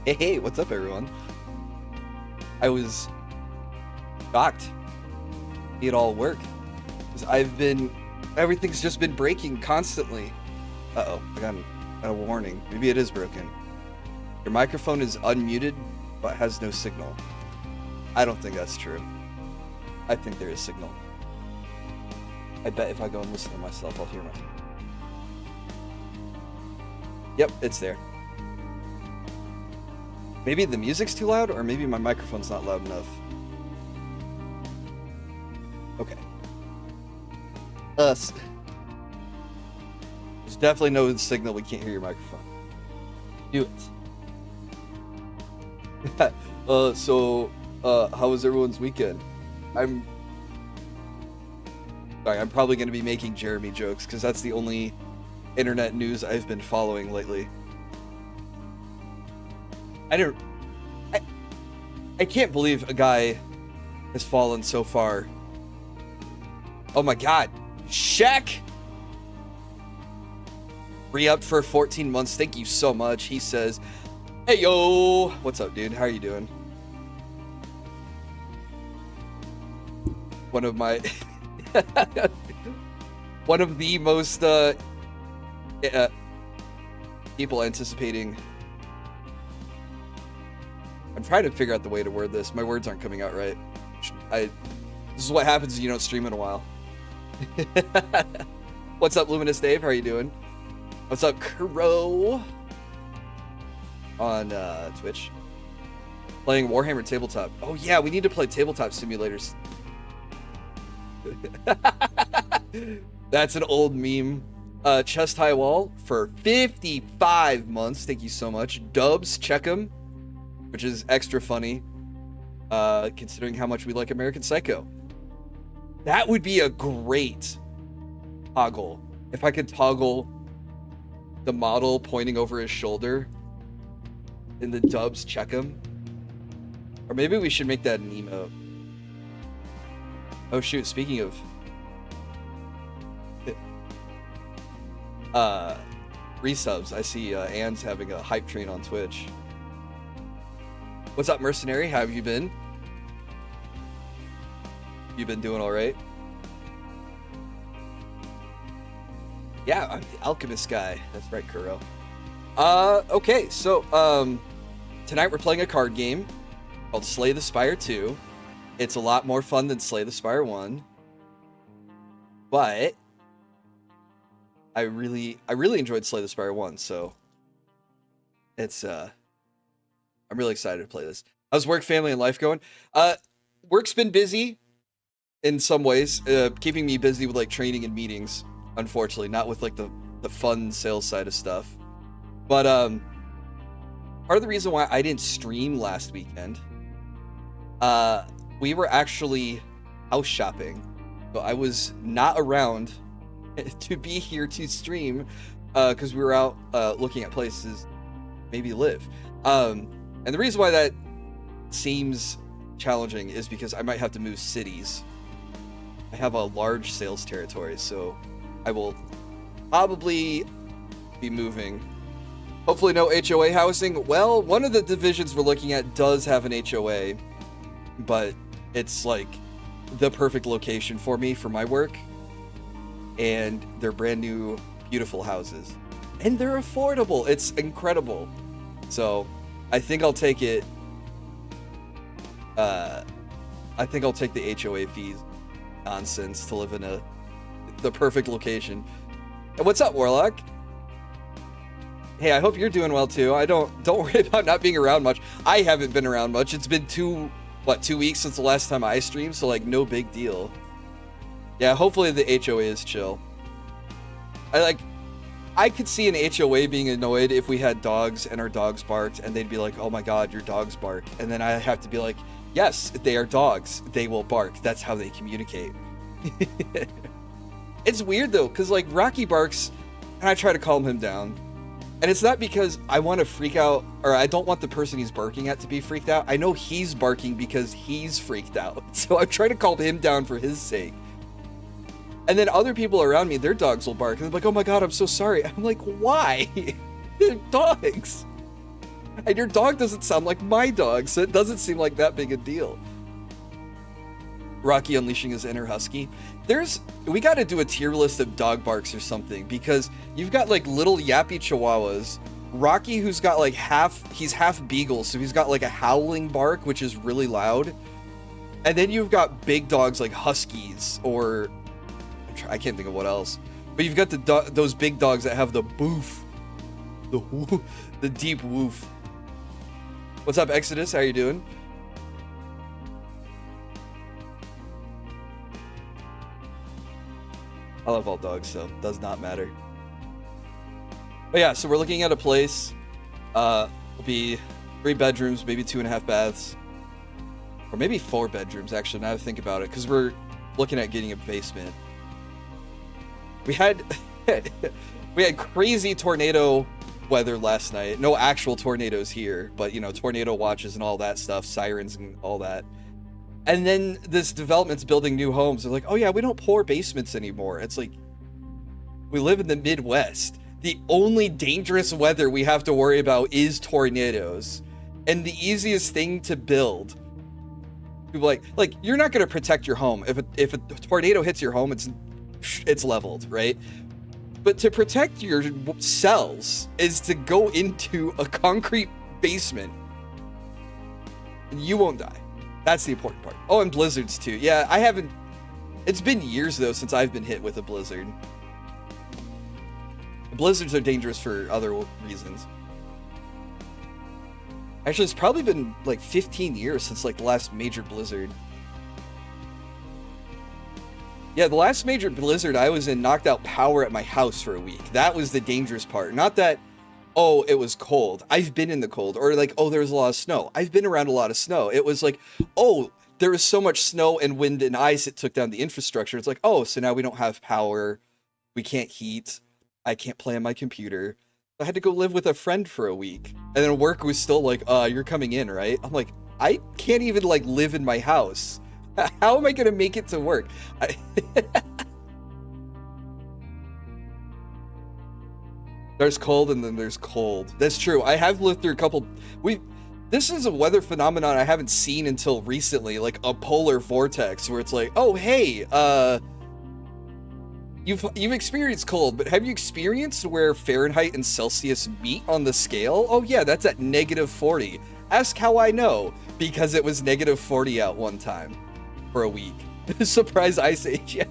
Hey, what's up, everyone? I was shocked it all work. 'Cause everything's just been breaking constantly. Uh-oh, I got a warning. Maybe it is broken. Your microphone is unmuted, but has no signal. I don't think that's true. I think there is signal. I bet if I go and listen to myself, I'll hear myself. Yep, it's there. Maybe the music's too loud, or maybe my microphone's not loud enough. Okay. There's definitely no signal. We can't hear your microphone. Do it. How was everyone's weekend? I'm probably going to be making Jeremy jokes, because that's the only internet news I've been following lately. I can't believe a guy has fallen so far. Oh my god. Shaq! Re-upped for 14 months. Thank you so much. He says, hey yo! What's up, dude? How are you doing? One of my... one of the most, people anticipating... I'm trying to figure out the way to word this. My words aren't coming out right. This is what happens when you don't stream in a while. What's up, Luminous Dave? How are you doing? What's up, Crow? On Twitch. Playing Warhammer Tabletop. Oh yeah, we need to play tabletop simulators. That's an old meme. Chest High Wall for 55 months. Thank you so much. Dubs, check them. Which is extra funny, considering how much we like American Psycho. That would be a great toggle. If I could toggle the model pointing over his shoulder in the dubs, check him. Or maybe we should make that an emote. Oh shoot, speaking of... resubs, I see Anne's having a hype train on Twitch. What's up, Mercenary? How have you been? You been doing all right? Yeah, I'm the alchemist guy. That's right, Kuro. Okay, so tonight we're playing a card game called Slay the Spire 2. It's a lot more fun than Slay the Spire 1, but I really enjoyed Slay the Spire 1, so it's I'm really excited to play this. How's work, family, and life going? Work's been busy in some ways, keeping me busy with like training and meetings, unfortunately, not with like the fun sales side of stuff. But part of the reason why I didn't stream last weekend, we were actually house shopping. So I was not around to be here to stream because we were out looking at places maybe live. And the reason why that seems challenging is because I might have to move cities. I have a large sales territory, so I will probably be moving. Hopefully no HOA housing. Well, one of the divisions we're looking at does have an HOA, but it's like the perfect location for me for my work. And they're brand new, beautiful houses. And they're affordable. It's incredible. So I think I'll take it. I think I'll take the HOA fees nonsense to live in the perfect location. And what's up, Warlock? Hey, I hope you're doing well too. Don't worry about not being around much. I haven't been around much. It's been 2 weeks since the last time I streamed, so like no big deal. Yeah, hopefully the HOA is chill. I could see an HOA being annoyed if we had dogs and our dogs barked and they'd be like, oh my god, your dogs bark. And then I have to be like, yes, they are dogs. They will bark. That's how they communicate. It's weird though, because like Rocky barks and I try to calm him down. And it's not because I want to freak out, or I don't want the person he's barking at to be freaked out. I know he's barking because he's freaked out. So I'm trying to calm him down for his sake. And then other people around me, their dogs will bark. And they're like, oh my god, I'm so sorry. I'm like, why? They're dogs. And your dog doesn't sound like my dog, so it doesn't seem like that big a deal. Rocky unleashing his inner husky. We got to do a tier list of dog barks or something, because you've got like little yappy chihuahuas, Rocky who's got like he's half beagle, so he's got like a howling bark, which is really loud. And then you've got big dogs like huskies, or I can't think of what else. But you've got those big dogs that have the boof, the deep woof. What's up, Exodus? How you doing? I love all dogs, so it does not matter. But yeah, so we're looking at a place. It'll be 3 bedrooms, maybe 2.5 baths. Or maybe 4 bedrooms, actually, now that I think about it, because we're looking at getting a basement. We had crazy tornado weather last night. No actual tornadoes here, but, you know, tornado watches and all that stuff, sirens and all that. And then this development's building new homes. They're like, oh yeah, we don't pour basements anymore. It's like, we live in the Midwest. The only dangerous weather we have to worry about is tornadoes. And the easiest thing to build, people like you're not going to protect your home. If a tornado hits your home, it's leveled, right? But to protect your cells is to go into a concrete basement. And you won't die. That's the important part. Oh, and blizzards too. Yeah, it's been years though since I've been hit with a blizzard. Blizzards are dangerous for other reasons. Actually, it's probably been like 15 years since like the last major blizzard. Yeah, the last major blizzard I was in knocked out power at my house for a week. That was the dangerous part. Not that, oh, it was cold. I've been in the cold. Or like, oh, there was a lot of snow. I've been around a lot of snow. It was like, oh, there was so much snow and wind and ice it took down the infrastructure. It's like, oh, so now we don't have power. We can't heat. I can't play on my computer. I had to go live with a friend for a week. And then work was still like, you're coming in, right? I'm like, I can't even like live in my house. How am I going to make it to work? There's cold and then there's cold. That's true. I have lived through a couple. This is a weather phenomenon I haven't seen until recently, like a polar vortex where it's like, oh, hey, You've experienced cold, but have you experienced where Fahrenheit and Celsius meet on the scale? Oh yeah, that's at -40. Ask how I know, because it was -40 out one time for a week. Surprise ice age, yeah.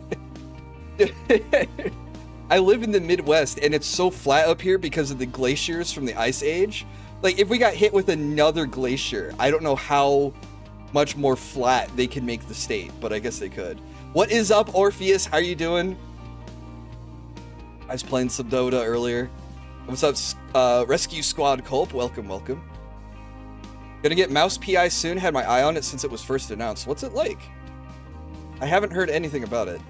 I live in the Midwest and it's so flat up here because of the glaciers from the ice age. Like if we got hit with another glacier, I don't know how much more flat they can make the state, but I guess they could. What is up, Orpheus? How you doing? I was playing some Dota earlier. What's up, Rescue Squad Culp? Welcome, welcome. Gonna get Mouse PI soon. Had my eye on it since it was first announced. What's it like? I haven't heard anything about it.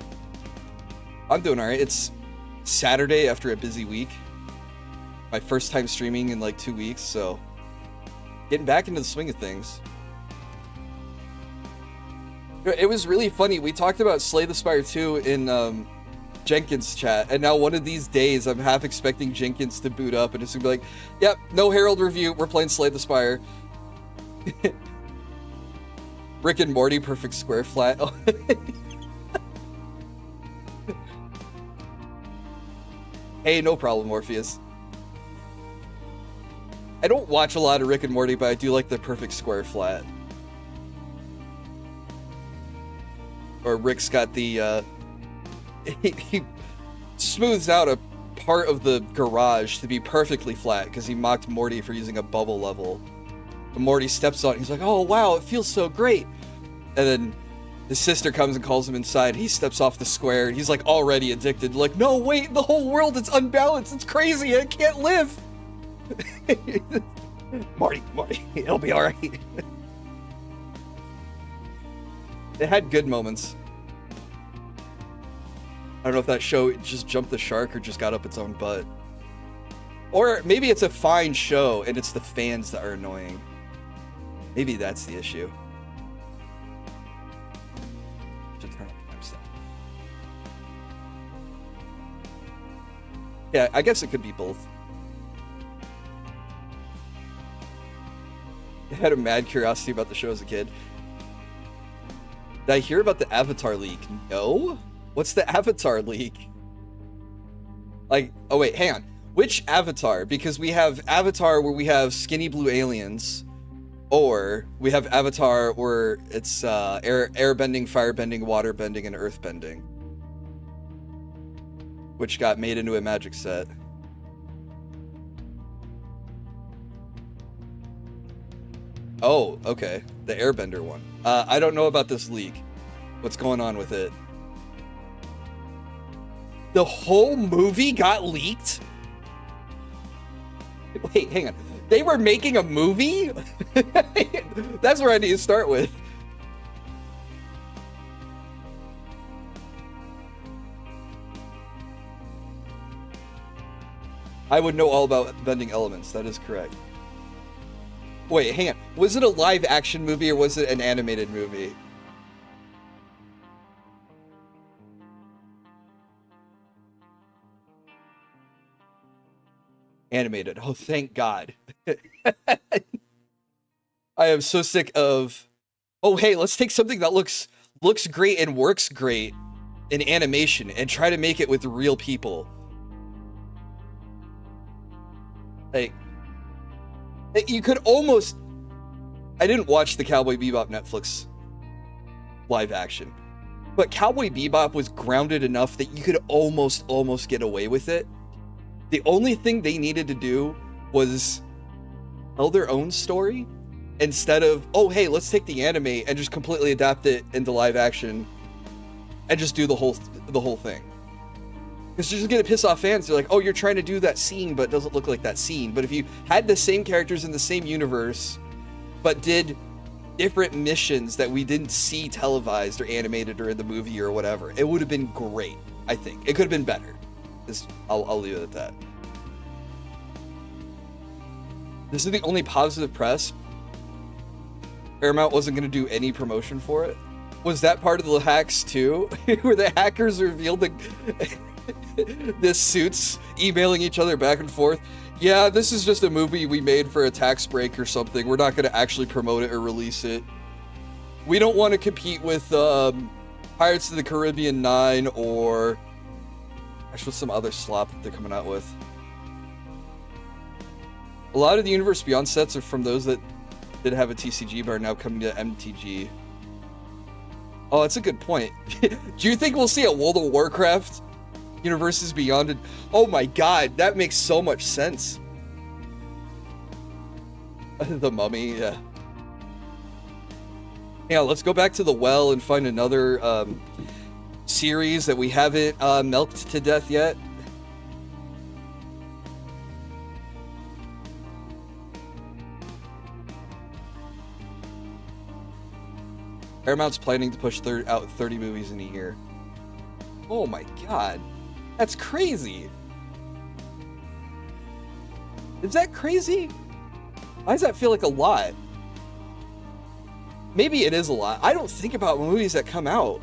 I'm doing alright. It's Saturday after a busy week. My first time streaming in like 2 weeks, so getting back into the swing of things. It was really funny. We talked about Slay the Spire 2 in Jenkins chat, and now one of these days I'm half expecting Jenkins to boot up and it's gonna be like, yep, no Herald review, we're playing Slay the Spire. Rick and Morty perfect square flat. Hey, no problem, Morpheus. I don't watch a lot of Rick and Morty, but I do like the perfect square flat. Or Rick's got the he smooths out a part of the garage to be perfectly flat because he mocked Morty for using a bubble level. And Morty steps on it, he's like, oh wow, it feels so great. And then his sister comes and calls him inside. He steps off the square and he's like already addicted. Like, no, wait, the whole world is unbalanced. It's crazy. I can't live. Morty, it'll be all right. It had good moments. I don't know if that show just jumped the shark or just got up its own butt. Or maybe it's a fine show and it's the fans that are annoying. Maybe that's the issue. Should turn on the timestamp. Yeah, I guess it could be both. had a mad curiosity about the show as a kid. Did I hear about the Avatar leak? No? What's the Avatar leak? Like, oh wait, hang on. Which Avatar? Because we have Avatar where we have skinny blue aliens, or we have Avatar where it's air bending, fire bending, water bending, and earth bending, which got made into a magic set. Oh, okay. The airbender one. I don't know about this leak. What's going on with it? The whole movie got leaked? Wait, hang on. They were making a movie? That's where I need to start with. I would know all about bending elements. That is correct. Wait, hang on. Was it a live action movie or was it an animated movie? Animated. Oh, thank God. I am so sick of, oh, hey, let's take something that looks great and works great in animation and try to make it with real people. Like, you could almost, I didn't watch the Cowboy Bebop Netflix live action, but Cowboy Bebop was grounded enough that you could almost get away with it. The only thing they needed to do was tell their own story instead of, oh, hey, let's take the anime and just completely adapt it into live action and just do the whole thing. Because you're just gonna piss off fans. They're like, oh, you're trying to do that scene, but it doesn't look like that scene. But if you had the same characters in the same universe, but did different missions that we didn't see televised or animated or in the movie or whatever, it would have been great, I think. It could have been better. I'll leave it at that. This is the only positive press. Paramount wasn't going to do any promotion for it. Was that part of the hacks too? Where the hackers revealed the suits emailing each other back and forth? Yeah, this is just a movie we made for a tax break or something. We're not going to actually promote it or release it. We don't want to compete with Pirates of the Caribbean 9 or actually some other slop that they're coming out with. A lot of the Universe Beyond sets are from those that did have a TCG but are now coming to MTG. Oh, that's a good point. Do you think we'll see a World of Warcraft Universes Beyond? Oh my God, that makes so much sense. The Mummy, yeah. Yeah, let's go back to the well and find another series that we haven't milked to death yet. Paramount's planning to push out 30 movies in a year. Oh my God, that's crazy. Is that crazy? Why does that feel like a lot? Maybe it is a lot. I don't think about movies that come out.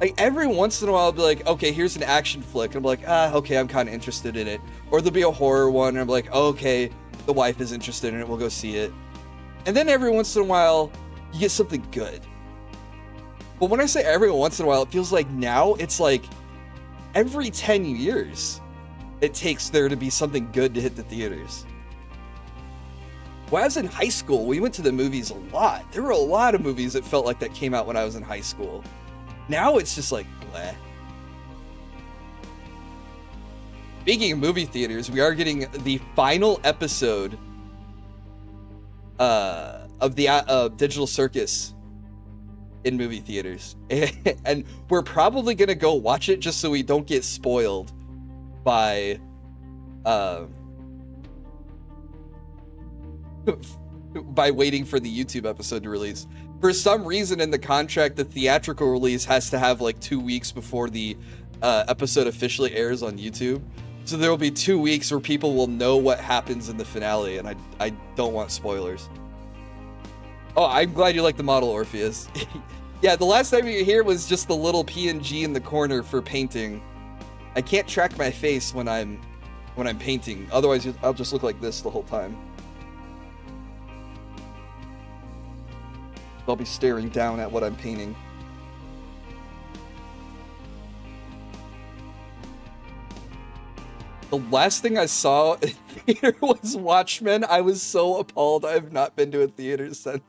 Like, every once in a while, I'll be like, okay, here's an action flick. And I'm like, okay, I'm kind of interested in it. Or there'll be a horror one, and I'm like, okay, the wife is interested in it, we'll go see it. And then every once in a while, you get something good. But when I say every once in a while, it feels like now, it's like every 10 years, it takes there to be something good to hit the theaters. When I was in high school, we went to the movies a lot. There were a lot of movies that felt like that came out when I was in high school. Now it's just like, bleh. Speaking of movie theaters, we are getting the final episode of the Digital Circus in movie theaters. And we're probably going to go watch it just so we don't get spoiled by waiting for the YouTube episode to release. For some reason in the contract, the theatrical release has to have like 2 weeks before the episode officially airs on YouTube. So there will be 2 weeks where people will know what happens in the finale, and I don't want spoilers. Oh, I'm glad you like the model, Orpheus. Yeah, the last time you were here was just the little PNG in the corner for painting. I can't track my face when I'm painting. Otherwise, I'll just look like this the whole time. I'll be staring down at what I'm painting. The last thing I saw in theater was Watchmen. I was so appalled. I have not been to a theater since.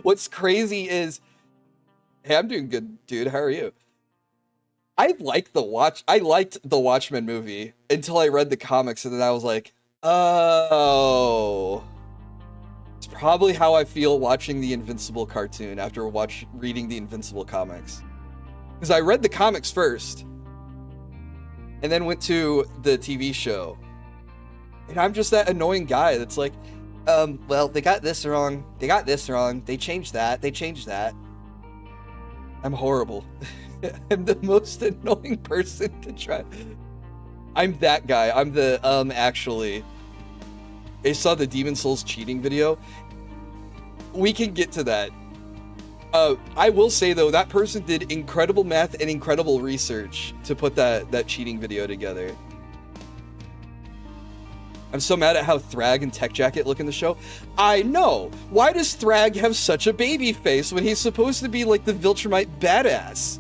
What's crazy is, hey, I'm doing good, dude. How are you? I liked the Watchmen movie until I read the comics, and then I was like, oh, it's probably how I feel watching the Invincible cartoon after reading the Invincible comics. Because I read the comics first, and then went to the TV show. And I'm just that annoying guy that's like, well, they got this wrong. They got this wrong. They changed that. They changed that. I'm horrible. I'm the most annoying person to try. I'm that guy. I'm the, actually. I saw the Demon Souls cheating video. We can get to that. I will say, though, that person did incredible math and incredible research to put that cheating video together. I'm so mad at how Thrag and Tech Jacket look in the show. I know! Why does Thrag have such a baby face when he's supposed to be like the Viltrumite badass?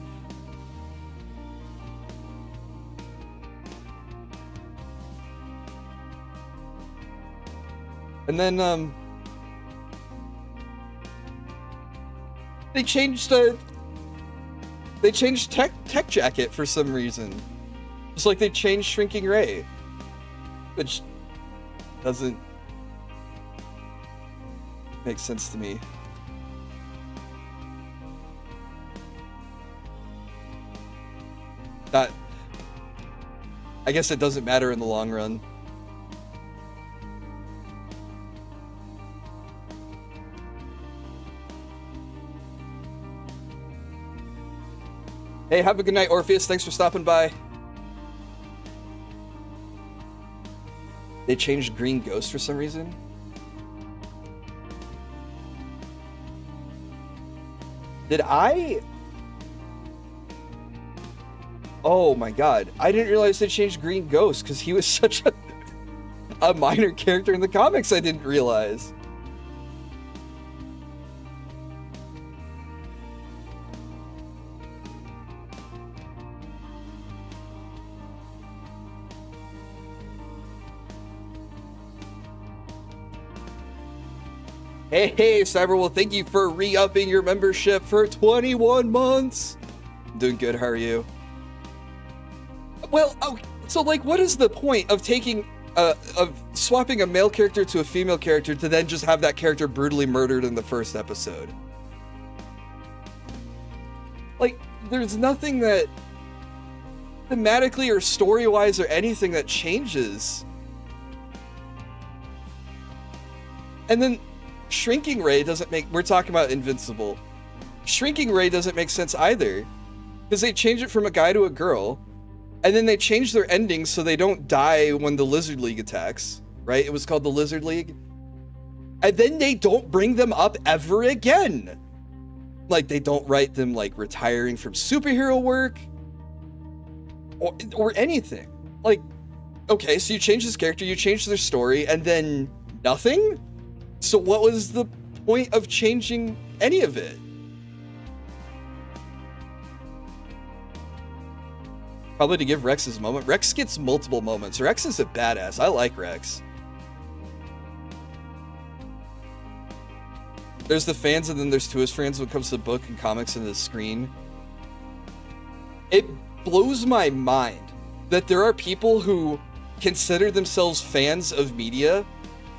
And then, they changed Tech Jacket for some reason. Just like they changed Shrinking Ray. Which doesn't make sense to me. I guess it doesn't matter in the long run. Hey, have a good night, Orpheus. Thanks for stopping by. They changed Green Ghost for some reason. Did I? Oh my god. I didn't realize they changed Green Ghost because he was such a minor character in the comics. I didn't realize. Hey, Cyberwolf, thank you for re-upping your membership for 21 months. I'm doing good, how are you? Well, okay, so like, what is the point of taking, of swapping a male character to a female character to then just have that character brutally murdered in the first episode? Like, there's nothing that, thematically or story-wise or anything that changes. And then, Shrinking Ray doesn't make... We're talking about Invincible. Shrinking Ray doesn't make sense either. Because they change it from a guy to a girl. And then they change their endings so they don't die when the Lizard League attacks. Right? It was called the Lizard League. And then they don't bring them up ever again. Like, they don't write them, like, retiring from superhero work. Or anything. Like, okay, so you change this character, you change their story, and then nothing? So what was the point of changing any of it? Probably to give Rex his moment. Rex gets multiple moments. Rex is a badass. I like Rex. There's the fans and then there's Tua's friends when it comes to the book and comics and the screen. It blows my mind that there are people who consider themselves fans of media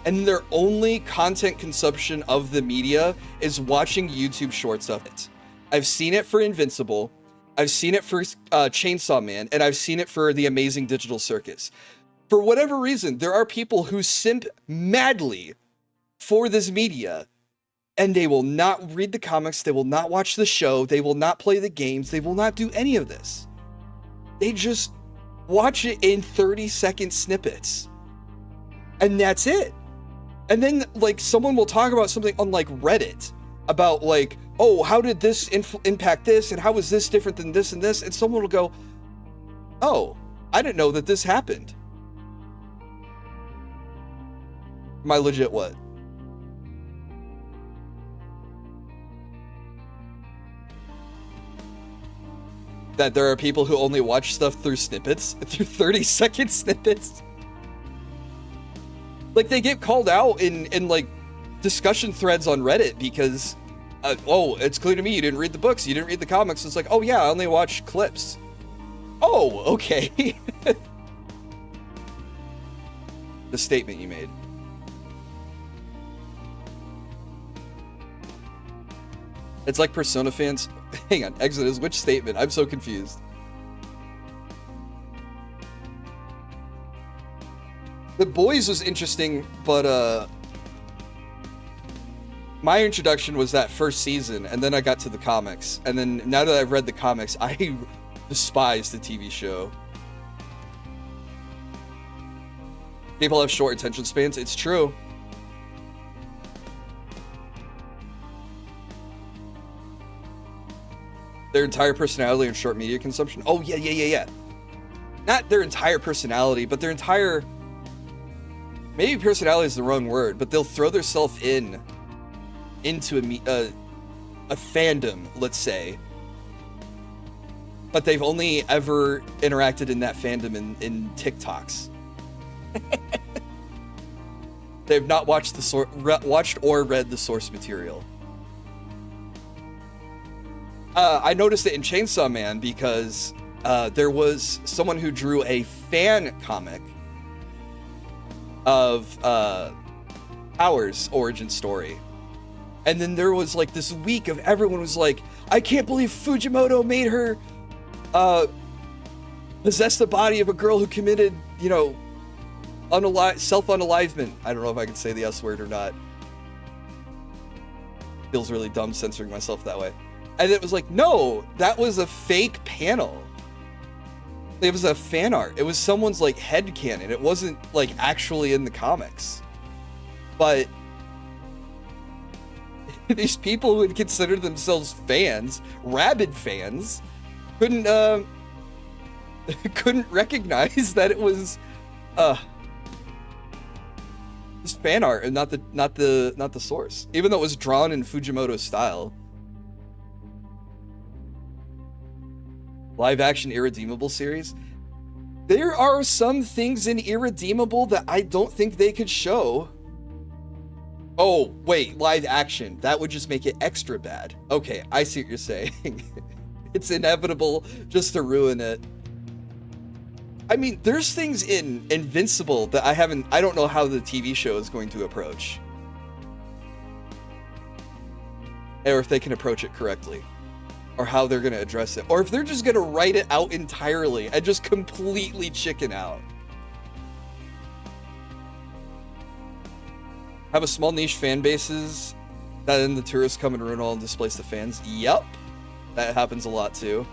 and their only content consumption of the media is watching YouTube shorts of it. I've seen it for Invincible, I've seen it for Chainsaw Man, and I've seen it for The Amazing Digital Circus. For whatever reason, there are people who simp madly for this media, and they will not read the comics, they will not watch the show, they will not play the games, they will not do any of this. They just watch it in 30-second snippets. And that's it. And then, like, someone will talk about something on, like, Reddit about, like, oh, how did this impact this, and how is this different than this and this? And someone will go, oh, I didn't know that this happened. Am I legit what? that there are people who only watch stuff through snippets, through 30-second snippets. Like, they get called out in like discussion threads on Reddit because, oh, it's clear to me you didn't read the books, you didn't read the comics. It's like, oh yeah, I only watch clips. Oh, okay. The statement you made. It's like Persona fans. Hang on, Exodus, which statement? I'm so confused. The Boys was interesting, but my introduction was that first season, and then I got to the comics. And then now that I've read the comics, I despise the TV show. People have short attention spans. It's true. Their entire personality and short media consumption. Oh, yeah. Not their entire personality, but their entire... Maybe personality is the wrong word, but they'll throw themselves into a fandom, let's say. But they've only ever interacted in that fandom in TikToks. They've not watched watched or read the source material. I noticed it in Chainsaw Man because there was someone who drew a fan comic of Power's origin story. And then there was like this week of everyone was like, I can't believe Fujimoto made her possess the body of a girl who committed, you know, self-unalivement. I don't know if I can say the S word or not. Feels really dumb censoring myself that way. And it was like, no, that was a fake panel. It was a fan art. It was someone's like headcanon. It wasn't like actually in the comics. But these people who had considered themselves fans, rabid fans, couldn't recognize that it was this fan art and not the source, even though it was drawn in Fujimoto's style. Live action Irredeemable series. There are some things in Irredeemable that I don't think they could show. Oh, wait, live action. That would just make it extra bad. Okay, I see what you're saying. It's inevitable just to ruin it. I mean, there's things in Invincible that I don't know how the TV show is going to approach. Or if they can approach it correctly. Or how they're going to address it. Or if they're just going to write it out entirely and just completely chicken out. Have a small niche fan bases that then the tourists come and ruin all and displace the fans. Yep. That happens a lot too.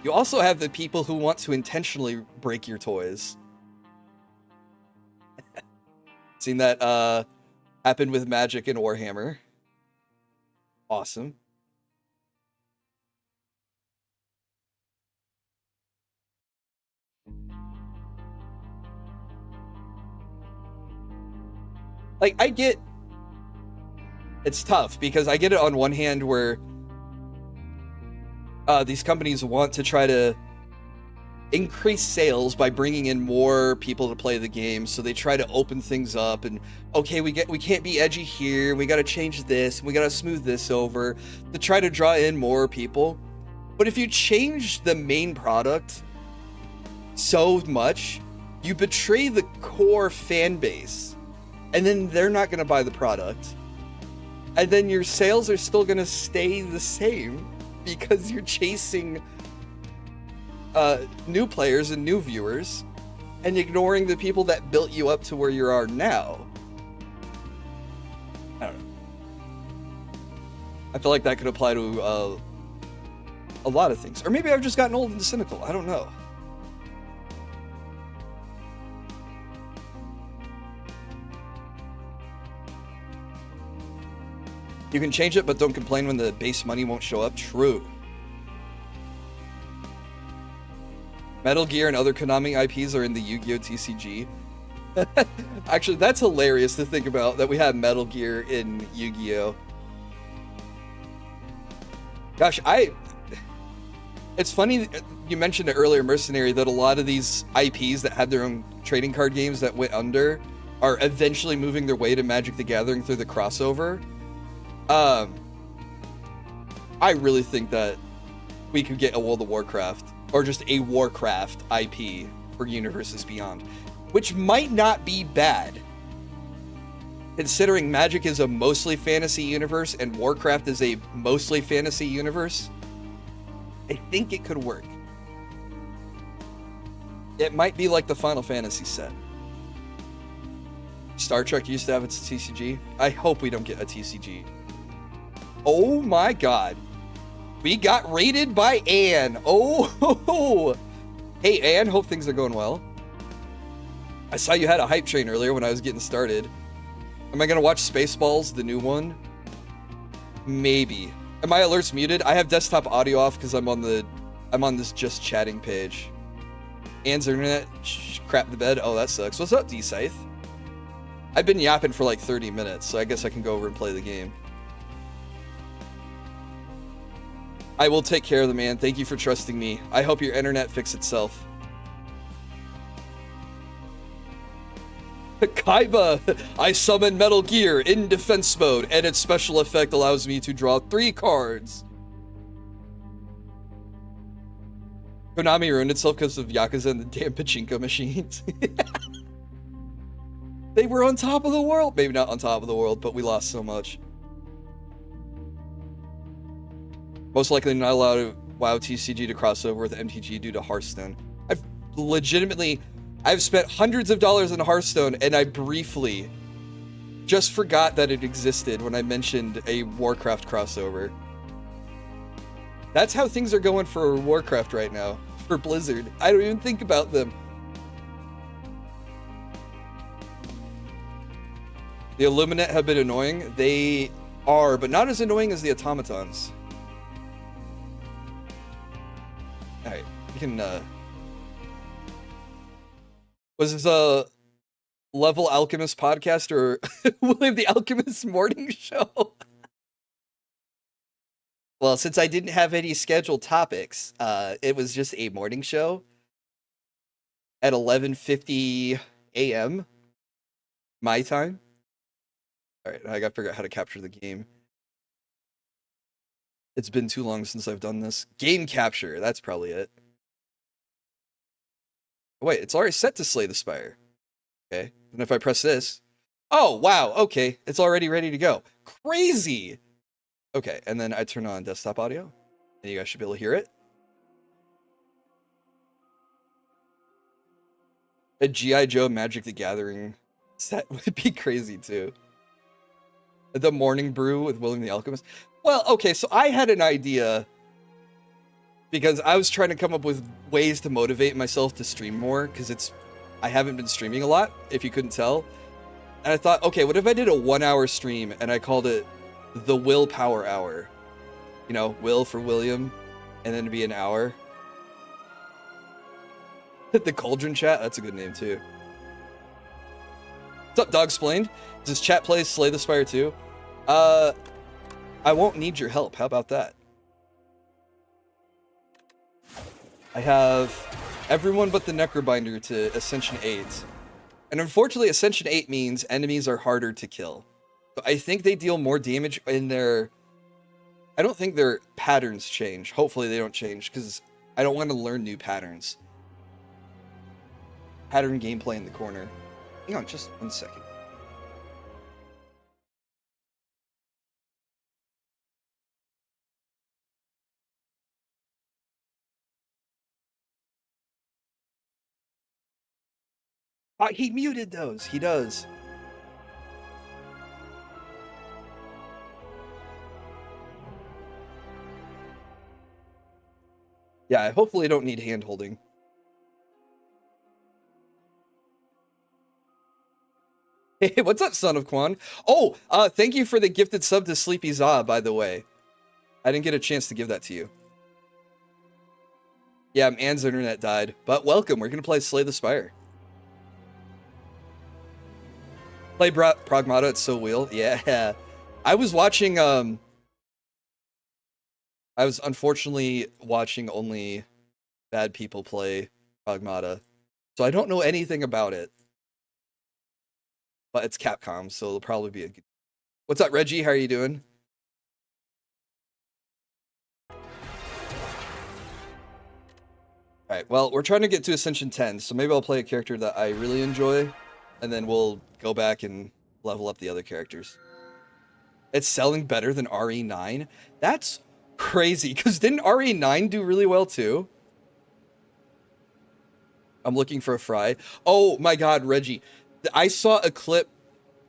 You also have the people who want to intentionally break your toys. Seen that happen with Magic and Warhammer. Awesome. Like, I get... It's tough, because I get it on one hand where these companies want to try to increase sales by bringing in more people to play the game, so they try to open things up and, okay, we can't be edgy here, we gotta change this, we gotta smooth this over, to try to draw in more people. But if you change the main product so much, you betray the core fan base, and then they're not gonna buy the product. And then your sales are still gonna stay the same because you're chasing new players and new viewers and ignoring the people that built you up to where you are now. I don't know. I feel like that could apply to a lot of things. Or maybe I've just gotten old and cynical. I don't know. You can change it, but don't complain when the base money won't show up. True. Metal Gear and other Konami IPs are in the Yu-Gi-Oh! TCG. Actually, that's hilarious to think about, that we have Metal Gear in Yu-Gi-Oh! Gosh, it's funny you mentioned it earlier, Mercenary, that a lot of these IPs that had their own trading card games that went under are eventually moving their way to Magic the Gathering through the crossover. I really think that we could get a World of Warcraft, or just a Warcraft IP for Universes Beyond, which might not be bad, considering Magic is a mostly fantasy universe and Warcraft is a mostly fantasy universe. I think it could work. It might be like the Final Fantasy set. Star Trek used to have its TCG. I hope we don't get a TCG. Oh my god. We got raided by Anne. Oh, hey Anne, hope things are going well. I saw you had a hype train earlier when I was getting started. Am I gonna watch Spaceballs, the new one? Maybe. Are my alerts muted? I have desktop audio off because I'm on this just chatting page. Anne's internet crap the bed. Oh, that sucks. What's up, D-Scythe? I've been yapping for like 30 minutes, so I guess I can go over and play the game. I will take care of the man. Thank you for trusting me. I hope your internet fixes itself. Kaiba! I summon Metal Gear in defense mode, and its special effect allows me to draw 3 cards. Konami ruined itself because of Yakuza and the damn pachinko machines. They were on top of the world. Maybe not on top of the world, but we lost so much. Most likely not allowed to WoW TCG to cross over with MTG due to Hearthstone. I've spent hundreds of dollars in Hearthstone, and I briefly just forgot that it existed when I mentioned a Warcraft crossover. That's how things are going for Warcraft right now, for Blizzard. I don't even think about them. The Illuminate have been annoying. They are, but not as annoying as the automatons. Alright, we can, was this a Level Alchemist podcast or William the Alchemist morning show? Well, since I didn't have any scheduled topics, it was just a morning show at 11:50 a.m. my time. Alright, I gotta figure out how to capture the game. It's been too long since I've done this. Game capture, that's probably it. Wait, it's already set to slay the Spire. Okay, and if I press this... Oh, wow, okay, it's already ready to go. Crazy! Okay, and then I turn on desktop audio, and you guys should be able to hear it. A G.I. Joe Magic the Gathering set would be crazy, too. The Morning Brew with William the Alchemist. Well, okay, so I had an idea because I was trying to come up with ways to motivate myself to stream more because I haven't been streaming a lot, if you couldn't tell. And I thought, okay, what if I did a 1-hour stream and I called it the Willpower Hour? You know, Will for William, and then it'd be an hour. The Cauldron Chat, that's a good name too. What's up, Dogsplained? Does this chat play Slay the Spire 2? I won't need your help. How about that? I have everyone but the Necrobinder to Ascension 8. And unfortunately, Ascension 8 means enemies are harder to kill. So I think they deal more damage in their... I don't think their patterns change. Hopefully they don't change, because I don't want to learn new patterns. Pattern gameplay in the corner. Hang on just 1 second. He muted those. He does. Yeah, I hopefully don't need hand-holding. Hey, what's up, Son of Quan? Oh, thank you for the gifted sub to Sleepy Za, by the way. I didn't get a chance to give that to you. Yeah, Anne's internet died. But welcome, we're gonna play Slay the Spire. Play Pragmata, it's so real. Yeah. I was watching I was unfortunately watching only bad people play Pragmata, so I don't know anything about it. But it's Capcom, so it'll probably be a good... What's up, Reggie? How are you doing? Alright, well, we're trying to get to Ascension 10, so maybe I'll play a character that I really enjoy, and then we'll go back and level up the other characters. It's selling better than RE9? That's crazy, because didn't RE9 do really well too? I'm looking for a fry. Oh my god, Reggie. I saw a clip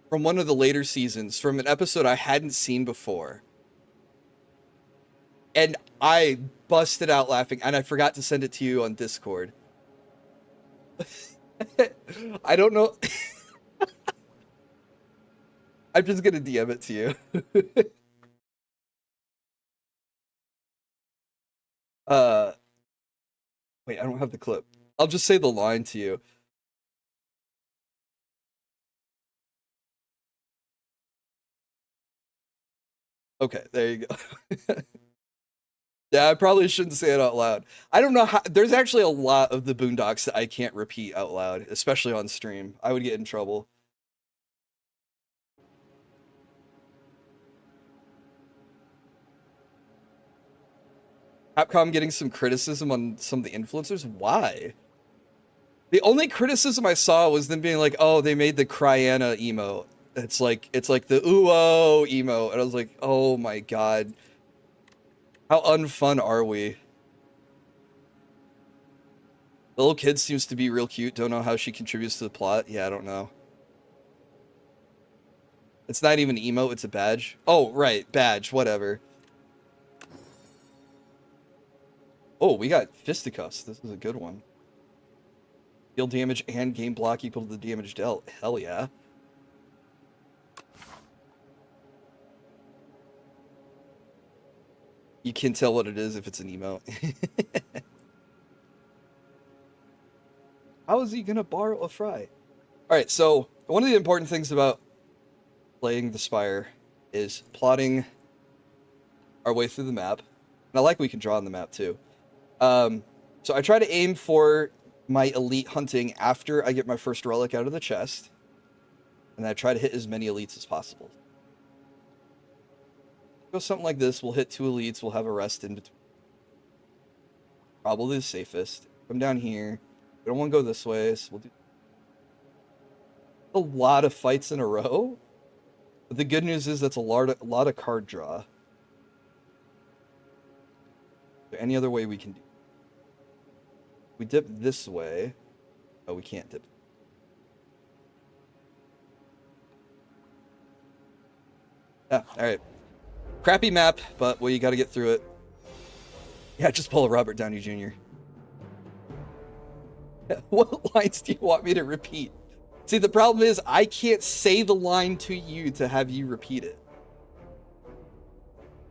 from one of the later seasons from an episode I hadn't seen before. And I busted out laughing, and I forgot to send it to you on Discord. I don't know. I'm just gonna DM it to you. Wait, I don't have the clip. I'll just say the line to you. Okay, there you go. Yeah, I probably shouldn't say it out loud. I don't know how... There's actually a lot of the Boondocks that I can't repeat out loud, especially on stream. I would get in trouble. Capcom getting some criticism on some of the influencers? Why? The only criticism I saw was them being like, oh, they made the Cryana emote. It's like the ooh-oh emote. And I was like, oh my god. How unfun are we? The little kid seems to be real cute. Don't know how she contributes to the plot. Yeah, I don't know. It's not even an emote, it's a badge. Oh, right, badge, whatever. Oh, we got fisticuffs. This is a good one. Deal damage and game block equal to the damage dealt. Hell yeah. You can tell what it is if it's an emote. How is he gonna borrow a fry? Alright, so one of the important things about playing the Spire is plotting our way through the map. And I like we can draw on the map too. So I try to aim for my elite hunting after I get my first relic out of the chest. And I try to hit as many elites as possible. Go something like this, we'll hit 2 elites, we'll have a rest in between. Probably the safest. Come down here. We don't want to go this way, so we'll do a lot of fights in a row. But the good news is that's a lot of card draw. Is there any other way we can do? We dip this way. Oh, we can't dip. Yeah, alright. Crappy map, but well, you gotta get through it. Yeah, just pull a Robert Downey Jr. What lines do you want me to repeat? See, the problem is I can't say the line to you to have you repeat it.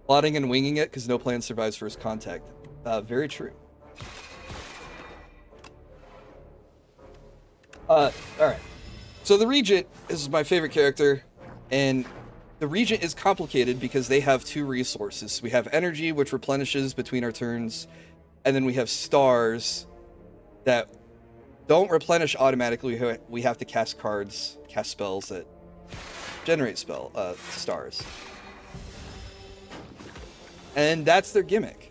Plotting and winging it because no plan survives first contact. Very true. Alright. So the Regent is my favorite character, and the Regent is complicated because they have 2 resources. We have energy, which replenishes between our turns, and then we have stars that don't replenish automatically. We have to cast cards, cast spells that generate stars. And that's their gimmick.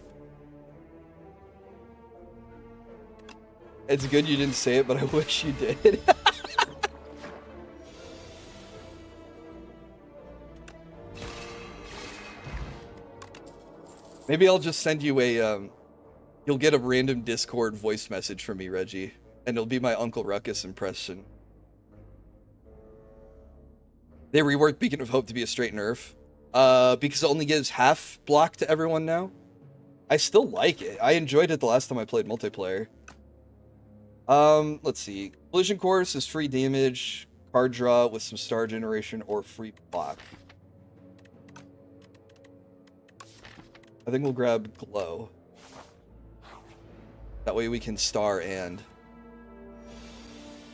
It's good you didn't say it, but I wish you did. Maybe I'll just send you a, you'll get a random Discord voice message from me, Reggie, and it'll be my Uncle Ruckus impression. They reworked Beacon of Hope to be a straight nerf, because it only gives half block to everyone now. I still like it. I enjoyed it the last time I played multiplayer. Let's see. Collision Course is free damage, card draw with some star generation, or free block. I think we'll grab Glow. That way we can star and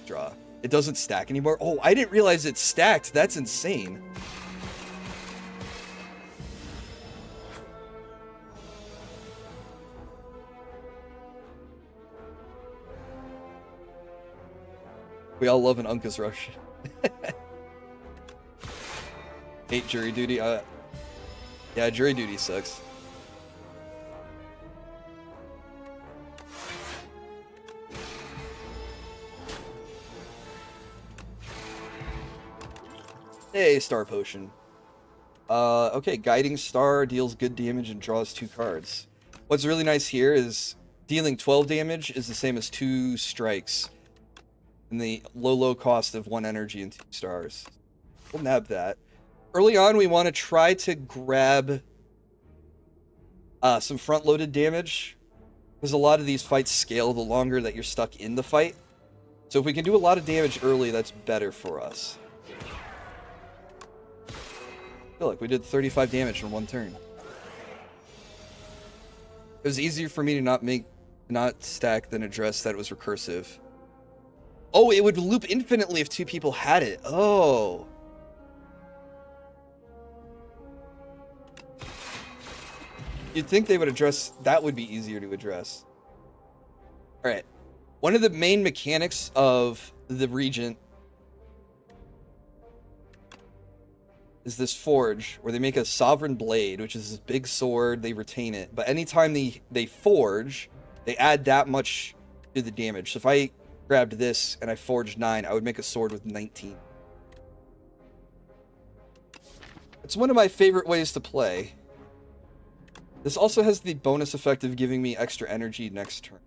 draw. It doesn't stack anymore. Oh, I didn't realize it stacked. That's insane. We all love an Uncas rush. Hate jury duty. Yeah, jury duty sucks. Hey, star potion. Okay, guiding star deals good damage and draws 2 cards. What's really nice here is dealing 12 damage is the same as 2 strikes. And the low cost of 1 energy and 2 stars. We'll nab that. Early on, we want to try to grab some front-loaded damage, because a lot of these fights scale the longer that you're stuck in the fight. So if we can do a lot of damage early, that's better for us. I feel like we did 35 damage in 1 turn. It was easier for me to not stack than address that it was recursive. Oh, it would loop infinitely if 2 people had it. Oh. You'd think they would address... That would be easier to address. Alright. One of the main mechanics of the Regent is this forge, where they make a Sovereign Blade, which is this big sword, they retain it. But anytime they forge, they add that much to the damage. So if I grabbed this and I forged 9, I would make a sword with 19. It's one of my favorite ways to play. This also has the bonus effect of giving me extra energy next turn.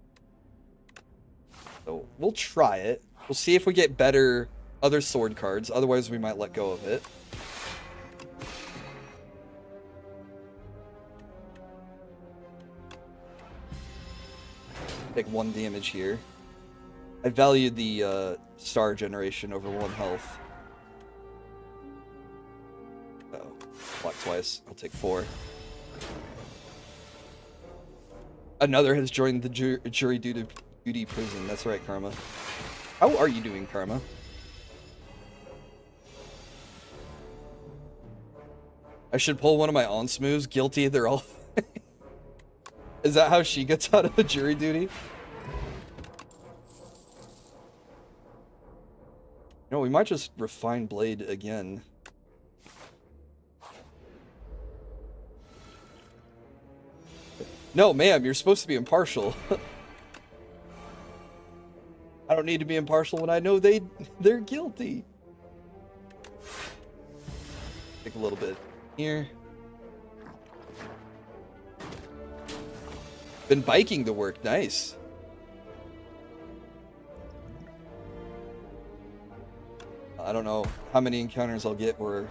So we'll try it. We'll see if we get better other sword cards. Otherwise, we might let go of it. Take 1 damage here. I valued the star generation over 1 health. Uh-oh. Block twice. I'll take 4. Another has joined the jury duty prison. That's right, Karma. How are you doing, Karma? I should pull one of my on-smooths. Guilty, they're all... Is that how she gets out of jury duty? No, we might just refine Blade again. No, ma'am, you're supposed to be impartial. I don't need to be impartial when I know they're guilty. Take a little bit here. Been biking to work, nice. I don't know how many encounters I'll get where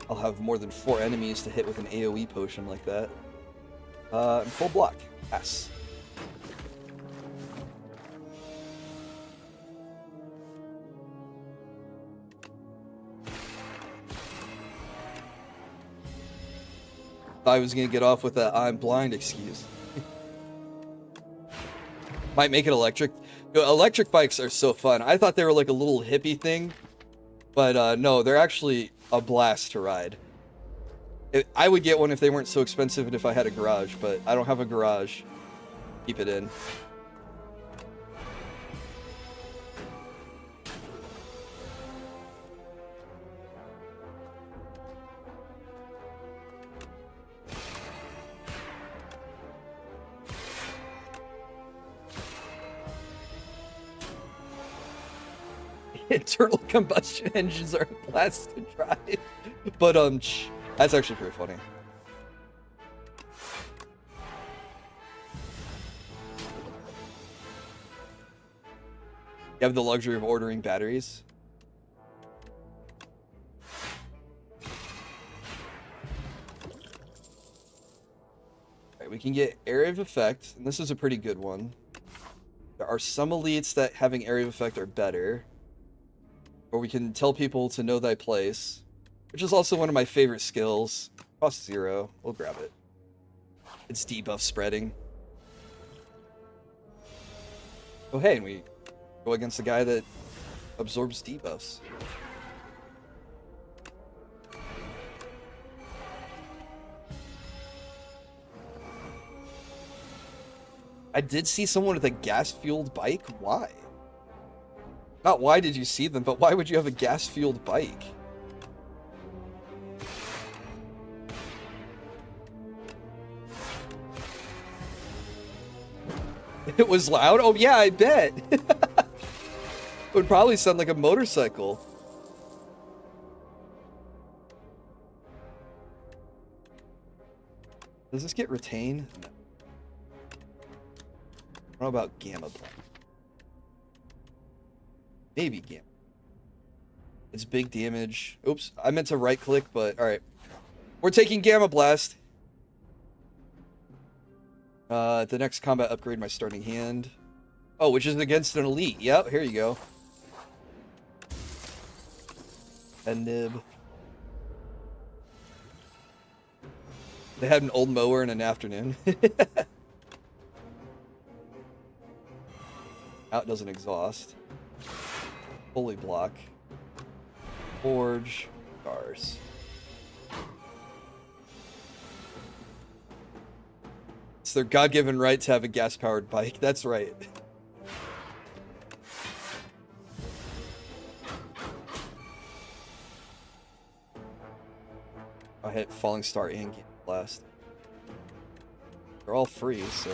I'll have more than 4 enemies to hit with an AoE potion like that. Full block. Pass. Thought I was gonna get off with that I'm blind excuse. Might make it electric. Yo, electric bikes are so fun. I thought they were like a little hippie thing, but no, they're actually a blast to ride. I would get one if they weren't so expensive and if I had a garage, but I don't have a garage. Keep it in. Internal combustion engines are a blast to drive. But that's actually pretty funny. You have the luxury of ordering batteries. Alright, we can get Area of Effect, and this is a pretty good one. There are some elites that having Area of Effect are better. Or we can tell people to know thy place, which is also one of my favorite skills. Cost 0. We'll grab it. It's debuff spreading. Oh hey, and we go against the guy that absorbs debuffs. I did see someone with a gas-fueled bike. Why? Not why did you see them, but why would you have a gas-fueled bike? It was loud? Oh yeah, I bet. It would probably sound like a motorcycle. Does this get retained? No. I don't know about Gamma Blast. Maybe Gamma. It's big damage. Oops, I meant to right click, but alright. We're taking Gamma Blast. The next combat upgrade my starting hand. Oh, which is against an elite. Yep, here you go. And nib. They had an old mower in an afternoon. Out doesn't exhaust. Fully block. Forge. Stars. It's their God-given right to have a gas-powered bike. That's right. I hit Falling Star and Gamma Blast. They're all free, so...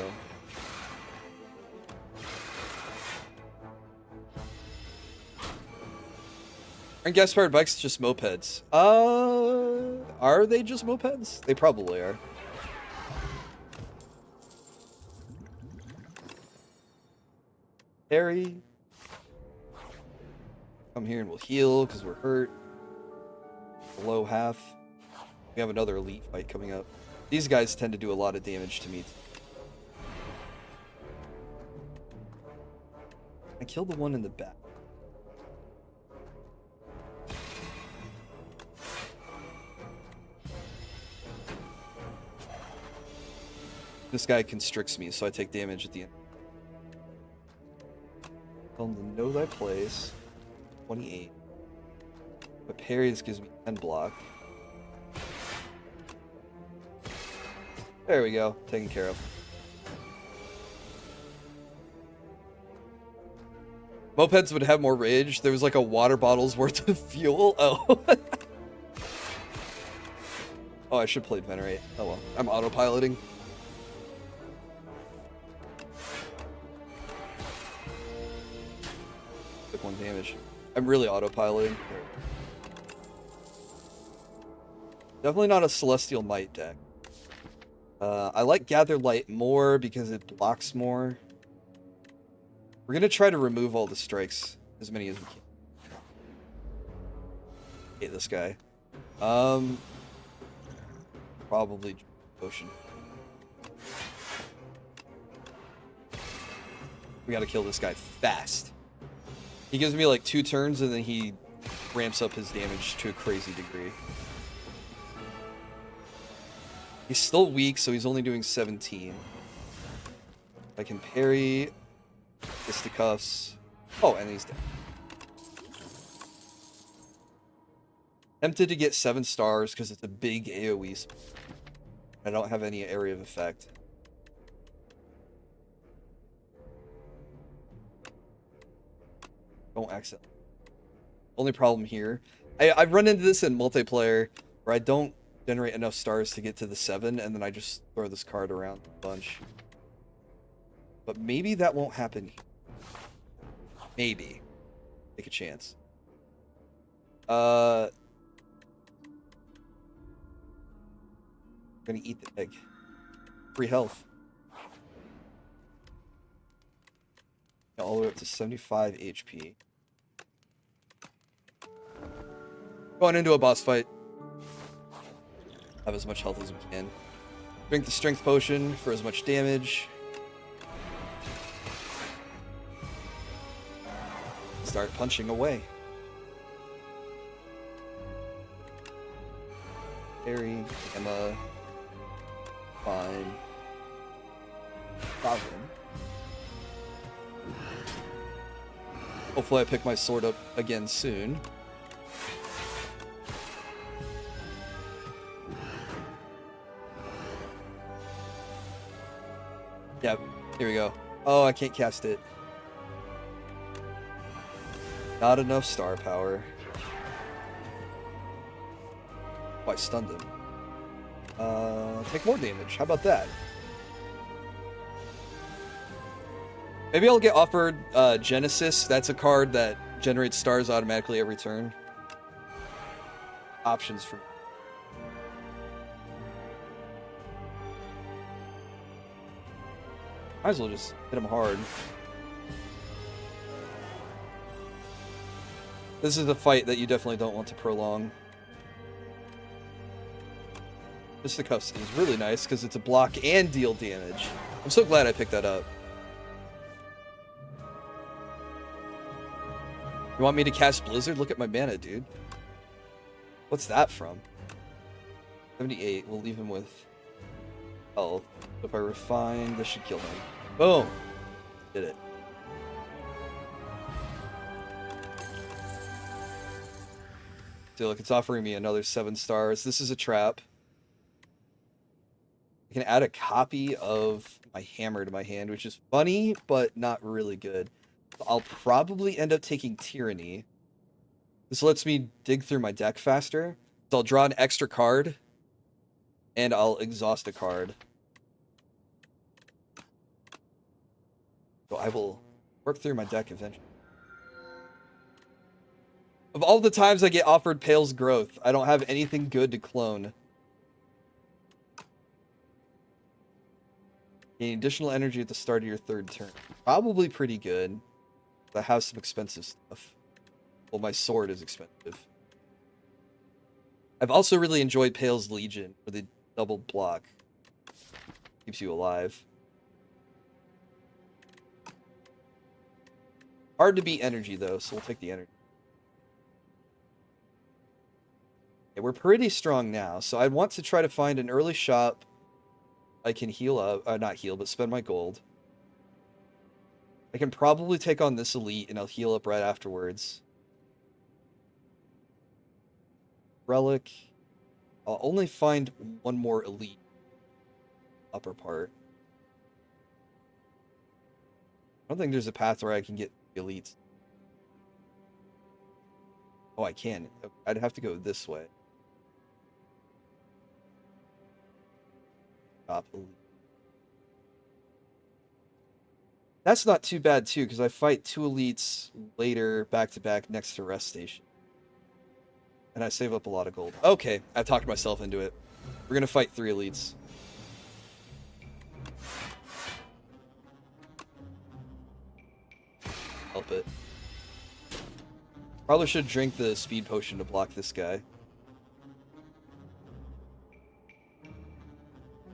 Aren't gas-powered bikes just mopeds? Are they just mopeds? They probably are. Harry. Come here and we'll heal because we're hurt. Below half. We have another elite fight coming up. These guys tend to do a lot of damage to me. I killed the one in the back. This guy constricts me, so I take damage at the end. Tell him to know thy place. 28. But parries gives me 10 block. There we go. Taken care of. Mopeds would have more rage. There was like a water bottle's worth of fuel. Oh. Oh, I should play Venerate. Oh well. I'm autopiloting. Took 1 damage. I'm really autopiloting. Definitely not a Celestial Might deck. I like Gather Light more because it blocks more. We're gonna try to remove all the strikes, as many as we can. Hate this guy. Probably Potion. We gotta kill this guy fast. He gives me like 2 turns and then he ramps up his damage to a crazy degree. He's still weak, so he's only doing 17. I can parry fisticuffs. Oh, and he's dead. Tempted to get 7 stars because it's a big AoE. I don't have any area of effect. Don't accident. Only problem here. I've run into this in multiplayer where I don't generate enough stars to get to the 7 and then I just throw this card around a bunch. But maybe that won't happen. Maybe. Take a chance. I'm gonna eat the egg. Free health. All the way up to 75 HP. Going into a boss fight. Have as much health as we can. Drink the strength potion for as much damage. Start punching away. Harry, Emma, fine. Sovereign. Hopefully I pick my sword up again soon. Yeah, Here we go. Oh, I can't cast it. Not enough star power. Oh, I stunned him. Take more damage. How about that? Maybe I'll get offered Genesis. That's a card that generates stars automatically every turn. Options for... Might as well just hit him hard. This is a fight that you definitely don't want to prolong. Fisticuffs is really nice because it's a block and deal damage. I'm so glad I picked that up. You want me to cast Blizzard? Look at my mana, dude. What's that from? 78. We'll leave him with health. If I refine, this should kill him. Boom! Did it. So look, it's offering me another 7 stars. This is a trap. I can add a copy of my hammer to my hand, which is funny, but not really good. I'll probably end up taking Tyranny. This lets me dig through my deck faster. So I'll draw an extra card, and I'll exhaust a card. So I will work through my deck eventually. Of all the times I get offered Pale's Growth, I don't have anything good to clone. Gain additional energy at the start of your 3rd turn. Probably pretty good. I have some expensive stuff. Well, my sword is expensive. I've also really enjoyed Pale's Legion for the double block. Keeps you alive. Hard to beat energy, though, so we'll take the energy. Okay, we're pretty strong now, so I'd want to try to find an early shop I can heal up. Not heal, but spend my gold. I can probably take on this elite, and I'll heal up right afterwards. Relic. I'll only find one more elite. Upper part. I don't think there's a path where I can get the elites. Oh, I can. I'd have to go this way. Top elite. That's not too bad, too, because I fight 2 elites later, back-to-back, next to Rest Station. And I save up a lot of gold. Okay, I've talked myself into it. We're going to fight 3 elites. Help it. Probably should drink the speed potion to block this guy.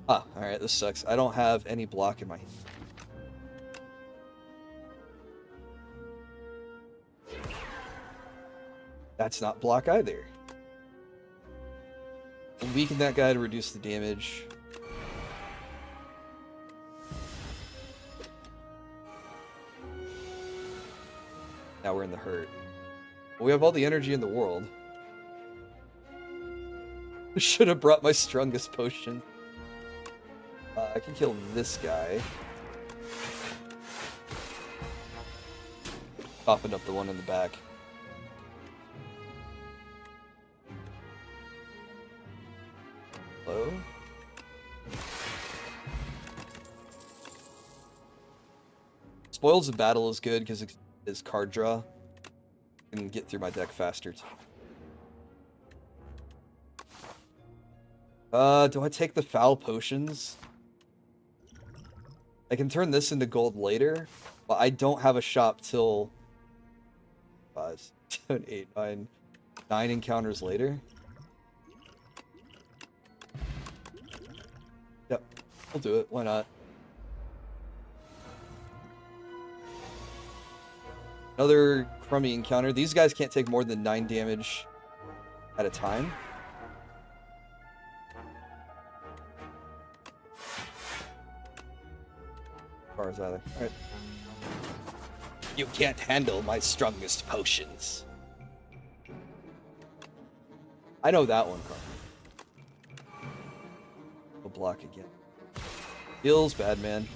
Ah, alright, this sucks. I don't have any block in my hand. That's not block either. I'll weaken that guy to reduce the damage. Now we're in the hurt. Well, we have all the energy in the world. Should have brought my strongest potion. I can kill this guy. Popping up the one in the back. Hello? Spoils of Battle is good because it's card draw. I can get through my deck faster too. Do I take the foul potions? I can turn this into gold later, but I don't have a shop till 5, 7, 8, 9 encounters later. Yep, we'll do it. Why not? Another crummy encounter. These guys can't take more than 9 damage at a time. As far as either. Alright. You can't handle my strongest potions. I know that one, Carl. We'll block again. Feels bad, man.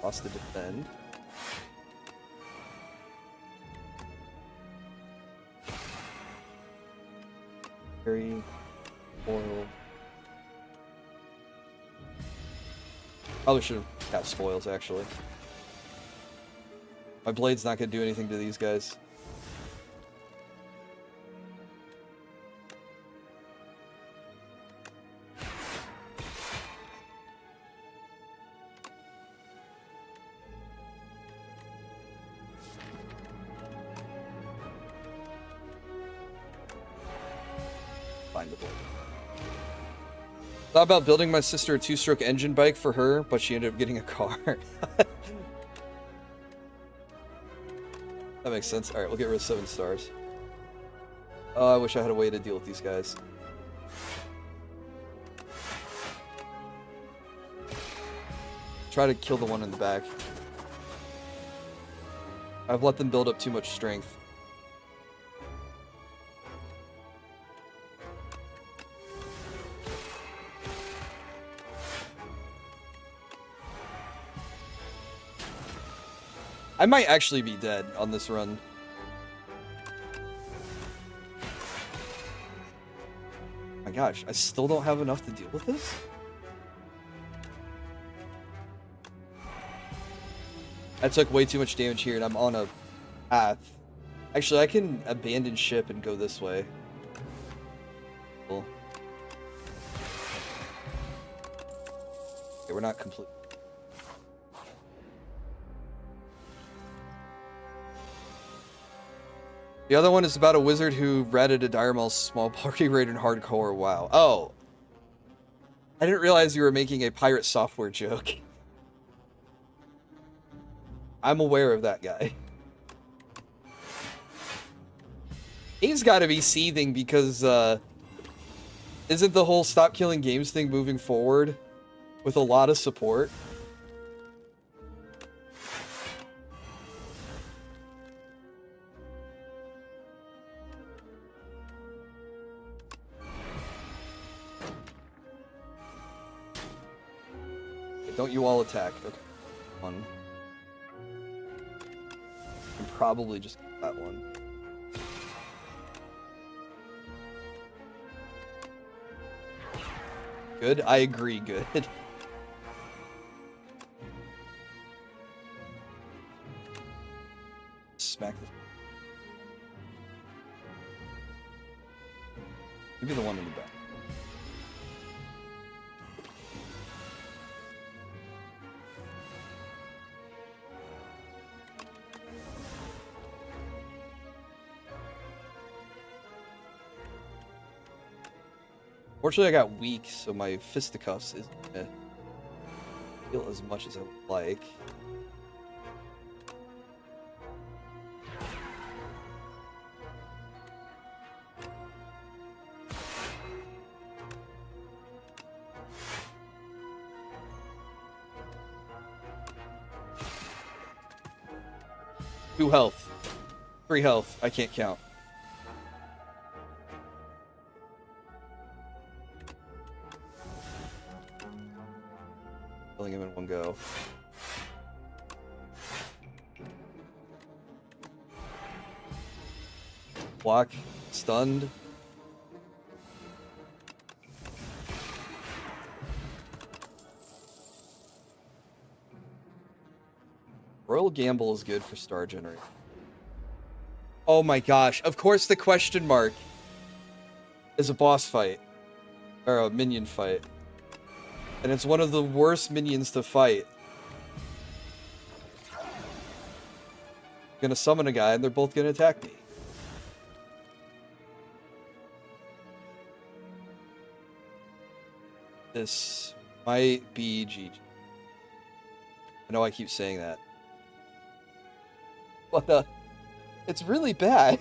Lost to defend. Very foil. Probably should have cast spoils, actually. My blade's not going to do anything to these guys. Find the blade. Thought about building my sister a 2-stroke engine bike for her, but she ended up getting a car. That makes sense. Alright, we'll get rid of 7 stars. Oh, I wish I had a way to deal with these guys. Try to kill the one in the back. I've let them build up too much strength. I might actually be dead on this run. My gosh, I still don't have enough to deal with this? I took way too much damage here and I'm on a path. Actually, I can abandon ship and go this way. Cool. Okay, we're not complete. The other one is about a wizard who ratted a dire maul's small party raid in hardcore WoW. Oh. I didn't realize you were making a pirate software joke. I'm aware of that guy. He's got to be seething because, isn't the whole stop killing games thing moving forward with a lot of support? Don't you all attack. Okay. One. And probably just that one. Good? I agree, good. Smack this. Maybe the one in the back. Fortunately, I got weak, so my fisticuffs isn't gonna heal as much as I would like. Two health. 3 health. I can't count. Killing him in one go. Block. Stunned. Royal Gamble is good for star generation. Oh my gosh. Of course the question mark is a boss fight. Or a minion fight. And it's one of the worst minions to fight. I'm gonna summon a guy and they're both gonna attack me. This might be GG. I know I keep saying that. But, it's really bad.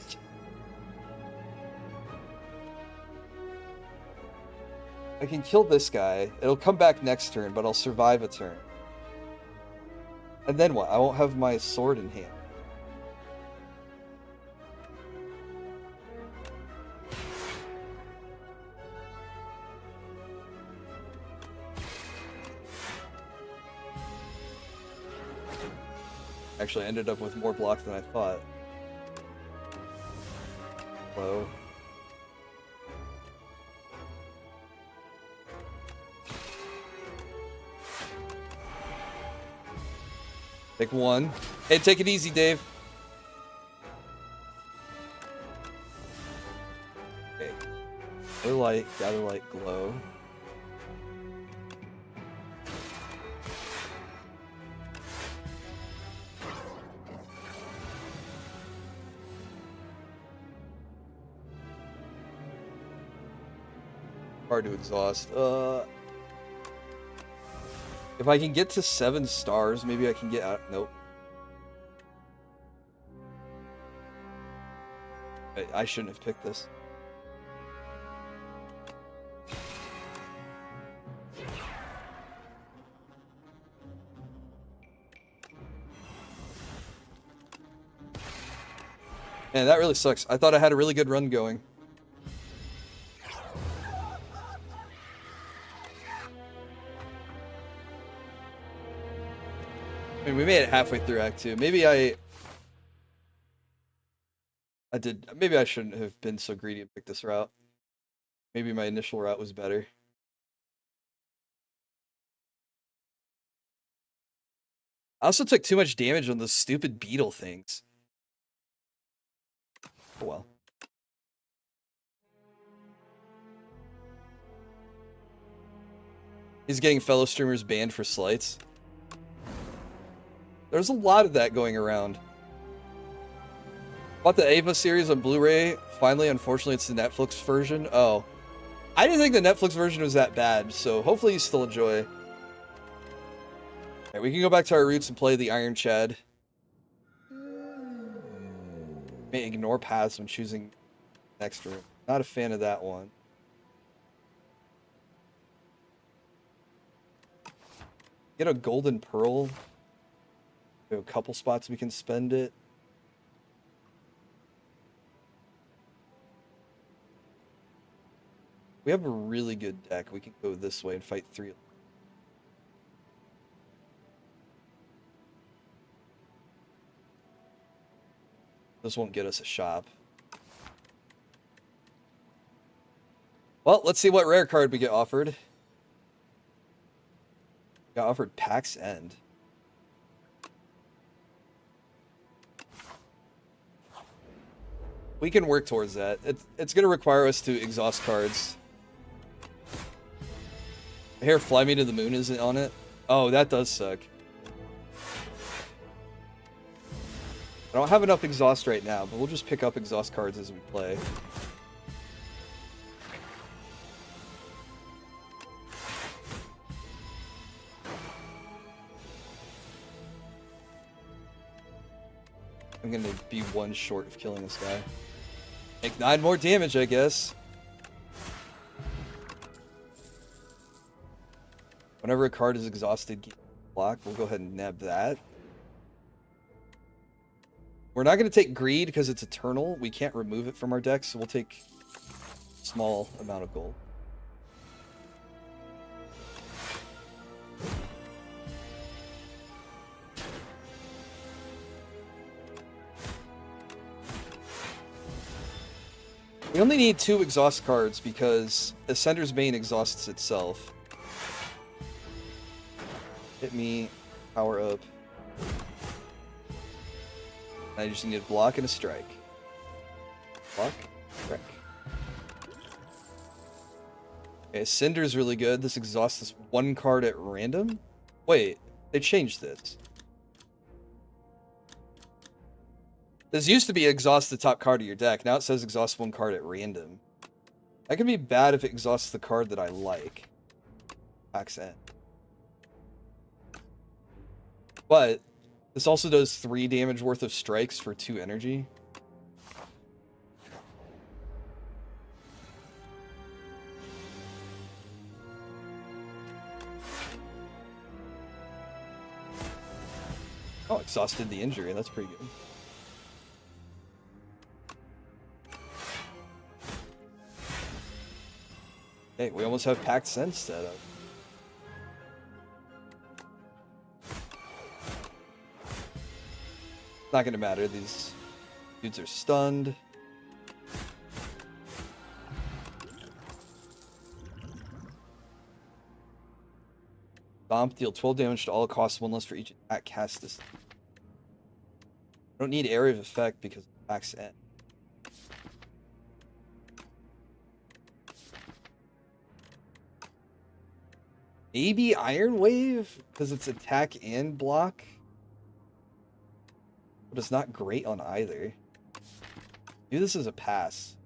I can kill this guy. It'll come back next turn, but I'll survive a turn. And then what? I won't have my sword in hand. Actually, I ended up with more block than I thought. Low. Take one. Hey, take it easy, Dave. Okay. Gather light, glow. Hard to exhaust. If I can get to 7 stars, maybe I can get out. Nope. I shouldn't have picked this. Man, that really sucks. I thought I had a really good run going. I mean, we made it halfway through Act 2. Maybe I did. Maybe I shouldn't have been so greedy and picked this route. Maybe my initial route was better. I also took too much damage on those stupid beetle things. Oh well. He's getting fellow streamers banned for slights. There's a lot of that going around. Bought the Ava series on Blu-ray. Finally, unfortunately, it's the Netflix version. Oh. I didn't think the Netflix version was that bad, so hopefully you still enjoy. Alright, we can go back to our roots and play the Iron Chad. May ignore paths when choosing next room. Not a fan of that one. Get a golden pearl. We have a couple spots we can spend it. We have a really good deck. We can go this way and fight 3. This won't get us a shop. Well, let's see what rare card we get offered. Got offered Pax End. We can work towards that. It's going to require us to exhaust cards. Here, Fly Me to the Moon isn't on it. Oh, that does suck. I don't have enough exhaust right now, but we'll just pick up exhaust cards as we play. I'm gonna be 1 short of killing this guy. Make 9 more damage, I guess. Whenever a card is exhausted, block, we'll go ahead and nab that. We're not going to take Greed because it's eternal. We can't remove it from our deck, so we'll take a small amount of gold. We only need 2 exhaust cards because Ascender's Bane exhausts itself. Hit me, power up. I just need a block and a strike. Block, strike. Okay, Cinder's really good. This exhausts this 1 card at random. Wait, they changed this. This used to be exhaust the top card of your deck. Now it says exhaust 1 card at random. That can be bad if it exhausts the card that I like. Accent. But this also does 3 damage worth of strikes for 2 energy. Oh, exhausted the injury. That's pretty good. Hey, we almost have Pact Sense set up. Not gonna matter. These dudes are stunned. Stomp, deal 12 damage to all costs, 1 less for each attack cast this. I don't need area of effect because attacks end. Maybe Iron Wave because it's attack and block, but it's not great on either. Maybe this is a pass.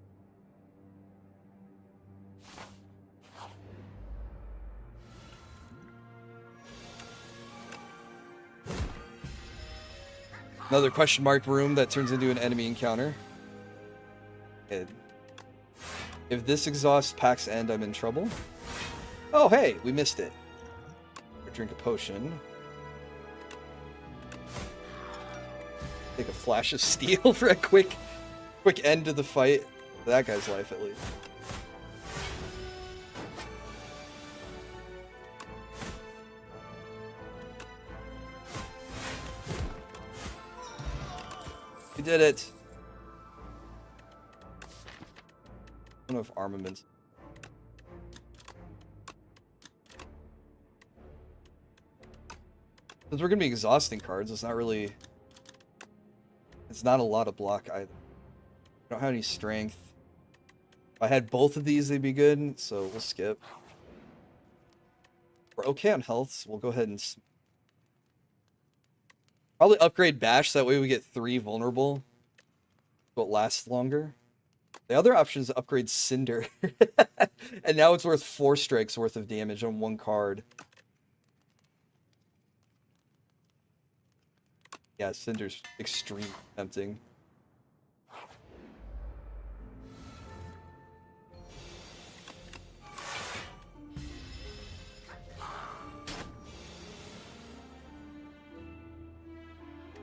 Another question mark room that turns into an enemy encounter. Good. If this exhausts Pack's End, I'm in trouble. Oh, hey, we missed it. Drink a potion. Take a flash of steel for a quick end to the fight. For that guy's life, at least. We did it. I don't know if armaments. Since we're gonna be exhausting cards, it's not really. It's not a lot of block either. I don't have any strength. If I had both of these, they'd be good, so we'll skip. We're okay on health, so we'll go ahead and probably upgrade Bash, so that way we get 3 vulnerable. So it lasts longer. The other option is to upgrade Cinder. And now it's worth 4 strikes worth of damage on 1 card. Yeah, Cinder's extremely tempting.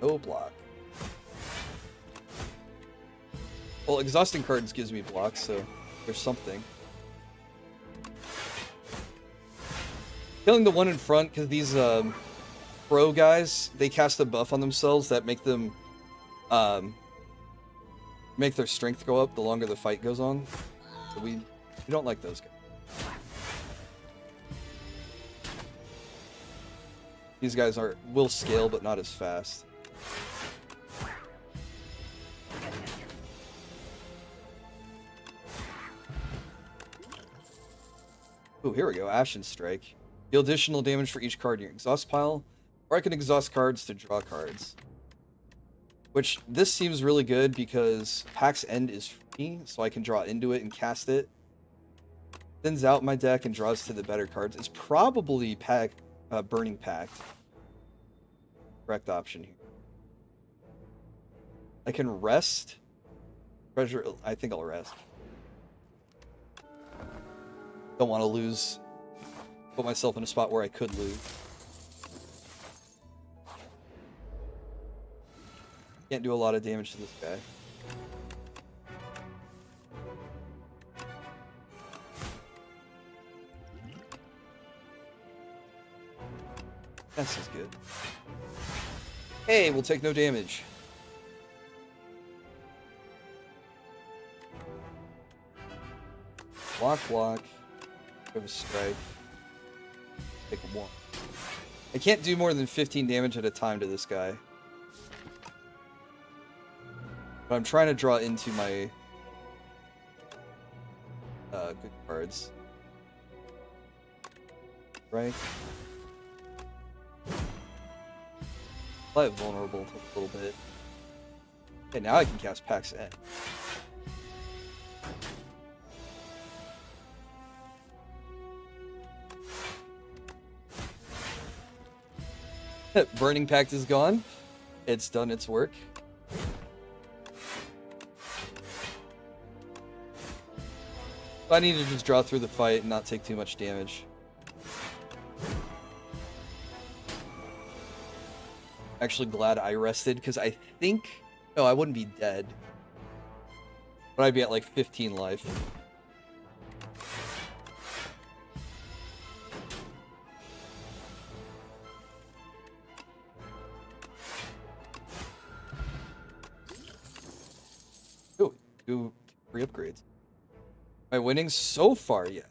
No block. Well, exhausting cards gives me blocks, so there's something. Killing the one in front, because these pro guys, they cast a buff on themselves that make them make their strength go up the longer the fight goes on. So we don't like those guys. These guys will scale, but not as fast. Oh, here we go. Ashen Strike. Deal additional damage for each card in your exhaust pile, or I can exhaust cards to draw cards. Which, this seems really good because Pack's End is free, so I can draw into it and cast it. Thins out my deck and draws to the better cards. It's probably Burning Pact. Correct option here. I can rest. Treasure, I think I'll rest. Don't want to lose. Put myself in a spot where I could lose. Can't do a lot of damage to this guy. This is good. Hey, we'll take no damage. Block, block. Have a strike. Take a 1. I can't do more than 15 damage at a time to this guy. But I'm trying to draw into my good cards. Right? Play it vulnerable a little bit. Okay, now I can cast Pack's End. Burning Pact is gone. It's done its work. I need to just draw through the fight and not take too much damage. Actually glad I rested, because I think... No, I wouldn't be dead. But I'd be at like 15 life. 2 free upgrades. Am I winning so far yet?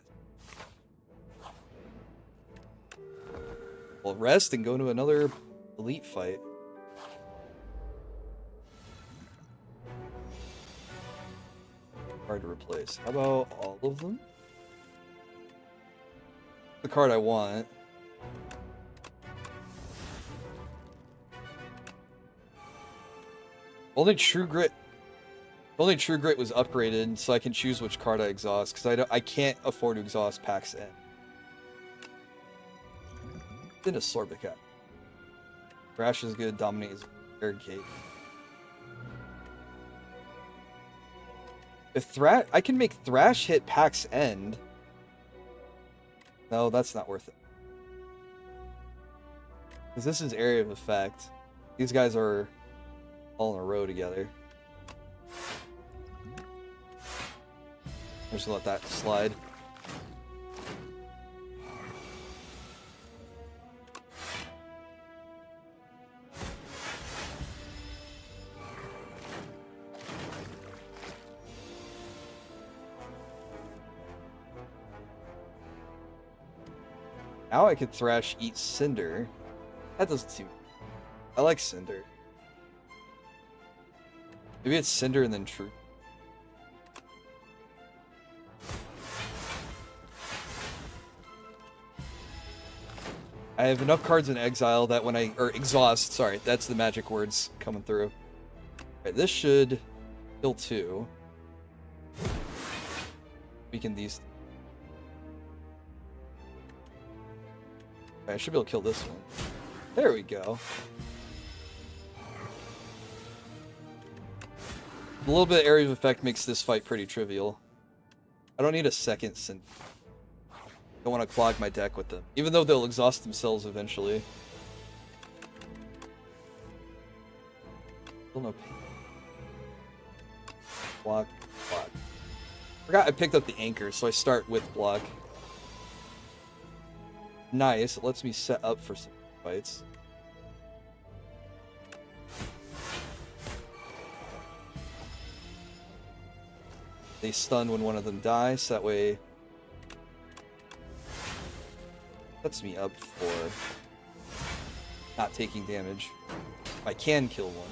Well, rest and go to another elite fight. Hard to replace. How about all of them? The card I want. Only True Grit was upgraded, so I can choose which card I exhaust, because I can't afford to exhaust Pax N. Then a Sorbic Cat. Thrash is good, Dominate is Barricade. If I can make Thrash hit Pax End. No, that's not worth it. Because this is Area of Effect. These guys are all in a row together. I'm just gonna let that slide. Now I could Thrash eat Cinder. That doesn't seem... I like Cinder. Maybe it's Cinder and then True. I have enough cards in exile that when or exhaust, sorry, that's the magic words coming through. Alright, this should kill 2. Weaken these. I should be able to kill this one. There we go. A little bit of Area of Effect makes this fight pretty trivial. I don't need a second Sin. I don't want to clog my deck with them. Even though they'll exhaust themselves eventually. Still no pain. Block, block. Forgot I picked up the anchor, so I start with block. Nice, it lets me set up for some fights. They stun when one of them dies, so that way sets me up for not taking damage. I can kill one.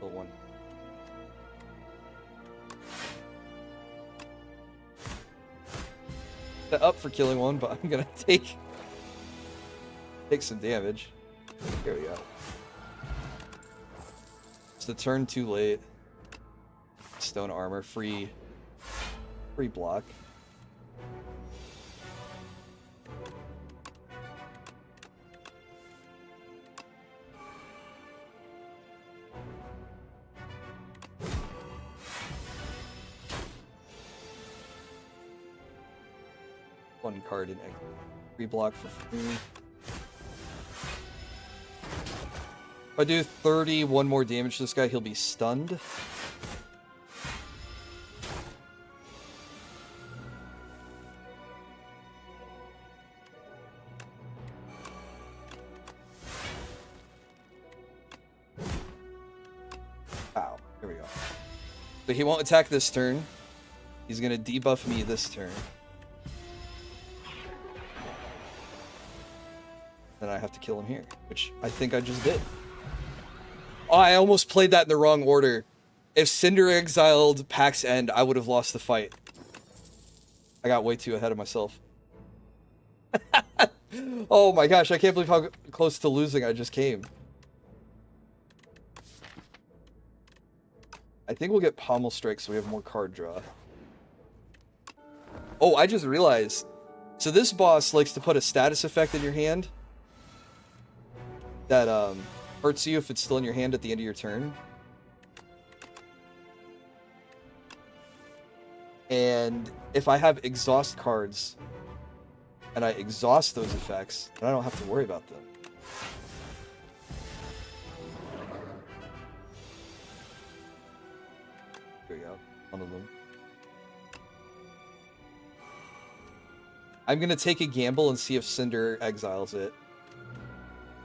Kill one. Up for killing one, but I'm gonna take some damage. Here we go. It's the turn too late. Stone armor, free block. One card in free block for free. If I do 31 more damage to this guy, he'll be stunned. Wow, here we go. But he won't attack this turn. He's gonna debuff me this turn. Then I have to kill him here, which I think I just did. Oh, I almost played that in the wrong order. If Cinder exiled Pax End, I would have lost the fight. I got way too ahead of myself. Oh my gosh, I can't believe how close to losing I just came. I think we'll get Pommel Strike so we have more card draw. Oh, I just realized. So this boss likes to put a status effect in your hand that hurts you if it's still in your hand at the end of your turn. And if I have exhaust cards and I exhaust those effects, then I don't have to worry about them. Here we go. One of them. I'm gonna take a gamble and see if Cinder exiles it.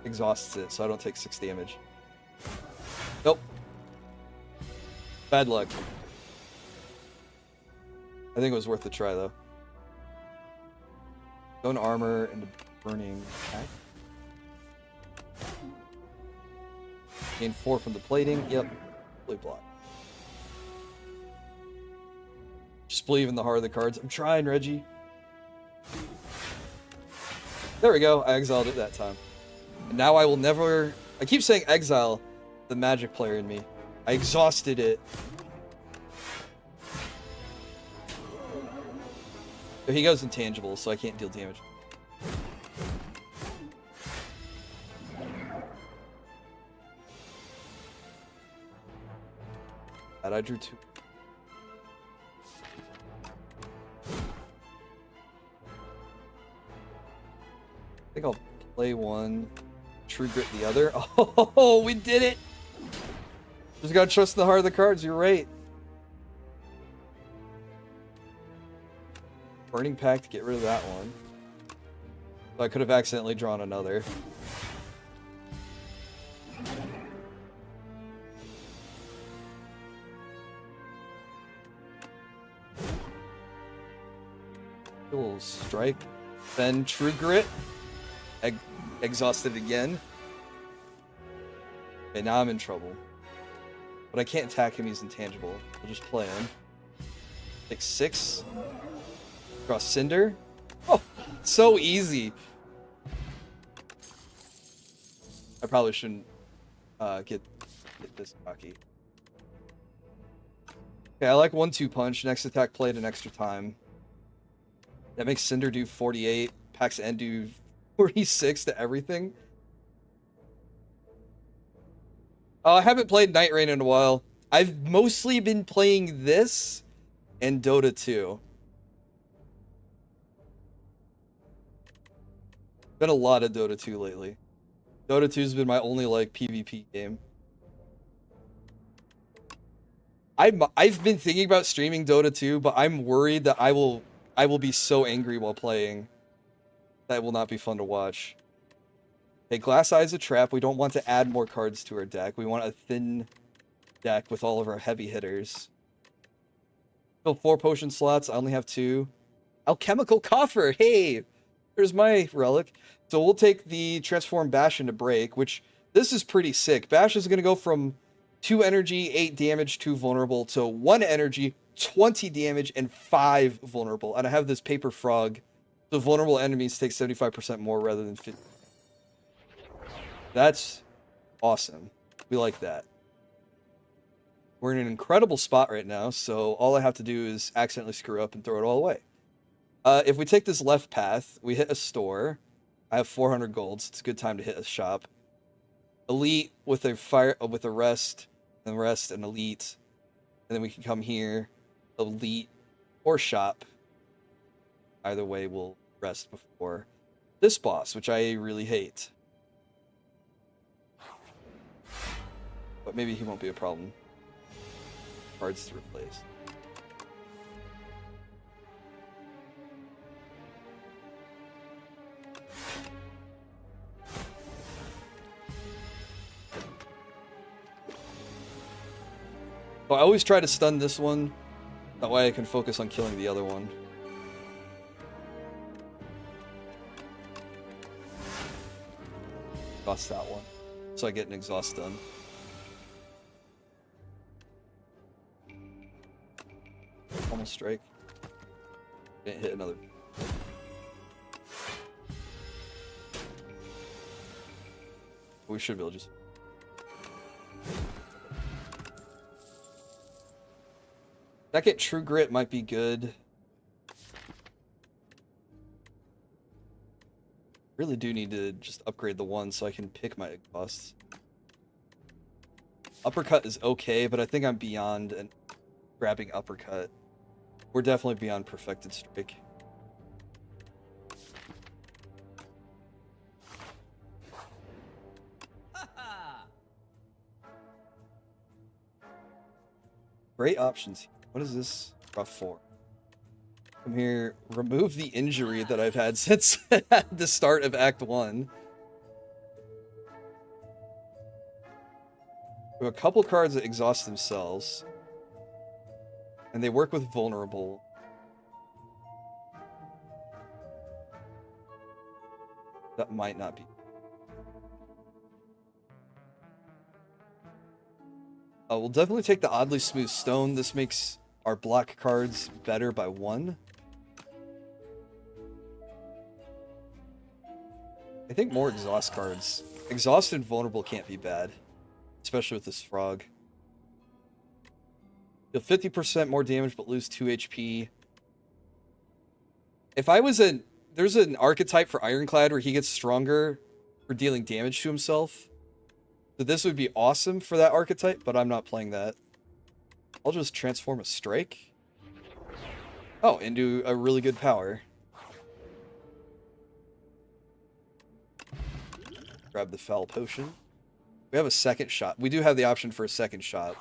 exhausts it, so I don't take 6 damage. Nope. Bad luck. I think it was worth a try, though. Stone armor and burning attack. Gain 4 from the plating. Yep. Fully block. Just believe in the heart of the cards. I'm trying, Reggie. There we go. I exiled it that time. And now I will never... I keep saying exile the magic player in me. I exhausted it. So he goes intangible, so I can't deal damage. And I drew 2. I think I'll play one, True Grit the other. Oh, we did it! Just gotta trust the heart of the cards, you're right. Burning Pact to get rid of that one. So I could have accidentally drawn another. Little strike. Then True Grit. Exhausted again. Okay, now I'm in trouble. But I can't attack him, he's intangible. I'll just play him. Take 6. Cross Cinder. Oh, so easy. I probably shouldn't get this cocky. Okay, I like 1-2 punch. Next attack played an extra time. That makes Cinder do 48. Pax End do 46 to everything. I haven't played Night Rain in a while. I've mostly been playing this and Dota 2. Been a lot of Dota 2 lately. Dota 2's been my only like PvP game. I've been thinking about streaming Dota 2, but I'm worried that I will be so angry while playing. That will not be fun to watch. Okay, Glass Eye's a trap. We don't want to add more cards to our deck. We want a thin deck with all of our heavy hitters. Still 4 potion slots. I only have 2. Alchemical Coffer! Hey! There's my relic. So we'll take the Transform Bash into Break, which this is pretty sick. Bash is going to go from 2 energy, 8 damage, 2 vulnerable, to 1 energy, 20 damage, and 5 vulnerable. And I have this Paper Frog. So vulnerable enemies take 75% more rather than 50. That's awesome. We like that. We're in an incredible spot right now, so all I have to do is accidentally screw up and throw it all away. If we take this left path, we hit a store. I have 400 gold, so it's a good time to hit a shop. Elite with a rest, and elite. And then we can come here, elite, or shop. Either way, we'll rest before this boss, which I really hate. But maybe he won't be a problem. Cards to replace. So I always try to stun this one. That way I can focus on killing the other one. Exhaust that one. So I get an exhaust done. Almost strike. Didn't hit another. We should be able to just... Second True Grit might be good. Really do need to just upgrade the one so I can pick my exhausts. Uppercut is okay, but I think I'm beyond and grabbing uppercut. We're definitely beyond Perfected Strike. Great options. What is this? Rough 4. Come here, remove the injury that I've had since the start of Act 1. We have a couple cards that exhaust themselves. And they work with vulnerable. That might not be. We'll definitely take the oddly smooth stone. This makes our block cards better by 1. I think more exhaust cards. Exhaust and vulnerable can't be bad. Especially with this frog. Deal 50% more damage but lose 2 HP. If I was a... There's an archetype for Ironclad where he gets stronger for dealing damage to himself. So this would be awesome for that archetype, but I'm not playing that. I'll just transform a strike. Oh, into a really good power. Grab the foul potion. We have a second shot. We do have the option for a second shot.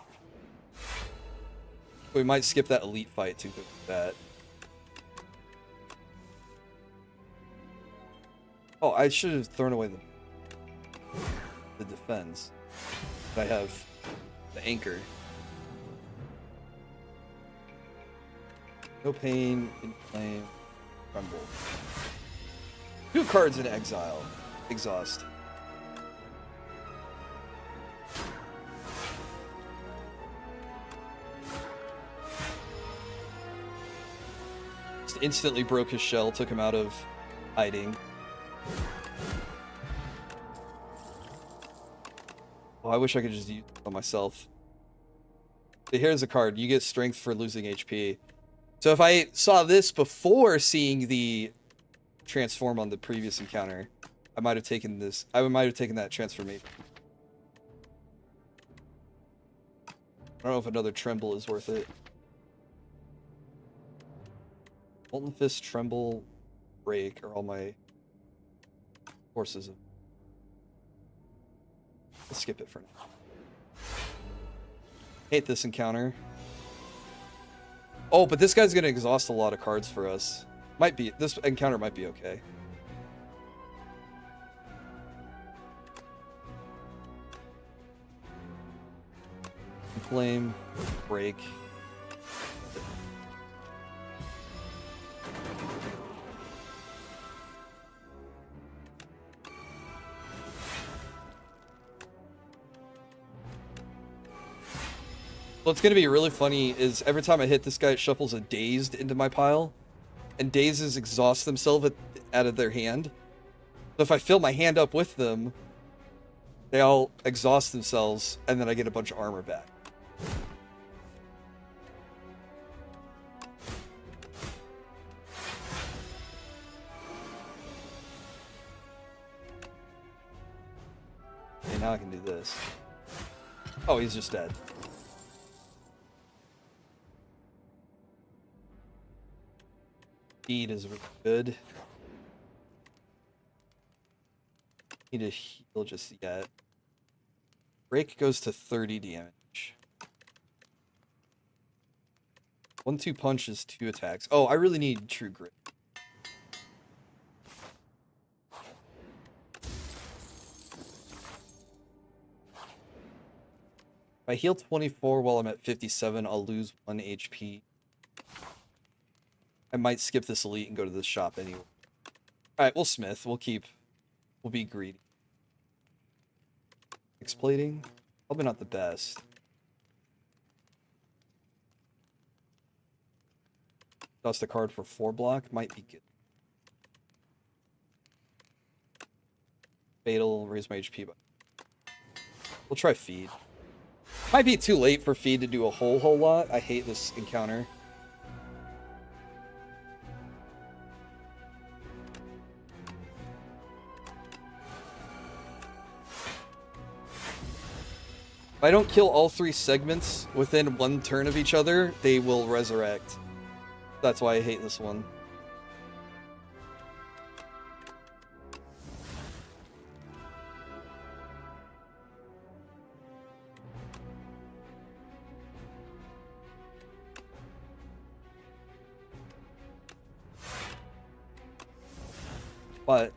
We might skip that elite fight to go with that. Oh, I should have thrown away the defense. I have the anchor. No pain, inflame, crumble. 2 cards in exile. Exhaust. Just instantly broke his shell, took him out of hiding. Oh, I wish I could just use it on myself. So here's a card. You get strength for losing HP. So if I saw this before seeing the transform on the previous encounter, I might have taken this. I might have taken that transformation. I don't know if another tremble is worth it. Molten Fist, Tremble, Break are all my forces. Let's skip it for now. Hate this encounter. Oh, but this guy's gonna exhaust a lot of cards for us. Might be, this encounter might be okay. Flame, break. What's going to be really funny is every time I hit this guy, it shuffles a Dazed into my pile. And Dazes exhaust themselves out of their hand. So if I fill my hand up with them, they all exhaust themselves, and then I get a bunch of armor back. Okay, now I can do this. Oh, he's just dead. Speed is really good. Need to heal just yet. Break goes to 30 damage. 1-2 punch is 2 attacks. Oh, I really need True Grit. If I heal 24 while I'm at 57, I'll lose 1 HP. I might skip this elite and go to the shop anyway. Alright, we'll smith. We'll be greedy. Explating? Probably not the best. Toss the card for 4 block. Might be good. Fatal, raise my HP. We'll try feed. Might be too late for feed to do a whole lot. I hate this encounter. If I don't kill all 3 segments within 1 turn of each other, they will resurrect. That's why I hate this one. But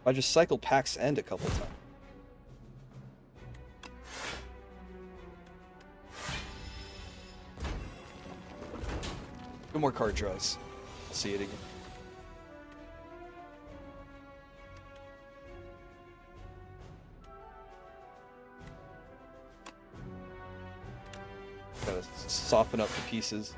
I just cycle Pax End a couple times. No more card draws. I'll see it again. Gotta soften up the pieces.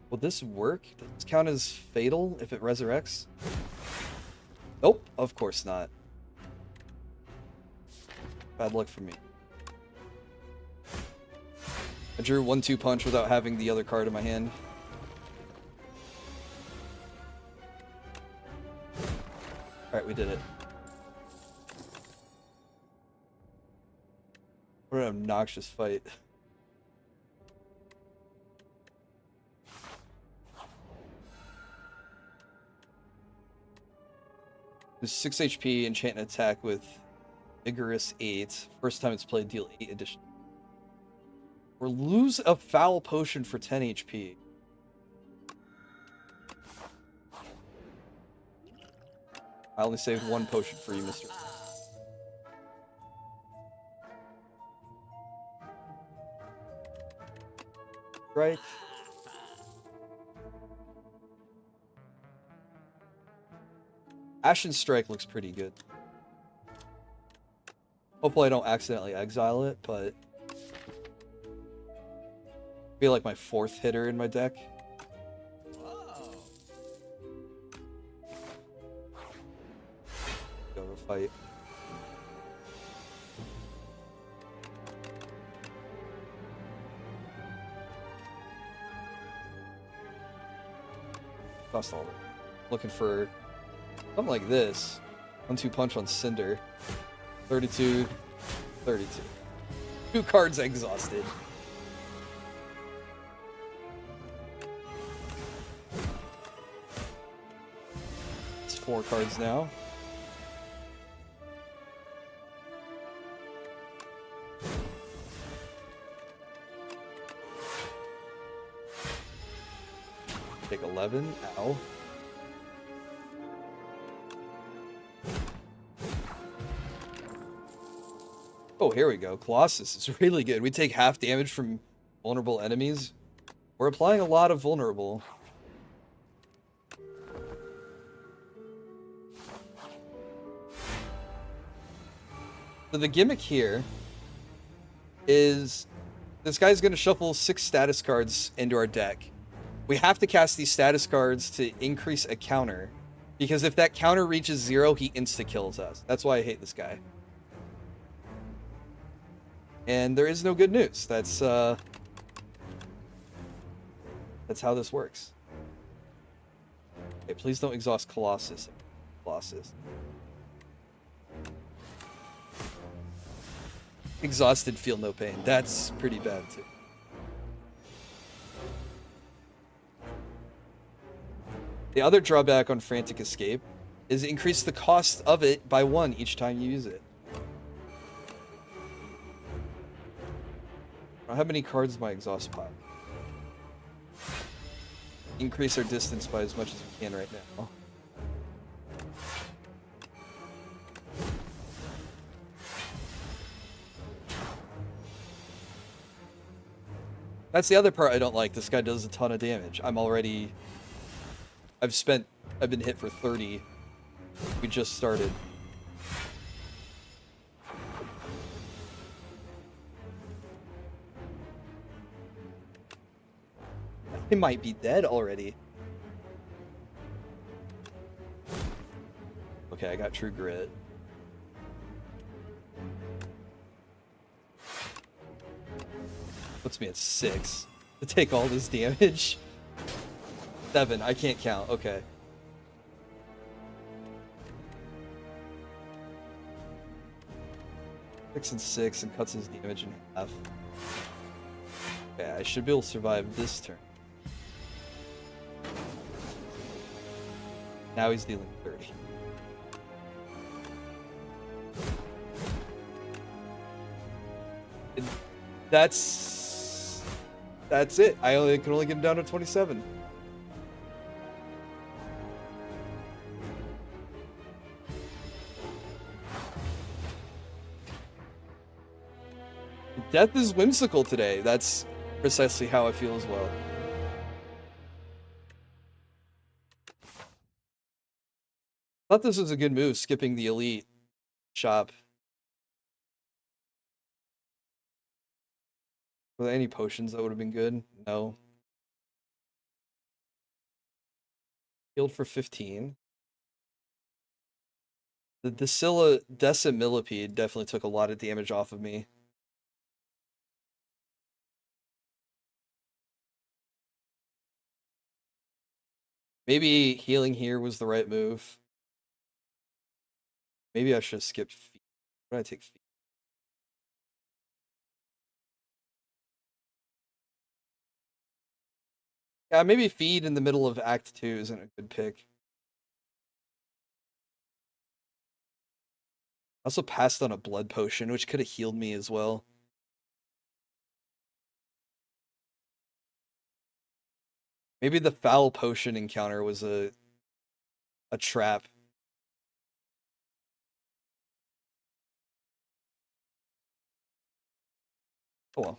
Will this work? Does this count as fatal if it resurrects? Nope, of course not. Bad luck for me. I drew 1-2 punch without having the other card in my hand. Alright, we did it. What an obnoxious fight. There's 6 HP, enchant and attack with Vigorous 8. First time it's played, deal 8 additional. Or lose a foul potion for 10 HP. I only saved 1 potion for you, mister. Right. Ashen Strike looks pretty good. Hopefully I don't accidentally exile it, but I feel like my 4th hitter in my deck. Go to fight. Cost all of it. Looking for something like this. 1-2 punch on Cinder. 32, 32. 2 cards exhausted. It's 4 cards now. Take 11. Ow. Oh, here we go. Colossus is really good. We take half damage from vulnerable enemies. We're applying a lot of vulnerable. So the gimmick here is this guy's going to shuffle 6 status cards into our deck. We have to cast these status cards to increase a counter, because if that counter reaches 0, he insta-kills us. That's why I hate this guy. And there is no good news. That's how this works. Okay, please don't exhaust Colossus. Colossus. Exhausted, feel no pain. That's pretty bad too. The other drawback on Frantic Escape is increase the cost of it by 1 each time you use it. I don't have many cards in my exhaust pile. Increase our distance by as much as we can right now. That's the other part I don't like. This guy does a ton of damage. I've been hit for 30. We just started. He might be dead already. Okay, I got True Grit. Puts me at 6 to take all this damage. 7, I can't count. Okay. Six and 6 and cuts his damage in half. Okay, I should be able to survive this turn. Now he's dealing 30. And that's it. I can only get him down to 27. Death is whimsical today. That's precisely how I feel as well. Thought this was a good move, skipping the elite shop. Were there any potions that would have been good? No. Healed for 15. The Decimillipede definitely took a lot of damage off of me. Maybe healing here was the right move. Maybe I should have skipped feet. Why did I take feet? Yeah, maybe feed in the middle of Act 2 isn't a good pick. Also passed on a blood potion, which could have healed me as well. Maybe the foul potion encounter was a trap. Oh well.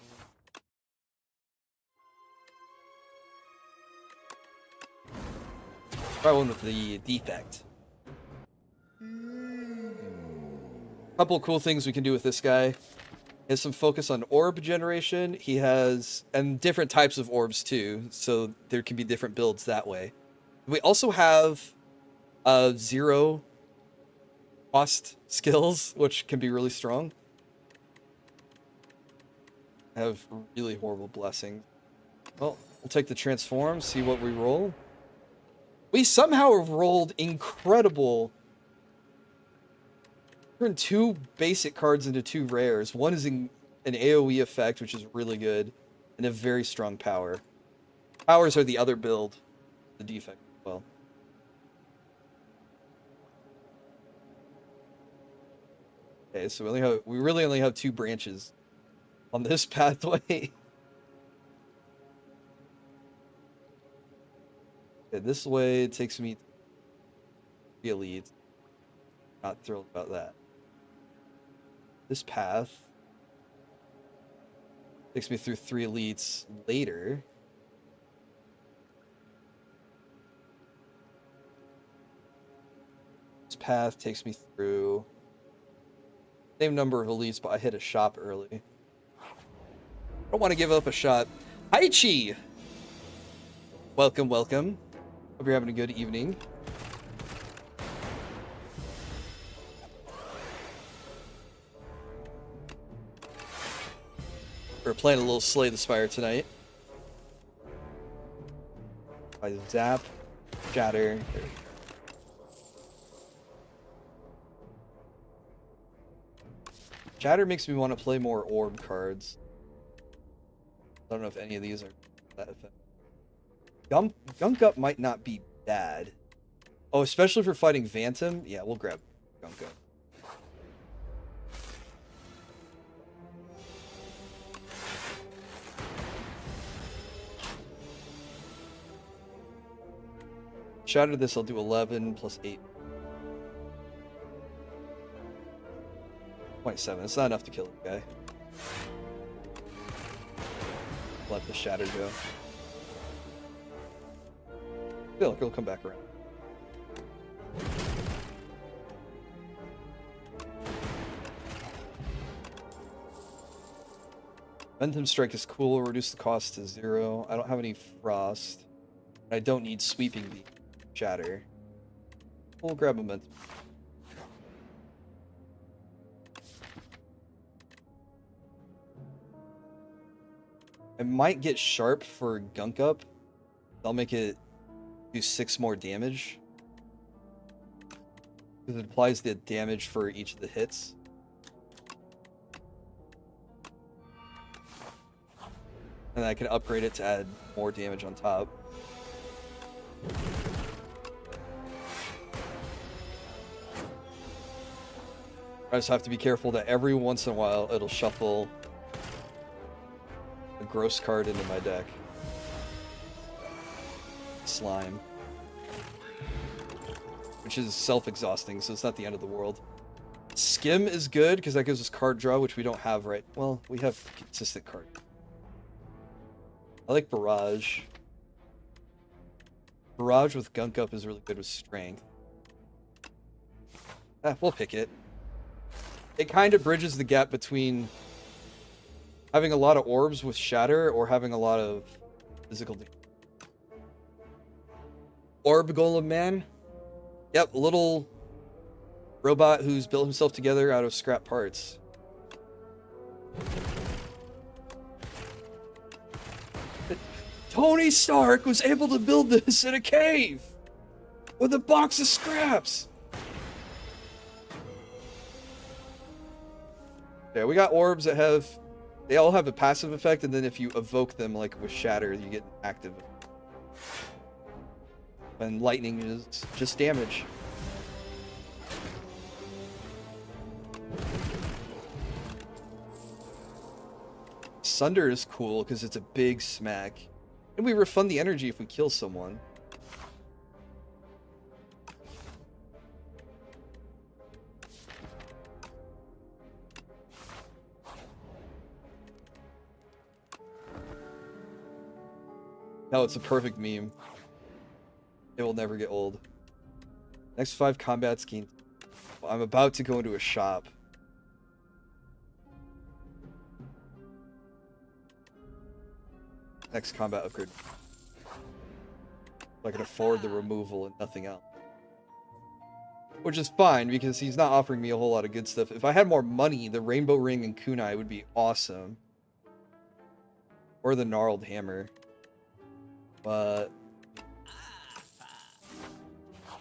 Try one with the defect. Couple cool things we can do with this guy. He has some focus on orb generation. He has, and different types of orbs too, so there can be different builds that way. We also have 0 cost skills, which can be really strong. I have really horrible blessings. Well, we'll take the transform, see what we roll. We somehow have rolled incredible. Turned 2 basic cards into 2 rares. One is an AoE effect, which is really good, and a very strong power. Powers are the other build, the defect as well. Okay, so we really only have 2 branches on this pathway. Okay, this way it takes me to the elite. Not thrilled about that. This path takes me through 3 elites later. This path takes me through same number of elites, but I hit a shop early. I don't want to give up a shot. Haichi! Welcome, welcome. Hope you're having a good evening. We're playing a little Slay the Spire tonight. I zap, shatter. Shatter makes me want to play more orb cards. I don't know if any of these are that effective. Gunk Up might not be bad. Oh, especially for fighting Phantom? Yeah, we'll grab Gunk Up. Shatter this, I'll do 11 plus 8. 0.7. It's not enough to kill the guy. Let the shatter go. I feel like it'll come back around. Momentum Strike is cool, reduce the cost to 0. I don't have any Frost. I don't need Sweeping the Shatter. We'll grab Momentum. I might get Sharp for Gunk Up. I'll make it do 6 more damage. Because it applies the damage for each of the hits. And I can upgrade it to add more damage on top. I just have to be careful that every once in a while it'll shuffle a gross card into my deck. Slime. Which is self-exhausting, so it's not the end of the world. Skim is good because that gives us card draw, which we don't have right. Well, we have consistent card. I like Barrage. Barrage with Gunk Up is really good with Strength. We'll pick it. It kind of bridges the gap between having a lot of orbs with Shatter or having a lot of physical damage. Orb Golem Man. Yep, little robot who's built himself together out of scrap parts. Tony Stark was able to build this in a cave with a box of scraps. Okay, we got orbs that have, they all have a passive effect, and then if you evoke them, like with Shatter, you get active. And lightning is just damage. Sunder is cool because it's a big smack. And we refund the energy if we kill someone. No, it's a perfect meme. It will never get old. Next 5 combats gain. I'm about to go into a shop. Next combat upgrade. I can afford the removal and nothing else. Which is fine, because he's not offering me a whole lot of good stuff. If I had more money, the Rainbow Ring and Kunai would be awesome. Or the Gnarled Hammer. But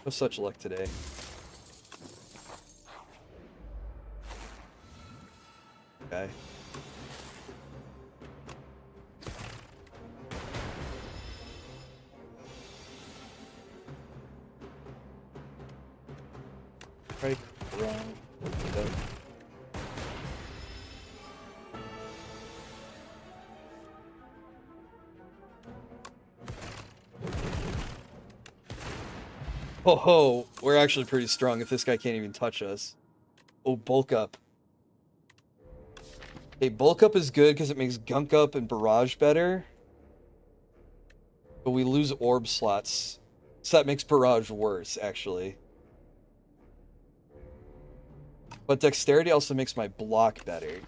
no such luck today. Okay. Right, wrong. Oh ho, we're actually pretty strong if this guy can't even touch us. Oh, bulk up. Okay, bulk up is good because it makes gunk up and barrage better. But we lose orb slots. So that makes barrage worse, actually. But dexterity also makes my block better.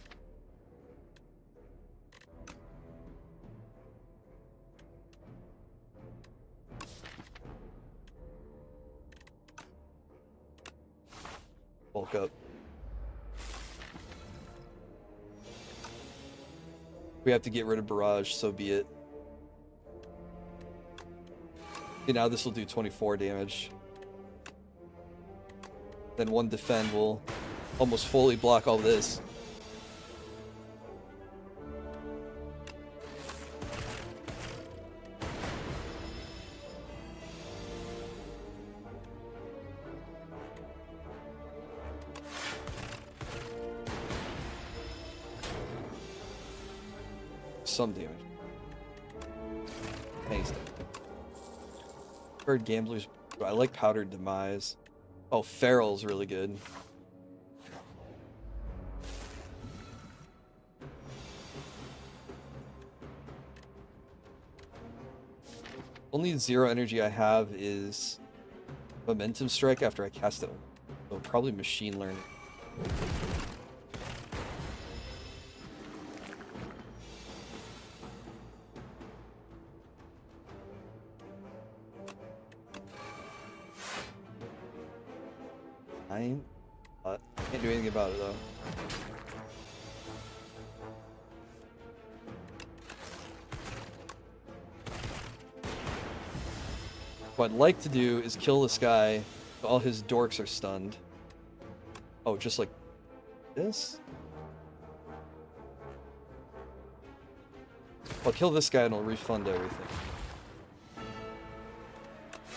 Bulk up. We have to get rid of barrage, so be it. Okay, now this will do 24 damage. Then 1 defend will almost fully block all this. Some damage. Thanks. Bird Gamblers. I like Powdered Demise. Oh, Feral's really good. Only 0 energy I have is Momentum Strike after I cast it. So probably Machine Learning. Can't do anything about it though. What I'd like to do is kill this guy, but all his dorks are stunned. Oh, just like this? I'll kill this guy and I'll refund everything.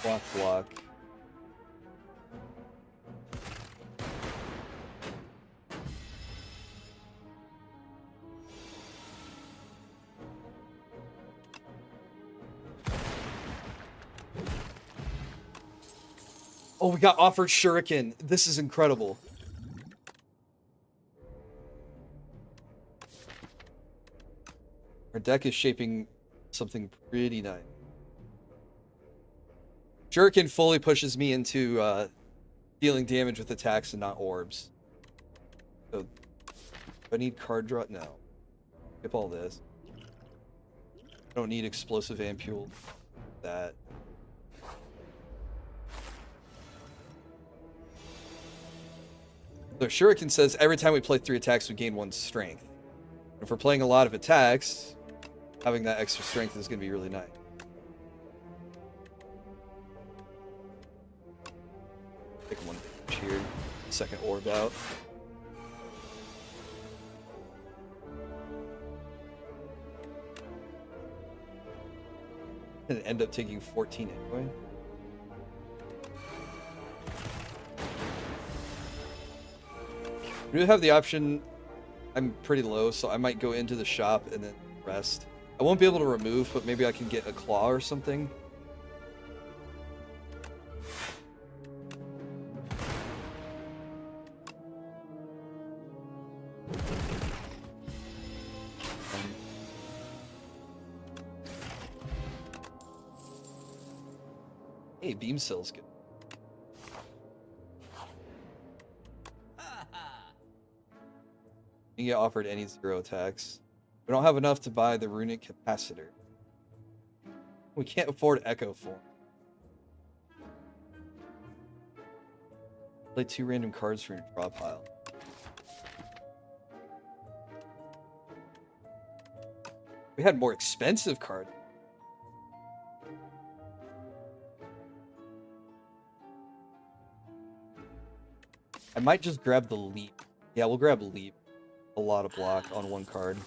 Block, block. Oh, we got offered Shuriken. This is incredible. Our deck is shaping something pretty nice. Shuriken fully pushes me into dealing damage with attacks and not orbs. So, do I need card draw? No. Skip all this. I don't need explosive ampule. That. So Shuriken says every time we play 3 attacks, we gain 1 strength. If we're playing a lot of attacks, having that extra strength is going to be really nice. Take 1 damage here. Second orb out. And end up taking 14 anyway. We do have the option. I'm pretty low, so I might go into the shop and then rest. I won't be able to remove, but maybe I can get a claw or something. Hey, beam cell's good. You get offered any 0 attacks. We don't have enough to buy the runic capacitor. We can't afford echo form. Play 2 random cards from your draw pile. We had more expensive cards. I might just grab the leap. Yeah, we'll grab leap. A lot of block on 1 card.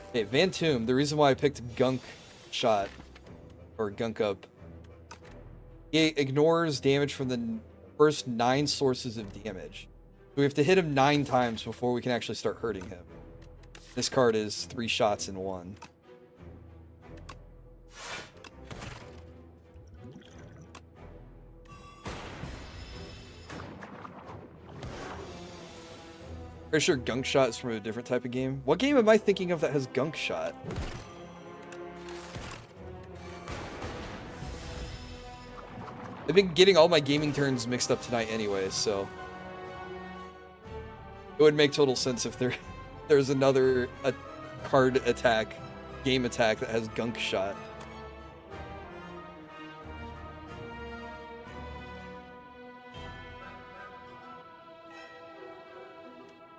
Okay, Van Tomb. The reason why I picked Gunk Shot or Gunk Up. He ignores damage from the first 9 sources of damage. We have to hit him 9 times before we can actually start hurting him. This card is 3 shots in 1. Pretty sure Gunk Shot is from a different type of game. What game am I thinking of that has Gunk Shot? I've been getting all my gaming turns mixed up tonight anyway, so it would make total sense if there's another card attack, game attack that has Gunk Shot.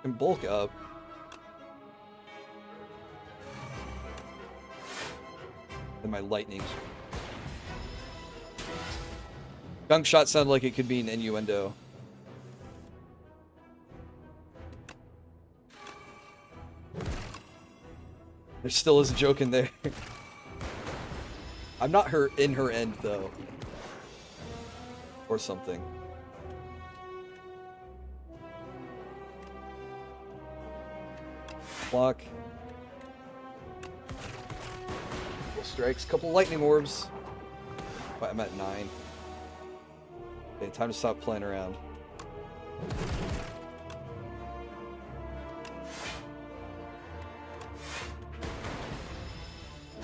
And bulk up. And my lightning. Gunk Shot sounded like it could be an innuendo. There still is a joke in there. I'm not in her end though. Or something. Block. Couple strikes, couple lightning orbs. I'm at 9. Okay, time to stop playing around.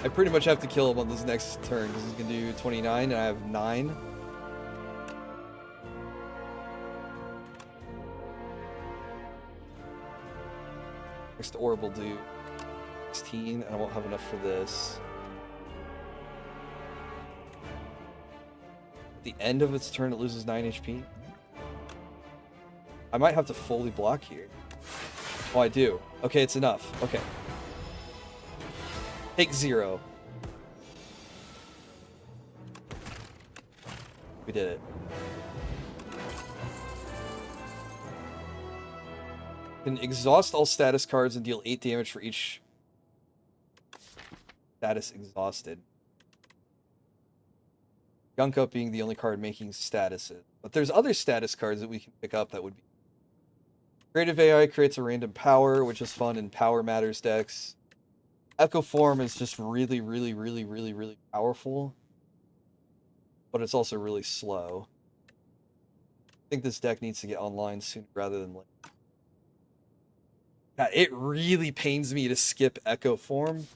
I pretty much have to kill him on this next turn because he's gonna do 29 and I have 9. Next orb will do 16, and I won't have enough for this. At the end of its turn, it loses 9 HP. I might have to fully block here. Oh, I do. Okay, it's enough. Okay. Take 0. We did it. Can exhaust all status cards and deal 8 damage for each status exhausted. Gunk Up being the only card making statuses. But there's other status cards that we can pick up that would be... Creative AI creates a random power, which is fun in Power Matters decks. Echo Form is just really, really, really, really, really powerful. But it's also really slow. think this deck needs to get online sooner rather than later. God, it really pains me to skip Echo Form.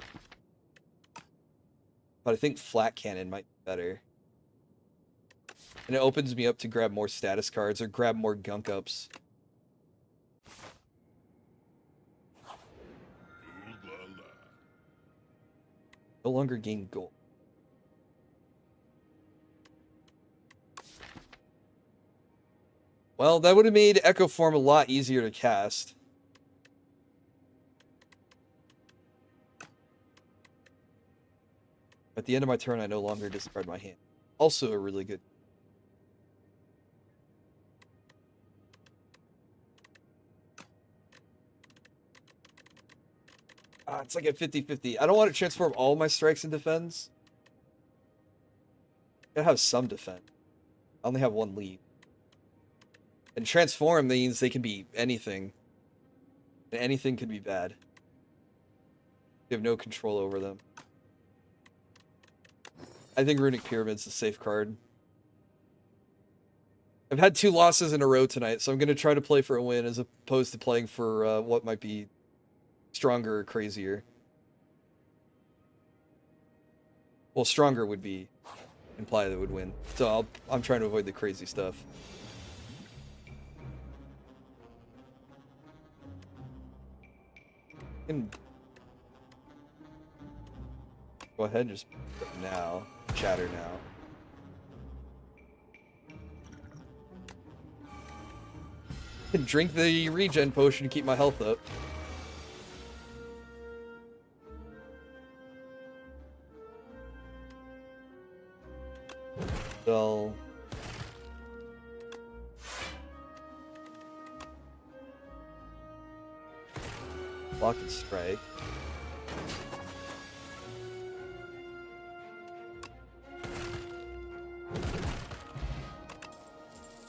But I think Flat Cannon might be better. And it opens me up to grab more status cards or grab more gunk ups. No longer gain gold. Well, that would have made Echo Form a lot easier to cast. At the end of my turn, I no longer discard my hand. Also a really good. It's like a 50-50. I don't want to transform all my strikes into defense. I gotta have some defense. I only have one lead. And transform means they can be anything. And anything could be bad. You have no control over them. I think Runic Pyramid's a safe card. I've had 2 losses in a row tonight, so I'm going to try to play for a win as opposed to playing for what might be stronger or crazier. Well, stronger would be imply that would win. So I'm trying to avoid the crazy stuff. And go ahead and just now. Chatter now. And drink the regen potion to keep my health up. So block and strike.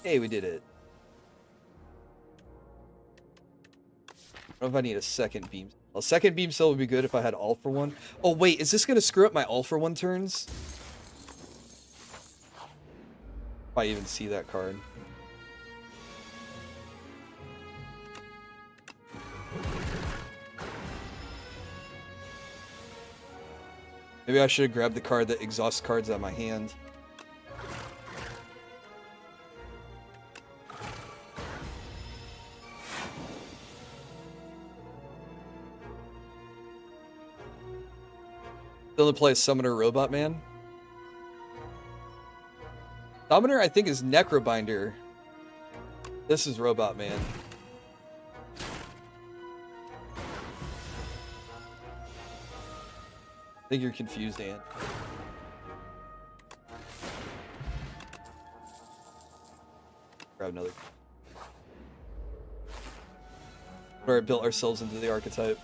Hey, we did it. I don't know if I need a second beam. A second beam cell would be good if I had all for one. Oh wait, is this gonna screw up my all for one turns? If I even see that card. Maybe I should have grabbed the card that exhausts cards out of my hand. Still to play Summoner Robot Man. Summoner, I think, is Necrobinder. This is Robot Man. I think you're confused, Ann. Grab another. Alright, built ourselves into the archetype.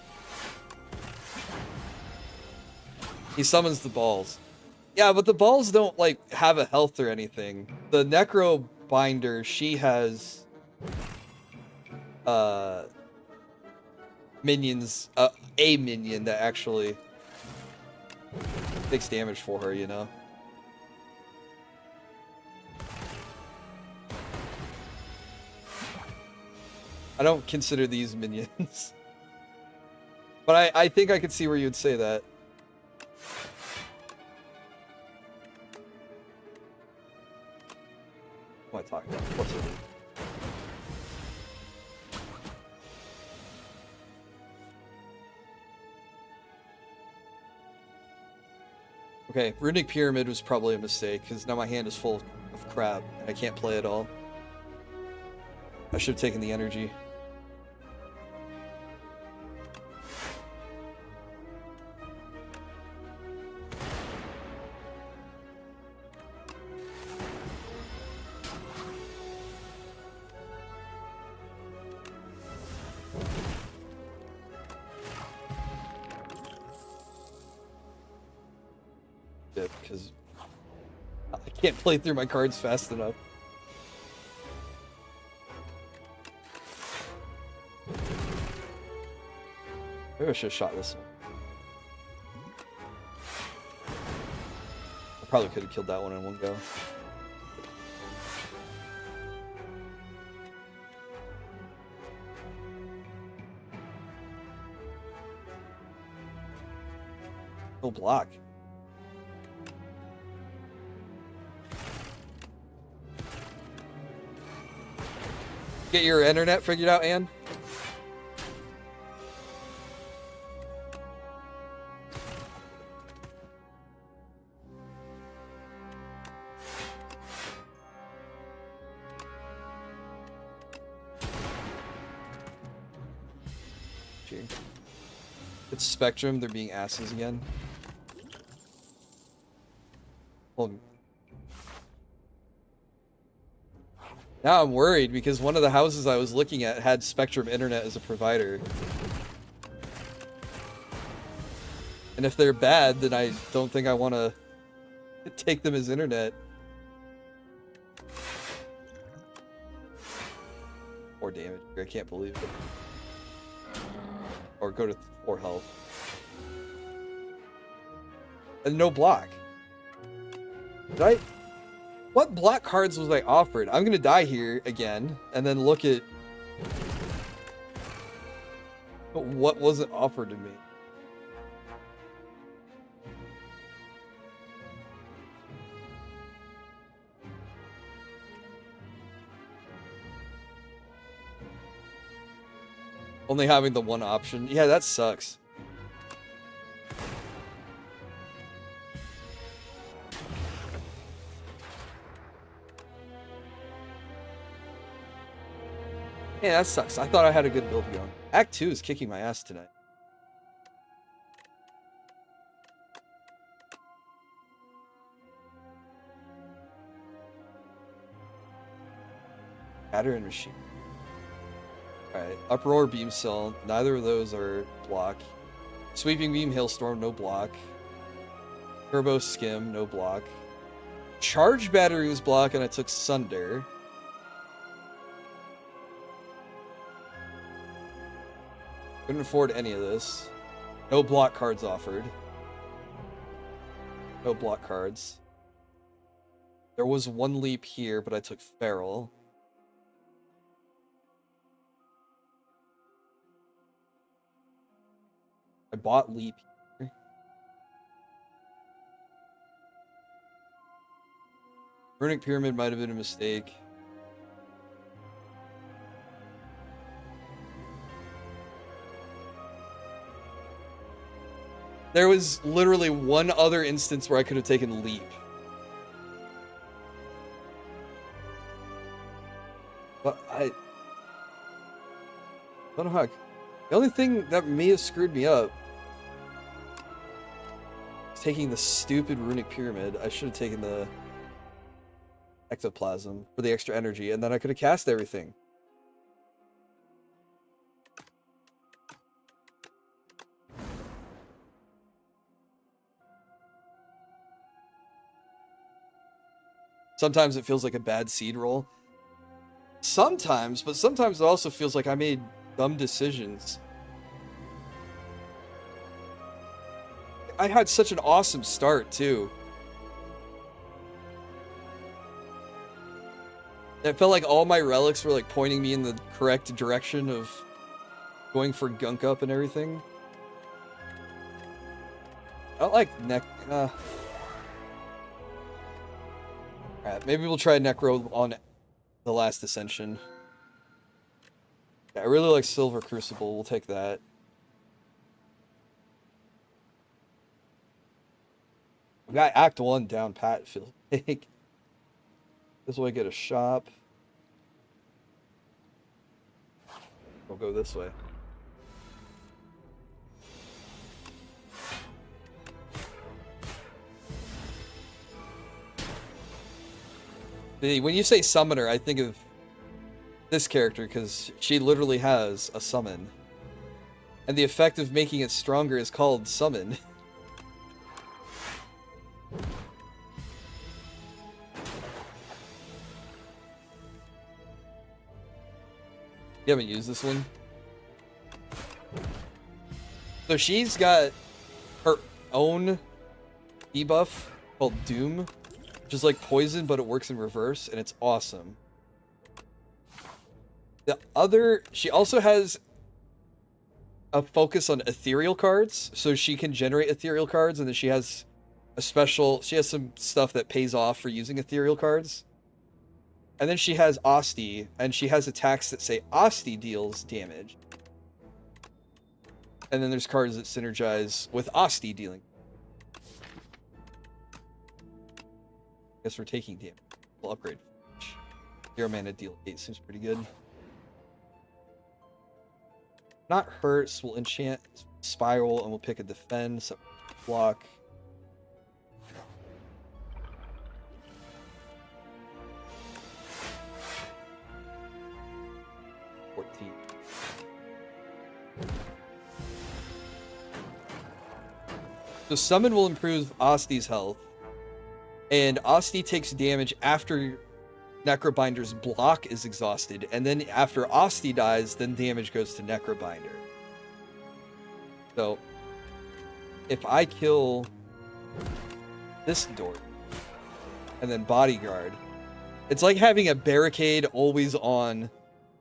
He summons the balls. Yeah, but the balls don't, like, have a health or anything. The Necro Binder, she has... minions, a minion that actually takes damage for her, you know? I don't consider these minions. But I think I could see where you'd say that. What am I talking about? What's it? Okay, Runic Pyramid was probably a mistake, because now my hand is full of crap, and I can't play it all. I should have taken the energy. Because I can't play through my cards fast enough. Maybe I should have shot this one. I probably could have killed that one in one go. No block. Get your internet figured out, Ann? It's Spectrum, they're being asses again. Well, now I'm worried because one of the houses I was looking at had Spectrum Internet as a provider. And if they're bad, then I don't think I want to take them as internet. Or damage. I can't believe it. Or go to 4 health. And no block. Did I? What block cards was I offered? I'm gonna die here again, and then look at what wasn't offered to me. Only having the one option. Yeah, that sucks. Yeah, that sucks. I thought I had a good build going. Act 2 is kicking my ass tonight. Batter and Machine. Alright, Uproar, Beam Cell. Neither of those are block. Sweeping Beam, Hailstorm, no block. Turbo Skim, no block. Charge Battery was block, and I took Sunder. Couldn't afford any of this. No block cards offered. No block cards. There was one leap here, but I took Feral. I bought leap here. Runic Pyramid might have been a mistake. There was literally one other instance where I could have taken leap. But I don't know how. The only thing that may have screwed me up is taking the stupid Runic Pyramid. I should have taken the Ectoplasm for the extra energy, and then I could have cast everything. Sometimes it feels like a bad seed roll. Sometimes, but sometimes it also feels like I made dumb decisions. I had such an awesome start, too. It felt like all my relics were like pointing me in the correct direction of going for gunk up and everything. I don't like Alright, maybe we'll try Necro on the last Ascension. Yeah, I really like Silver Crucible. We'll take that. We got Act 1 down pat, it feels like. This way, get a shop. We'll go this way. When you say summoner, I think of this character because she literally has a summon. And the effect of making it stronger is called summon. You haven't used this one? So she's got her own debuff called Doom, which is like poison, but it works in reverse, and it's awesome. The other, she also has a focus on ethereal cards, so she can generate ethereal cards, and then she has some stuff that pays off for using ethereal cards. And then she has Asti, and she has attacks that say Asti deals damage. And then there's cards that synergize with Asti dealing. Guess we're taking damage. We'll upgrade. 0 mana deal 8 seems pretty good. Not hurts, we'll enchant Spiral, and we'll pick a defend, so block. So summon will improve Asti's health, and Asti takes damage after Necrobinder's block is exhausted, and then after Asti dies, then damage goes to Necrobinder. So if I kill this door and then Bodyguard, it's like having a barricade always on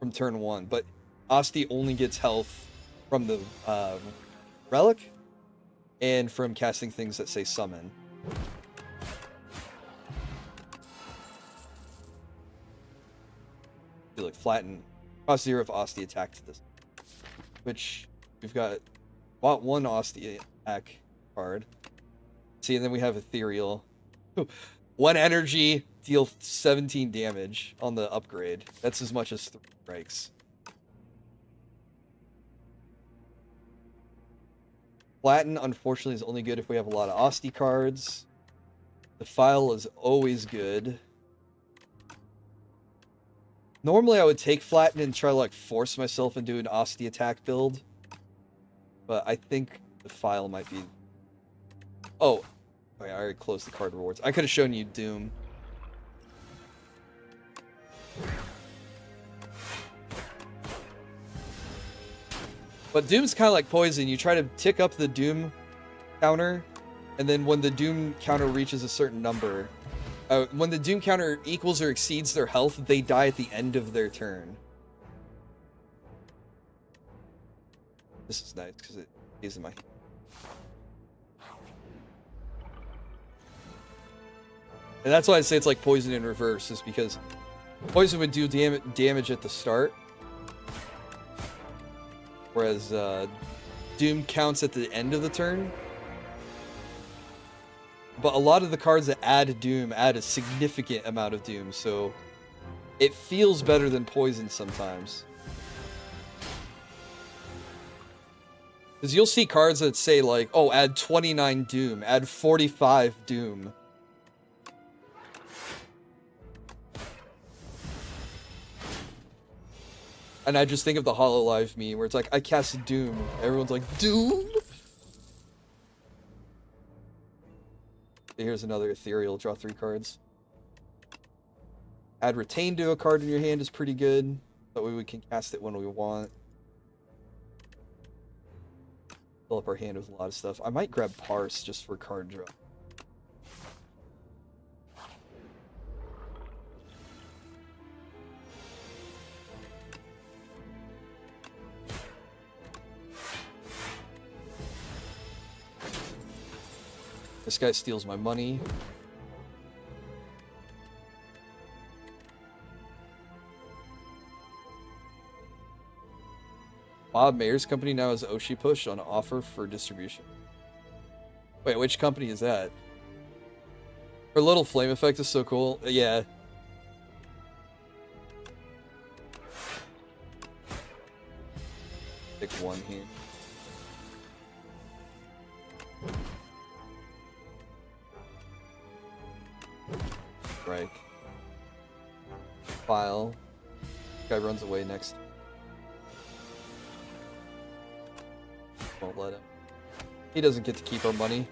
from turn 1, but Asti only gets health from the relic and from casting things that say summon. Like flatten cost 0 if Asti attacked this, which we've got one Asti attack card. See, and then we have ethereal. 1 energy, deal 17 damage on the upgrade. That's as much as 3 strikes. Flatten, unfortunately, is only good if we have a lot of Asti cards. Defile is always good. Normally, I would take Flatten and try to like force myself into an Asti attack build, but I think Defile might be. Oh, I already closed the card rewards. I could have shown you Doom. But Doom's kind of like poison. You try to tick up the Doom counter, and then when the Doom counter reaches a certain number, when the Doom counter equals or exceeds their health, they die at the end of their turn. This is nice because it stays in my hand. And that's why I say it's like poison in reverse, is because poison would do damage at the start, whereas Doom counts at the end of the turn. But a lot of the cards that add Doom add a significant amount of Doom, so it feels better than poison sometimes. Because you'll see cards that say like, oh, add 29 Doom, add 45 Doom. And I just think of the Hololive meme where it's like, I cast Doom. Everyone's like, Doom? Here's another ethereal. Draw 3 cards. Add Retain to a card in your hand is pretty good. That way we can cast it when we want. Fill up our hand with a lot of stuff. I might grab Parse just for card draw. This guy steals my money. Bob Mayer's company now has Oshi Push on offer for distribution. Wait, which company is that? Her little flame effect is so cool. Yeah. Pick one here. Strike. File. Guy runs away next. Won't let him. He doesn't get to keep our money.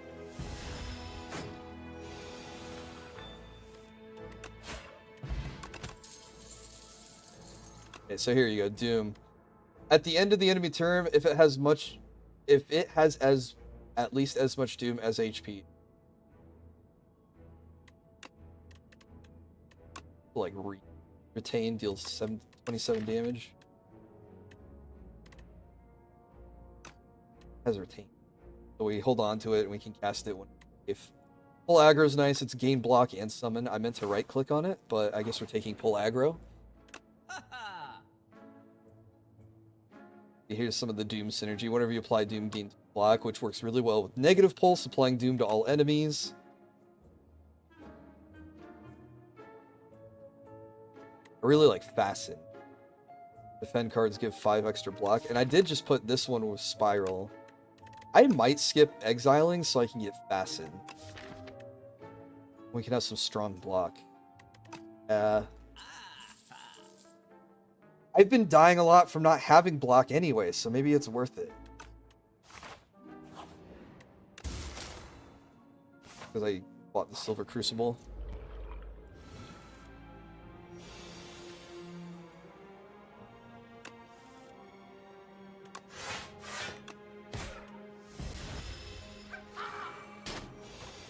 Okay, so here you go, Doom. At the end of the enemy turn, if it has at least as much Doom as HP. Like retain deals 27 damage. has retained. So we hold on to it and we can cast it when if pull aggro is nice. It's gain block and summon. I meant to right click on it, but I guess we're taking pull aggro. Here's some of the Doom synergy. Whenever you apply Doom, gain block, which works really well with negative pulse, applying Doom to all enemies. I really like Fasten. Defend cards give 5 extra block, and I did just put this one with Spiral. I might skip Exiling so I can get Fasten. We can have some strong block. I've been dying a lot from not having block anyway, so maybe it's worth it. Because I bought the Silver Crucible.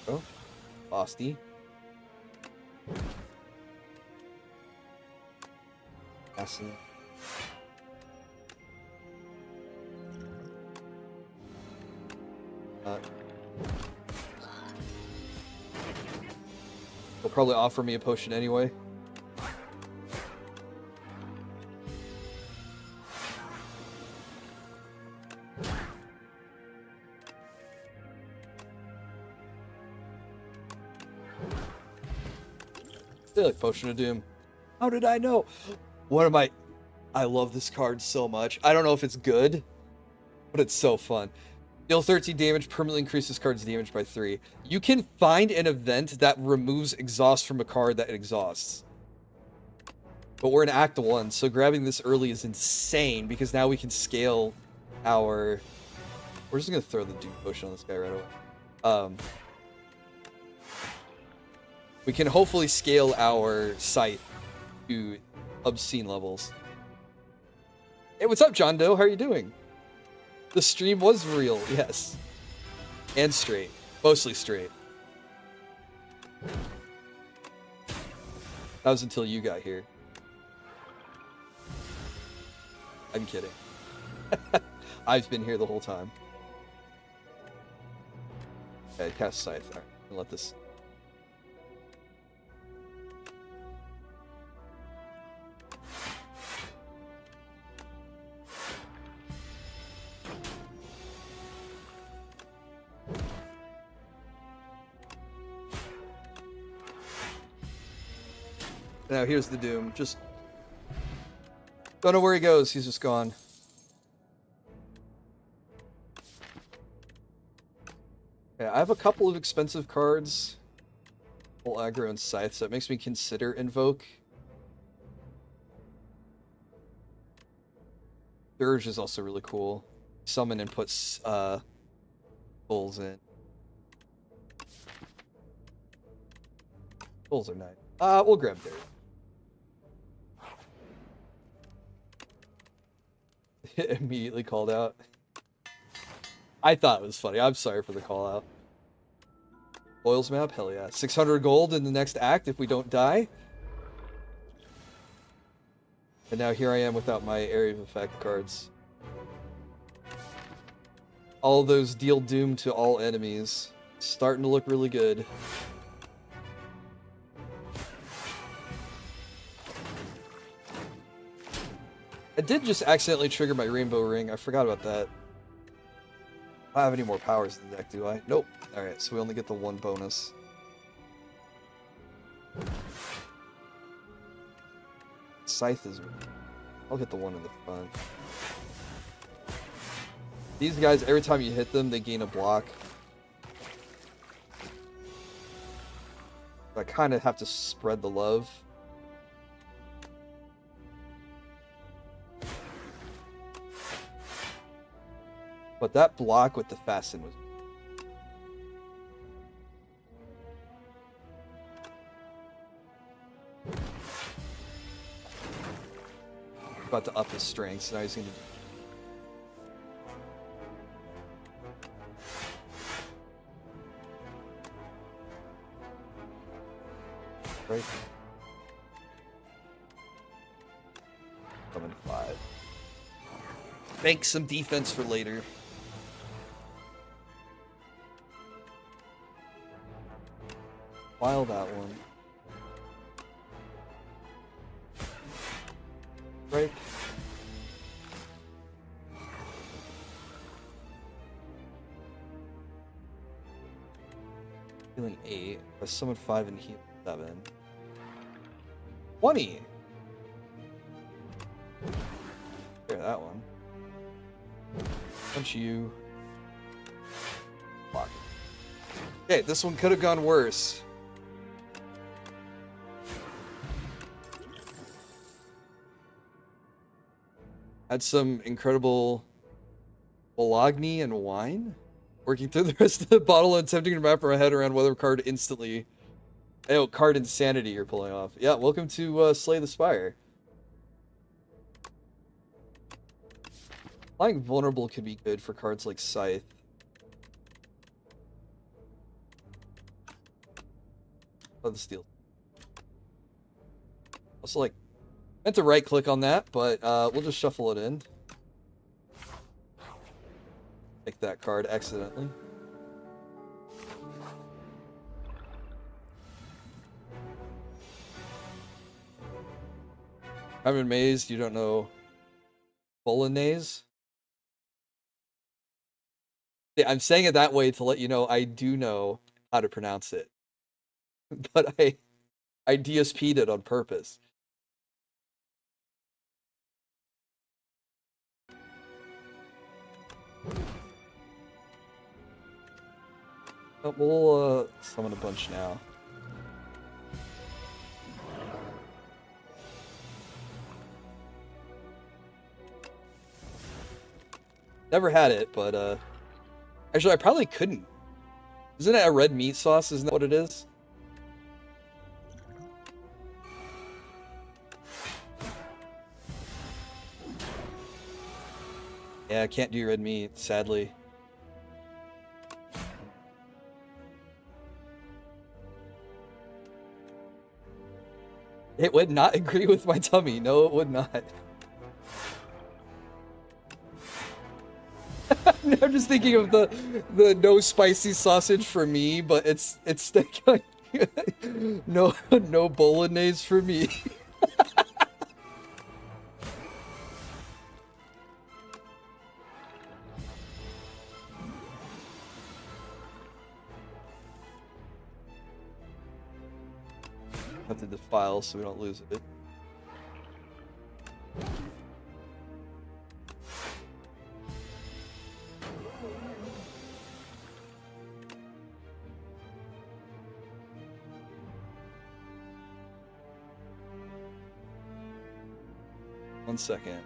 Oh, Bosty. Awesome. They'll probably offer me a potion anyway. They like Potion of Doom. How did I know? I love this card so much. I don't know if it's good, but it's so fun. Deal 13 damage, permanently increases card's damage by 3. You can find an event that removes exhaust from a card that exhausts. But we're in Act 1, so grabbing this early is insane, because now we can scale our... We're just going to throw the Doom Potion on this guy right away. We can hopefully scale our Scythe to obscene levels. Hey, what's up, John Doe? How are you doing? The stream was real, yes. And straight. Mostly straight. That was until you got here. I'm kidding. I've been here the whole time. Okay, cast Scythe. Alright, let this... Now here's the Doom. Just don't know where he goes. He's just gone. Yeah, I have a couple of expensive cards. Full aggro and Scythe, so it makes me consider Invoke. Dirge is also really cool. Summon and puts Souls in. Souls are nice. We'll grab Dirge. Immediately called out. I thought it was funny. I'm sorry for the call out. Oils map? Hell yeah. 600 gold in the next act if we don't die. And now here I am without my Area of Effect cards. All those deal doom to all enemies. Starting to look really good. I did just accidentally trigger my Rainbow Ring. I forgot about that. I don't have any more powers in the deck, do I? Nope. Alright, so we only get the one bonus. Scythe is... I'll hit the one in the front. These guys, every time you hit them, they gain a block. I kind of have to spread the love. But that block with the Fasten was... About to up his strength, so now he's gonna... Right. Coming 5. Bank some defense for later. file that one. Break. Healing 8. I summoned 5 and heal 7. 20! Clear that one. Punch you. Fuck. Okay, this one could have gone worse. Had some incredible Bologna and wine. Working through the rest of the bottle and attempting to wrap our head around whether card instantly. Oh, card insanity you're pulling off. Yeah, welcome to Slay the Spire. Flying Vulnerable could be good for cards like Scythe. Oh, the steel. Also, like, meant to right click on that, but we'll just shuffle it in. Take that card accidentally. I'm amazed you don't know Bolognese. Yeah, I'm saying it that way to let you know I do know how to pronounce it. But I DSP'd it on purpose. Oh, we'll summon a bunch now. Never had it, but actually I probably couldn't. Isn't it a red meat sauce? Isn't that what it is? Yeah, I can't do red meat, sadly. It would not agree with my tummy. No, it would not. I'm just thinking of the no spicy sausage for me, but it's no bolognese for me. Have to defile so we don't lose it. One second.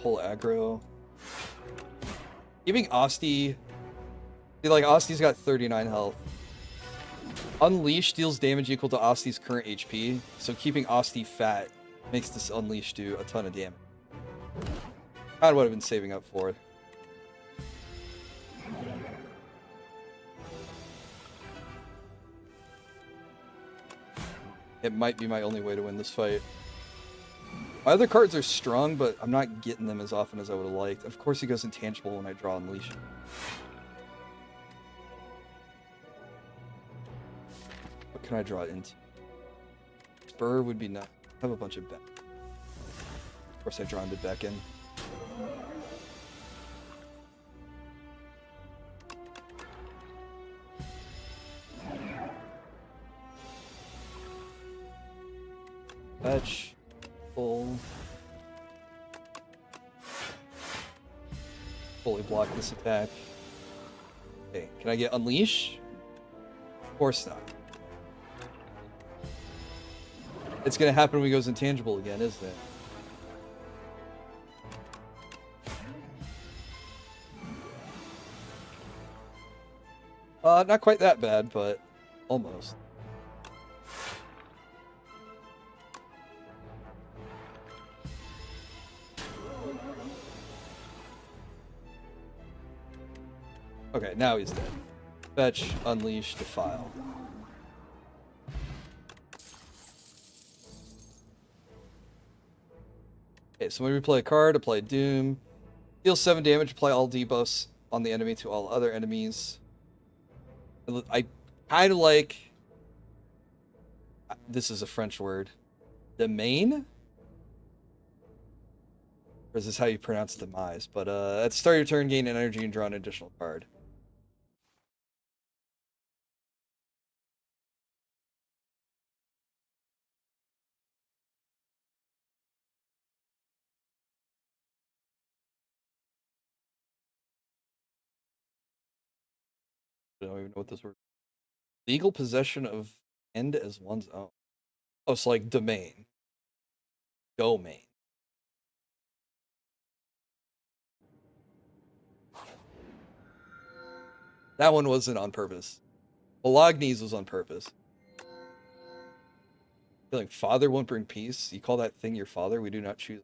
Pull aggro. Giving Asti. See, like, Asti's got 39 health. Unleash deals damage equal to Asti's current HP, so keeping Asti fat makes this Unleash do a ton of damage. Kind of what I've been saving up for. It might be my only way to win this fight. My other cards are strong, but I'm not getting them as often as I would have liked. Of course he goes intangible when I draw Unleash. What can I draw it into? Spur would be nice. I have a bunch of Beck. Of course I draw into Beckon. Fetch. Full. Fully block this attack. Okay, can I get Unleash? Of course not. It's gonna happen when he goes intangible again, isn't it? Not quite that bad, but almost. Okay, now he's dead. Fetch, unleash, defile. Okay, so when we play a card, apply Doom. Deal 7 damage, apply all debuffs on the enemy to all other enemies. I kind of like... This is a French word. Domain? Or is this how you pronounce demise? But at the start of your turn, gain an energy and draw an additional card. I don't even know what this word is. Legal possession of end as one's own. Oh, it's like domain. Domain. That one wasn't on purpose. Bologna's was on purpose. Feeling father won't bring peace. You call that thing your father? We do not choose.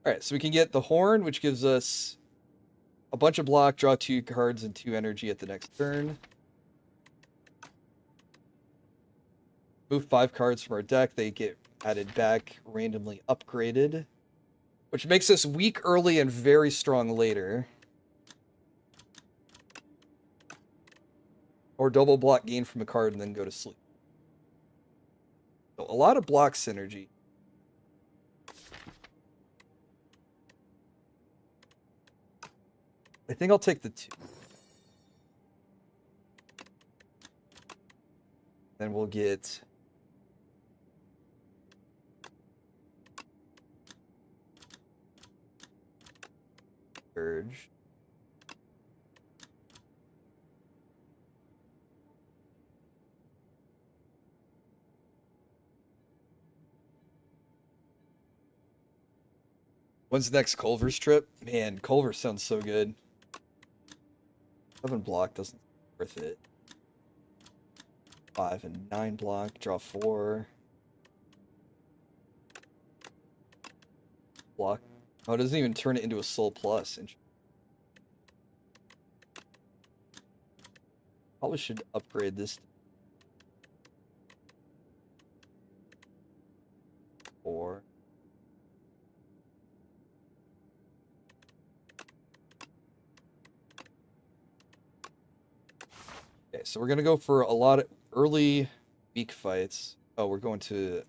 Alright, so we can get the horn, which gives us a bunch of block, draw 2 cards and 2 energy at the next turn. Move 5 cards from our deck. They get added back, randomly upgraded. Which makes us weak early and very strong later. Or double block gain from a card and then go to sleep. So a lot of block synergy. I think I'll take the 2. Then we'll get... Urge. When's the next Culver's trip? Man, Culver sounds so good. 7 block doesn't worth it. 5 and 9 block, draw 4. Block. Oh, it doesn't even turn it into a Soul Plus. Probably should upgrade this. 4. Okay, so we're gonna go for a lot of early weak fights. Oh, we're going to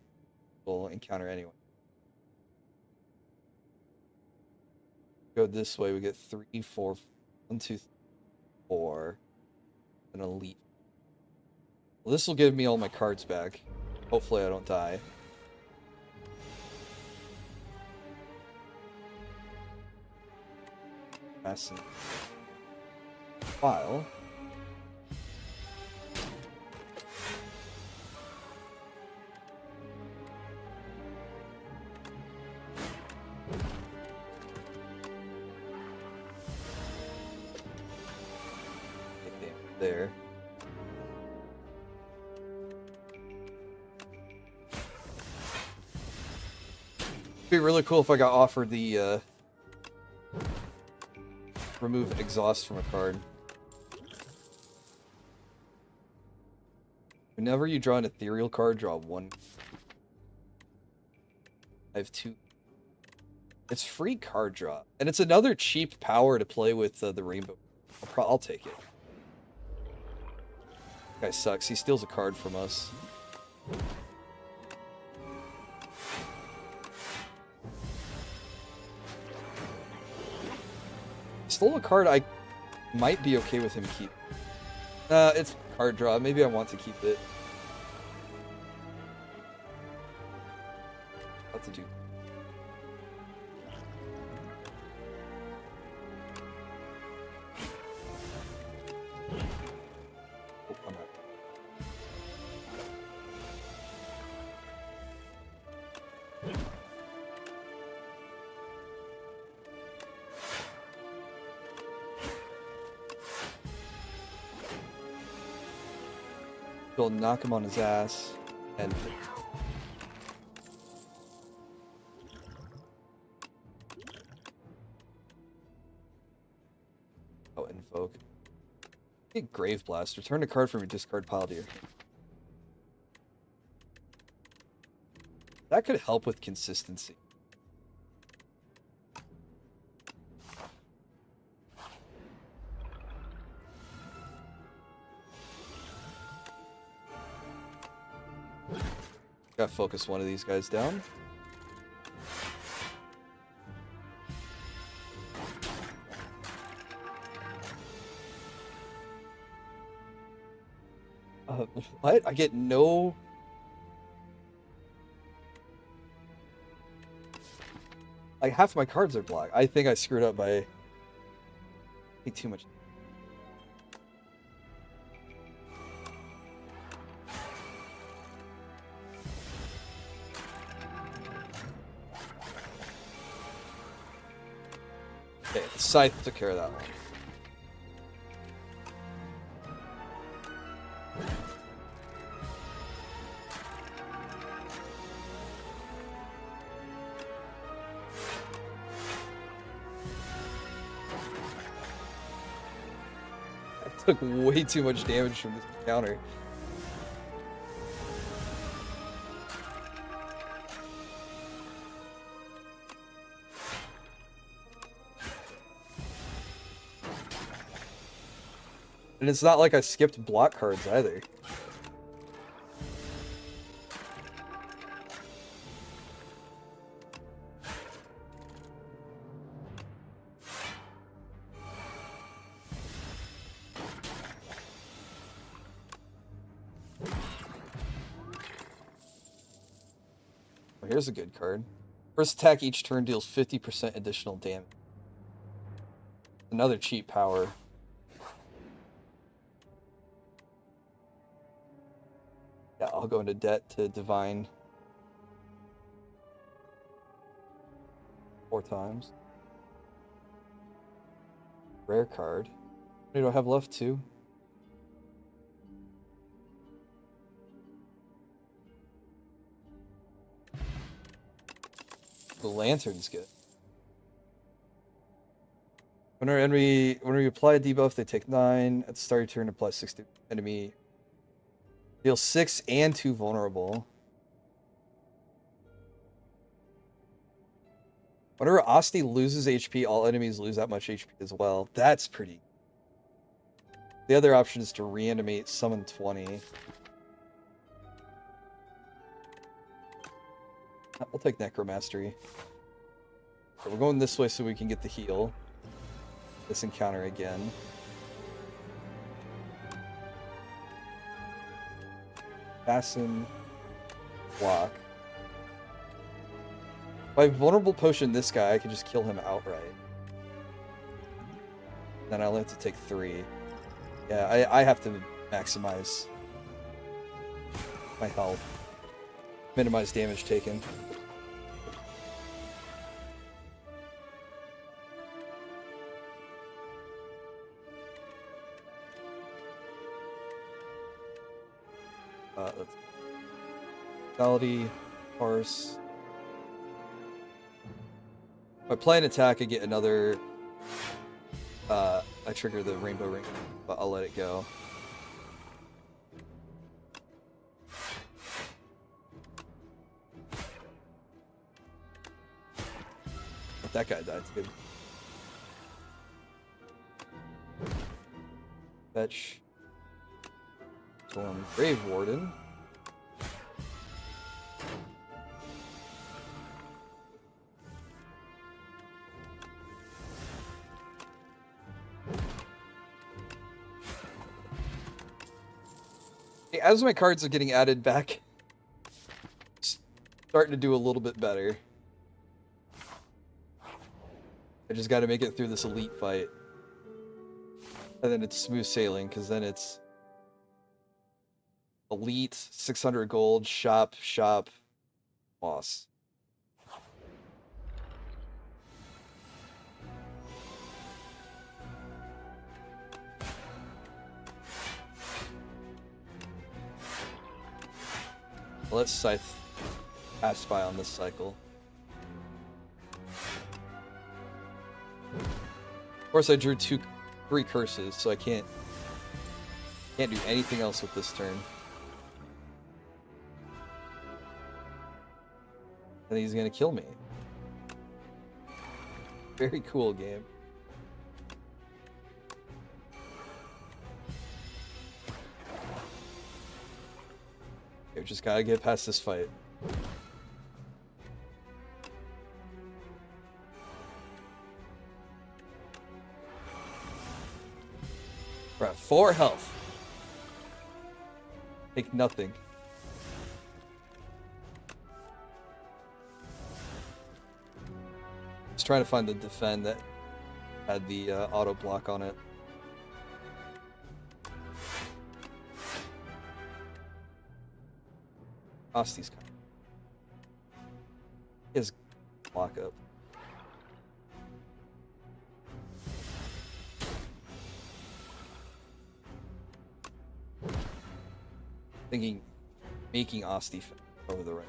full encounter anyway. Go this way, we get 3, 4, 1, 2, 3, 4. An elite. Well, this will give me all my cards back. Hopefully I don't die. Passing. File. There. It'd be really cool if I got offered the remove exhaust from a card. Whenever you draw an ethereal card, draw 1. I have 2. It's free card draw, and it's another cheap power to play with the rainbow. I'll take it. Guy sucks. He steals a card from us. Stole a card I might be okay with him keep. It's card draw. Maybe I want to keep it. What to do? We'll knock him on his ass and Get Grave Blast. Return a card from your discard pile to your hand. That could help with consistency. Gotta focus one of these guys down. What? I get no... Like, half my cards are blocked. I think I screwed up by... I think too much. Okay, the Scythe took care of that one. Took way too much damage from this counter. And it's not like I skipped block cards either. Here's a good card. First attack each turn deals 50% additional damage. Another cheap power. Yeah, I'll go into debt to Divine 4 times. Rare card. What do I have left? 2? The Lantern's good. When we apply a debuff, they take 9. At the start of your turn, apply 6 to enemy. Deal 6 and 2 vulnerable. Whenever Asti loses HP, all enemies lose that much HP as well. That's pretty. The other option is to reanimate, summon 20. We'll take Necromastery. So we're going this way so we can get the heal. This encounter again. Fasten. Block. If I vulnerable potion this guy, I can just kill him outright. Then I'll have to take 3. Yeah, I have to maximize my health. Minimize damage taken. Let's Vitality, Parse. If I play an attack, I get another. I trigger the Rainbow Ring, but I'll let it go. But that guy died. It's good. Fetch. Storm Grave Warden. As my cards are getting added back, starting to do a little bit better. I just got to make it through this elite fight. And then it's smooth sailing, because then it's elite, 600 gold, shop, boss. Let's Scythe pass by on this cycle. Of course, I drew 3 curses, so I can't Can't do anything else with this turn. And he's gonna kill me. Very cool game. Okay, just gotta get past this fight. We're at 4 health. Take nothing. Just trying to find the defend that had the auto block on it. Osti's coming. His block up. Thinking making Osti over the right.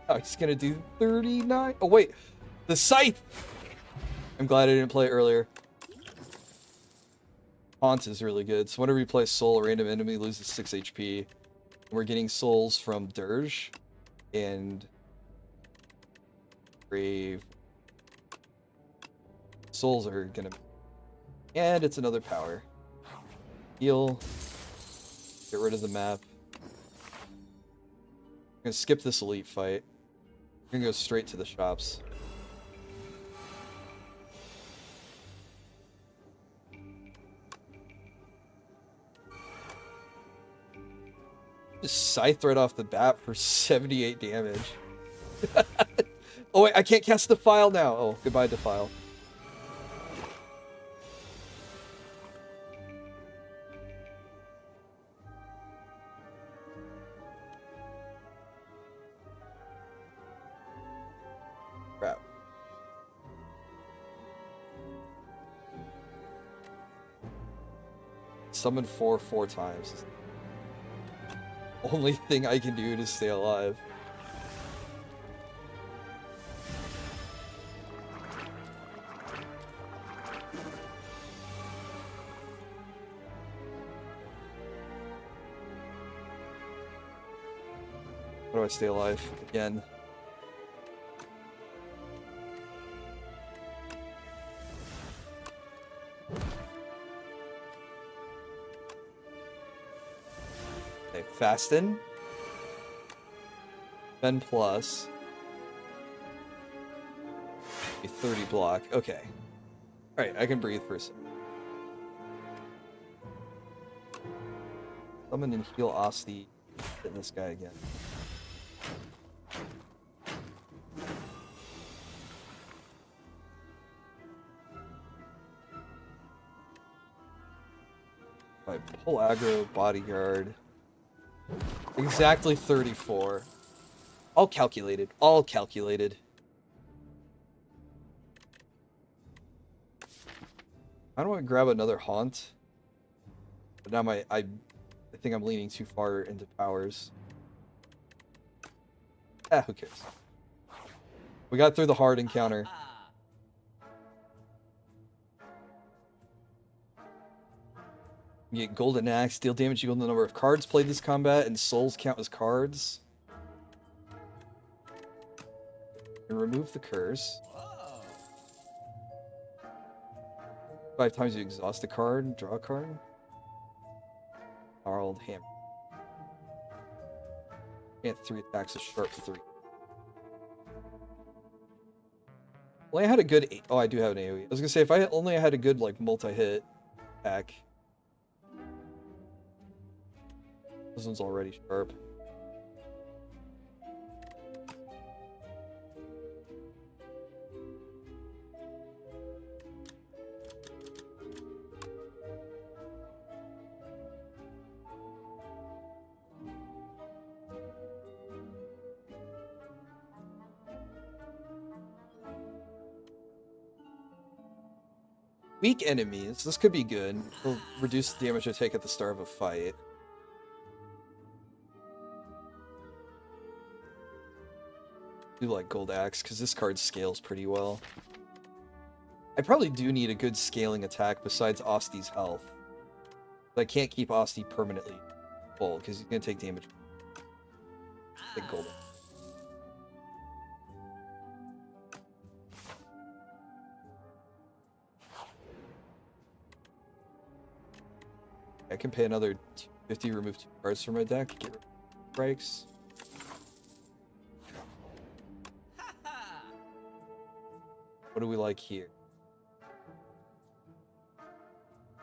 Oh, he's gonna do 39. Oh wait, the scythe. I'm glad I didn't play it earlier. Haunt is really good. So whenever you play Soul, a random enemy loses 6 HP. We're getting souls from Dirge and Brave. Souls are gonna... And it's another power. Heal. Get rid of the map. I'm gonna skip this elite fight. I'm gonna go straight to the shops. Just scythe right off the bat for 78 damage. Oh wait, I can't cast Defile now. Oh, goodbye Defile. Crap. Summon 4 times. Only thing I can do to stay alive. How do I stay alive again? Okay, Fasten. Ben plus. A 30 block. Okay. Alright, I can breathe for a second. Summon and heal Osti. Hit this guy again. If I pull aggro, bodyguard. Exactly 34. All calculated. All calculated. I don't want to grab another haunt. But now I think I'm leaning too far into powers. Ah, who cares? We got through the hard encounter. You get Golden Axe, deal damage equal to the number of cards played this combat, and souls count as cards. And remove the curse. 5 times you exhaust a card, draw a card. Gnarled Hammer. And 3 attacks with sharp 3. Well, I had a good... Oh, I do have an AoE. I was gonna say, if I only had a good, like, multi-hit attack. This one's already sharp. Weak enemies. This could be good. It'll reduce the damage I take at the start of a fight. do like Gold Axe because this card scales pretty well. I probably do need a good scaling attack besides Osti's health. But I can't keep Osti permanently full because he's gonna take damage. Take Gold Axe. I can pay another 250, remove 2 cards from my deck, get rid of strikes. What do we like here?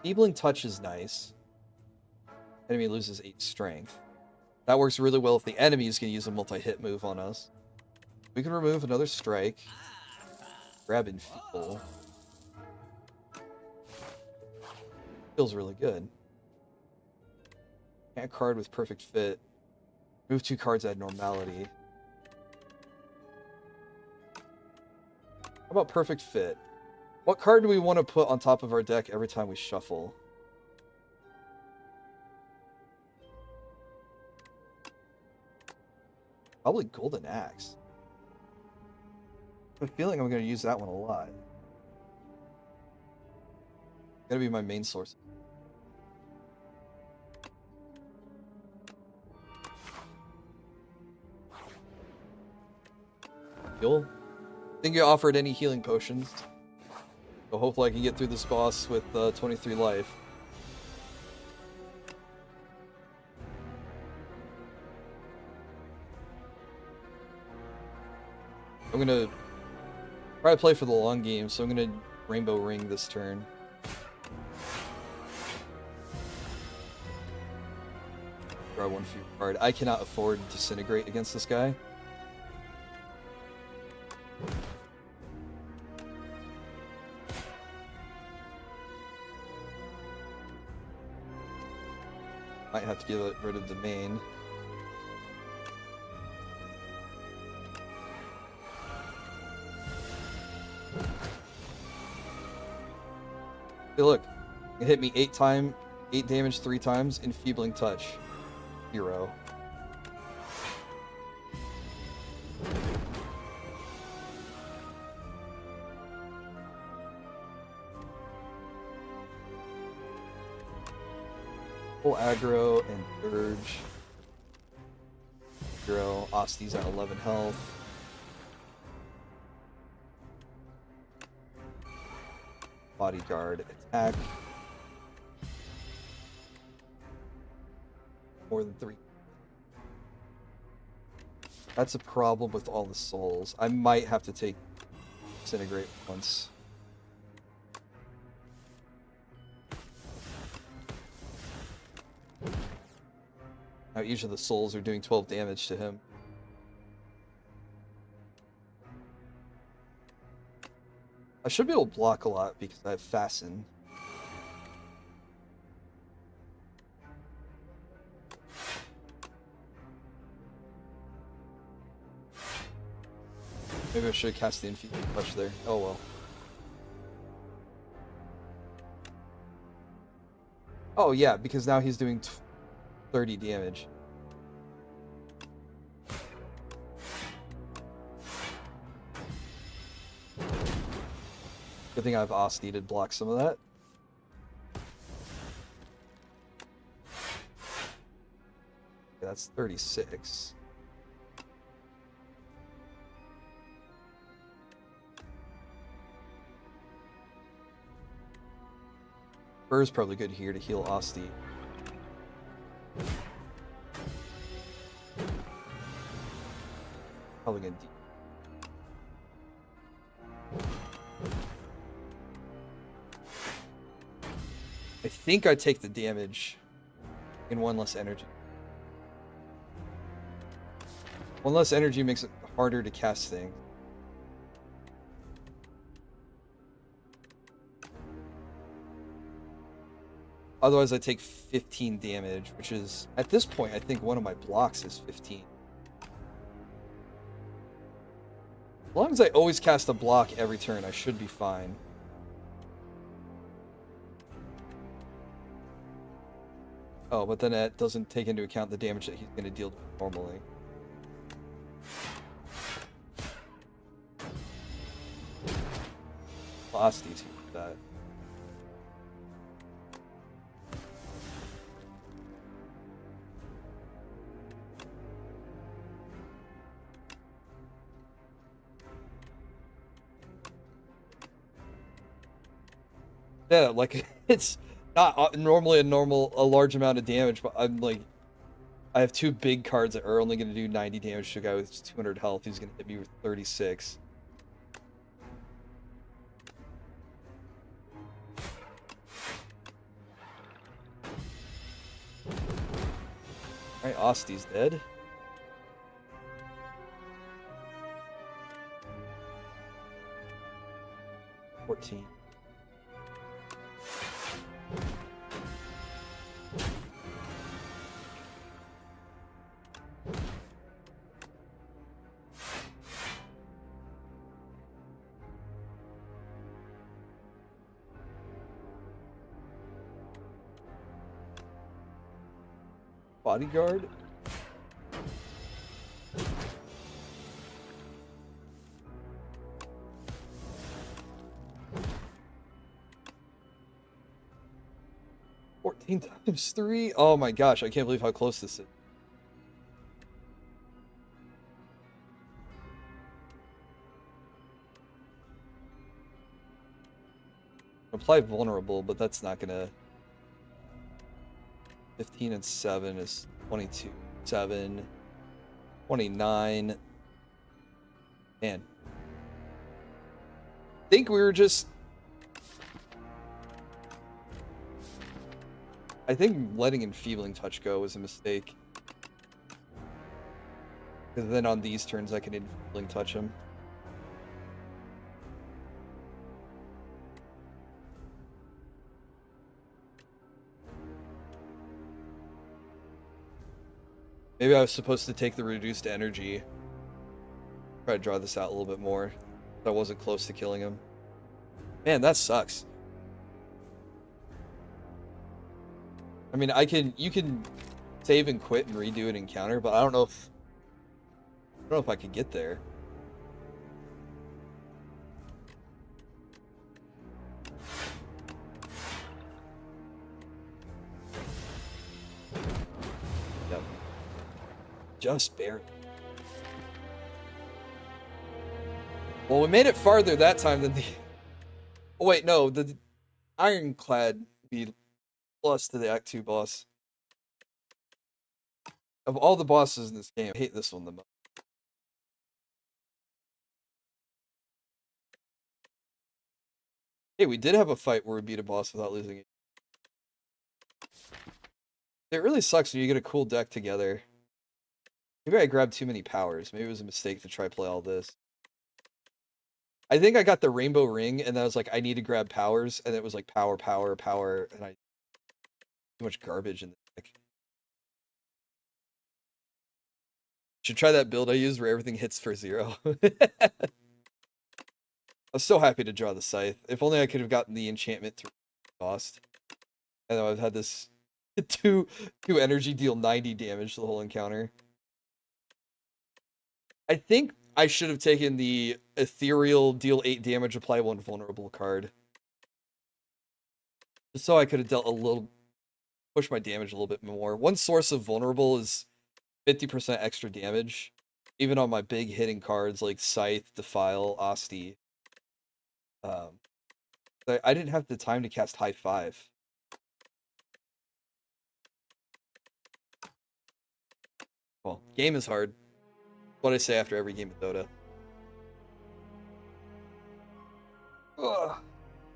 Feebling Touch is nice. Enemy loses 8 strength. That works really well if the enemy is going to use a multi-hit move on us. We can remove another strike. Grab Enfeeble. Feels really good. A card with Perfect Fit. Move 2 cards, add Normality. How about Perfect Fit? What card do we want to put on top of our deck every time we shuffle? Probably Golden Axe. I have a feeling I'm going to use that one a lot. It's going to be my main source. Heal. Think you offered any healing potions. So hopefully I can get through this boss with 23 life. I'm gonna probably play for the long game, so I'm gonna Rainbow Ring this turn. Draw 1 fear card. I cannot afford Disintegrate against this guy. Might have to get rid of the main. Hey, look. It hit me 8 damage 3 times, Enfeebling Touch. 0. Full aggro and Dirge. Aggro. Osti's at 11 health. Bodyguard attack. More than 3. That's a problem with all the souls. I might have to take Disintegrate once. Now each of the souls are doing 12 damage to him. I should be able to block a lot because I have Fasten. Maybe I should have cast the Enfeebling Touch there. Oh well. Oh yeah, because now he's doing 30 damage. Good thing I have Osti to block some of that. Okay, that's 36. Burr's probably good here to heal Osti. Probably gonna I think I take the damage in 1 less energy. 1 less energy makes it harder to cast things. Otherwise I take 15 damage, which is, at this point, I think one of my blocks is 15. As long as I always cast a block every turn, I should be fine. Oh, but then that doesn't take into account the damage that he's going to deal normally. Velocity's here with that. Yeah, like it's not normally a large amount of damage, but I'm like, I have two big cards that are only going to do 90 damage to a guy with 200 health. He's going to hit me with 36. Alright, Osty's dead. $14. Bodyguard? Times 3? Oh my gosh, I can't believe how close this is. Apply vulnerable, but that's not gonna... 15 and 7 is 22. 7. 29. Man. I think we were just... I think letting Enfeebling Touch go was a mistake. Because then on these turns I can Enfeebling Touch him. Maybe I was supposed to take the reduced energy. Try to draw this out a little bit more. But I wasn't close to killing him. Man, that sucks. I mean, you can save and quit and redo an encounter, but I don't know if I could get there. Yep. Just barely. Well, we made it farther that time than the... Oh wait, no, the Ironclad beat plus to the Act 2 boss. Of all the bosses in this game, I hate this one the most. Hey, we did have a fight where we beat a boss without losing it. It really sucks when you get a cool deck together. Maybe I grabbed too many powers. Maybe it was a mistake to try play all this. I think I got the Rainbow Ring, and I was like, I need to grab powers, and it was like power, power, power, and I... Too much garbage in the deck. Should try that build I used where everything hits for 0. I was so happy to draw the Scythe. If only I could have gotten the enchantment to cost. And then I've had this two energy deal 90 damage to the whole encounter. I think I should have taken the ethereal deal 8 damage, apply 1 vulnerable card. Just so I could have dealt a little... push my damage a little bit more. One source of vulnerable is 50% extra damage. Even on my big hitting cards like Scythe, Defile, Osty. I didn't have the time to cast High 5. Well, game is hard. What I say after every game of Dota.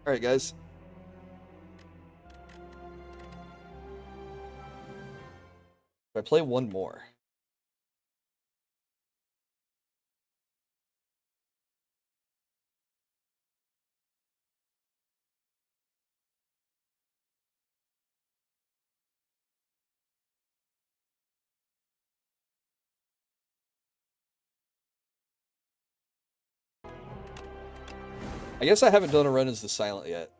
Alright, guys. If I play one more. I guess I haven't done a run as the Silent yet.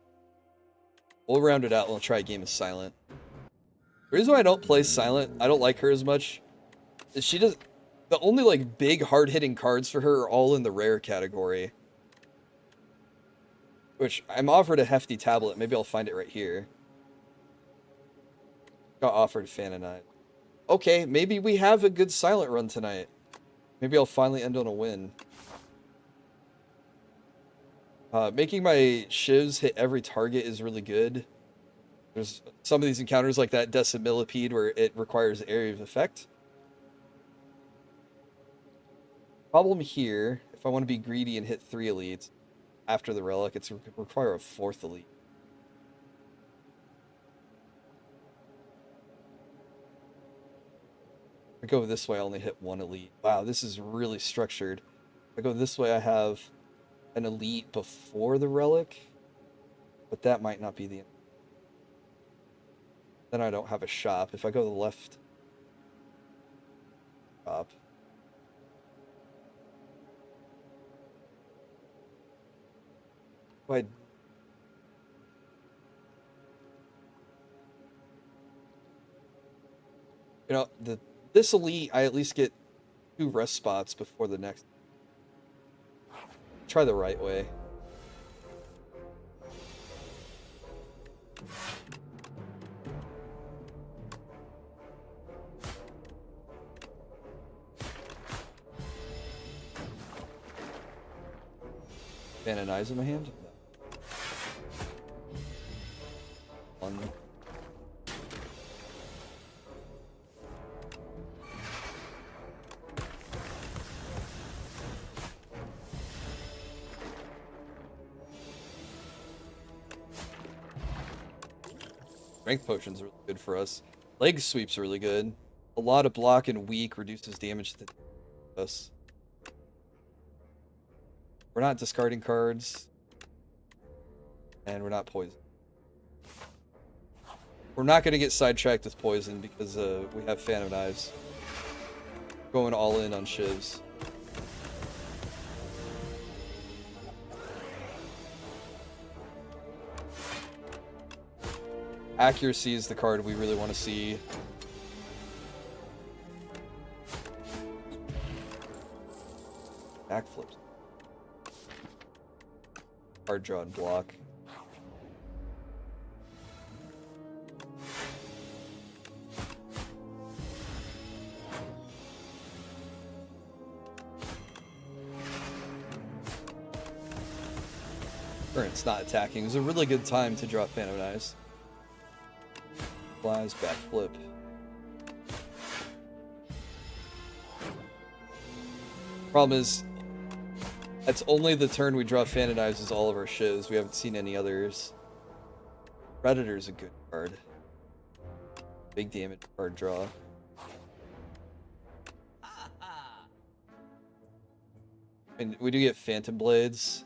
We'll round it out and we'll try a game as Silent. The reason why I don't play Silent, I don't like her as much, is she does... The only, like, big, hard-hitting cards for her are all in the rare category. Which I'm offered a hefty tablet. Maybe I'll find it right here. Got offered Fan and I. Okay, maybe we have a good silent run tonight. Maybe I'll finally end on a win. Making my shivs hit every target is really good. There's some of these encounters like that Decimillipede where it requires area of effect. Problem here, if I want to be greedy and hit 3 elites after the relic, it's require a 4th elite. If I go this way, I only hit 1 elite. Wow, this is really structured. If I go this way, I have an elite before the relic, but that might not be the end. Then I don't have a shop. If I go to the left, shop. Why? You know, this elite, I at least get 2 rest spots before the next. Try the right way. Fan and eyes in my hand? No. One. Strength potions are really good for us. Leg sweep's really good. A lot of block and weak reduces damage to us. We're not discarding cards. And we're not poisoned. We're not going to get sidetracked with poison because we have Phantom Knives. Going all in on shivs. Accuracy is the card we really want to see. Backflips. Hard draw and block. Current's not attacking. It was a really good time to drop Phantom Knives. Flies, backflip. Problem is, that's only the turn we draw Phantom Knives is all of our shivs. We haven't seen any others. Predator's a good card. Big damage card draw. And we do get Phantom Blades.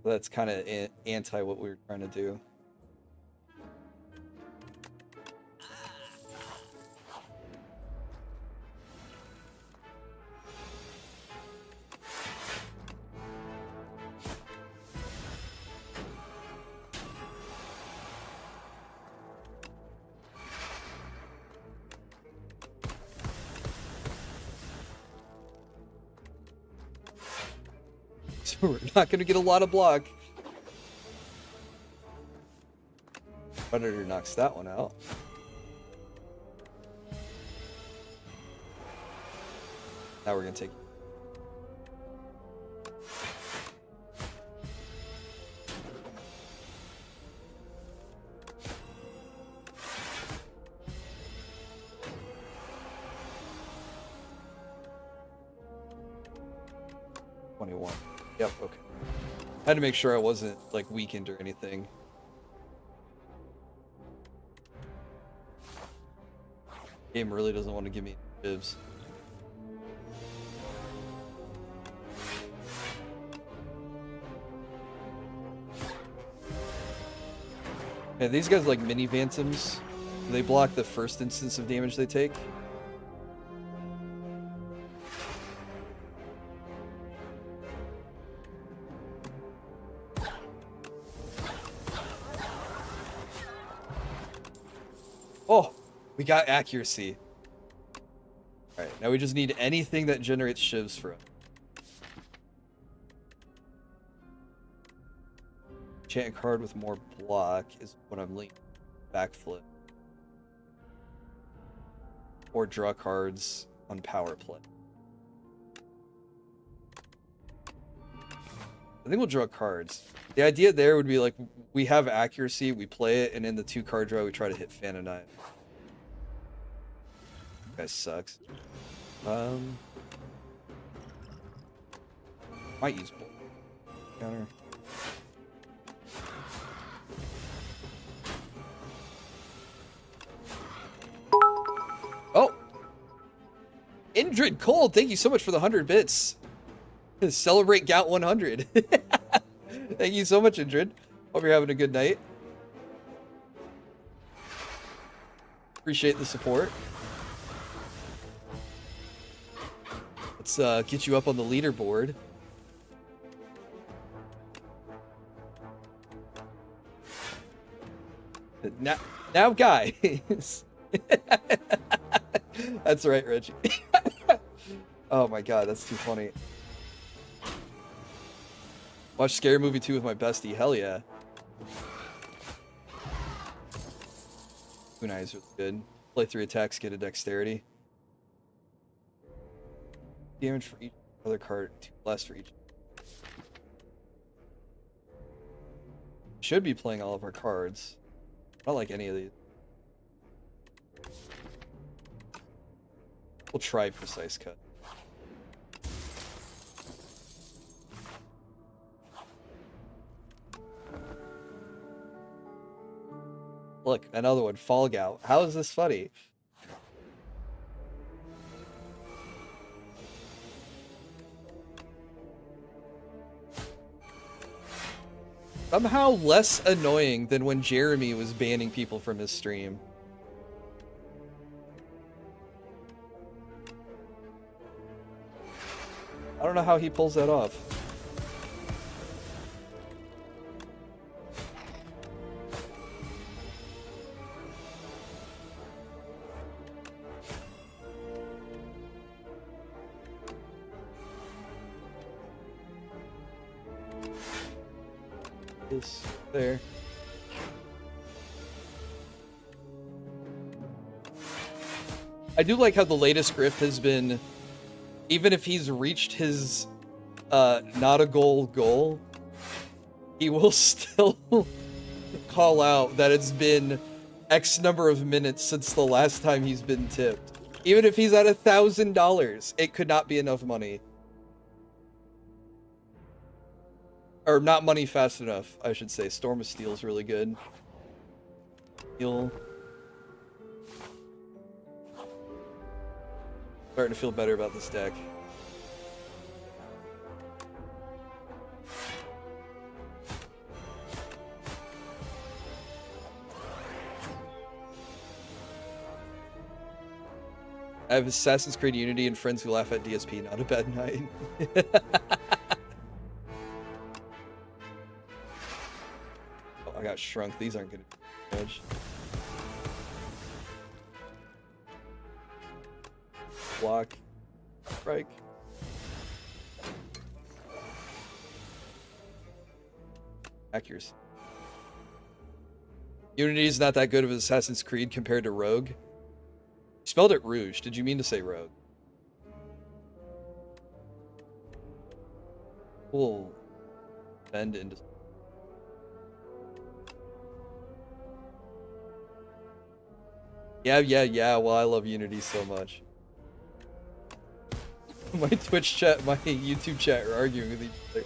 That's kind of anti what we were trying to do. We're not going to get a lot of block. Predator knocks that one out. Now we're going to take... Yep, okay. I had to make sure I wasn't, like, weakened or anything. Game really doesn't want to give me bibs. Okay, these guys like mini Phantoms. They block the first instance of damage they take. Oh, we got accuracy. Alright, now we just need anything that generates shivs for us. Enchant a card with more block is what I'm leaning. Backflip. Or draw cards on power play. I think we'll draw cards. The idea there would be like, we have accuracy, we play it, and in the 2-card draw, we try to hit Fan and Knife. That guy sucks. Might use Bull. Counter. Oh! Indrid Cole, thank you so much for the 100 bits. Celebrate Gout 100. Thank you so much, Indrid. Hope you're having a good night. Appreciate the support. Let's get you up on the leaderboard. Now guys. That's right, Reggie. Oh my god, that's too funny. Watch Scary Movie 2 with my bestie. Hell yeah. Kunai is really good. Play 3 attacks, get a dexterity. Damage for each other card, 2 less for each. Should be playing all of our cards. I don't like any of these. We'll try Precise Cut. Look, another one, Fall Gout. How is this funny? Somehow less annoying than when Jeremy was banning people from his stream. I don't know how he pulls that off. This there. I do like how the latest grift has been, even if he's reached his not a goal, he will still call out that it's been X number of minutes since the last time he's been tipped. Even if he's at $1,000, it could not be enough money. Or not money fast enough, I should say. Storm of Steel is really good. Heal. Starting to feel better about this deck. I have Assassin's Creed Unity and friends who laugh at DSP. Not a bad night. Oh, I got shrunk. These aren't gonna do damage. Block. Strike. Accuracy. Unity is not that good of Assassin's Creed compared to Rogue. You spelled it Rouge. Did you mean to say Rogue? We'll bend into... Yeah. Well, I love Unity so much. My Twitch chat, my YouTube chat are arguing with each other.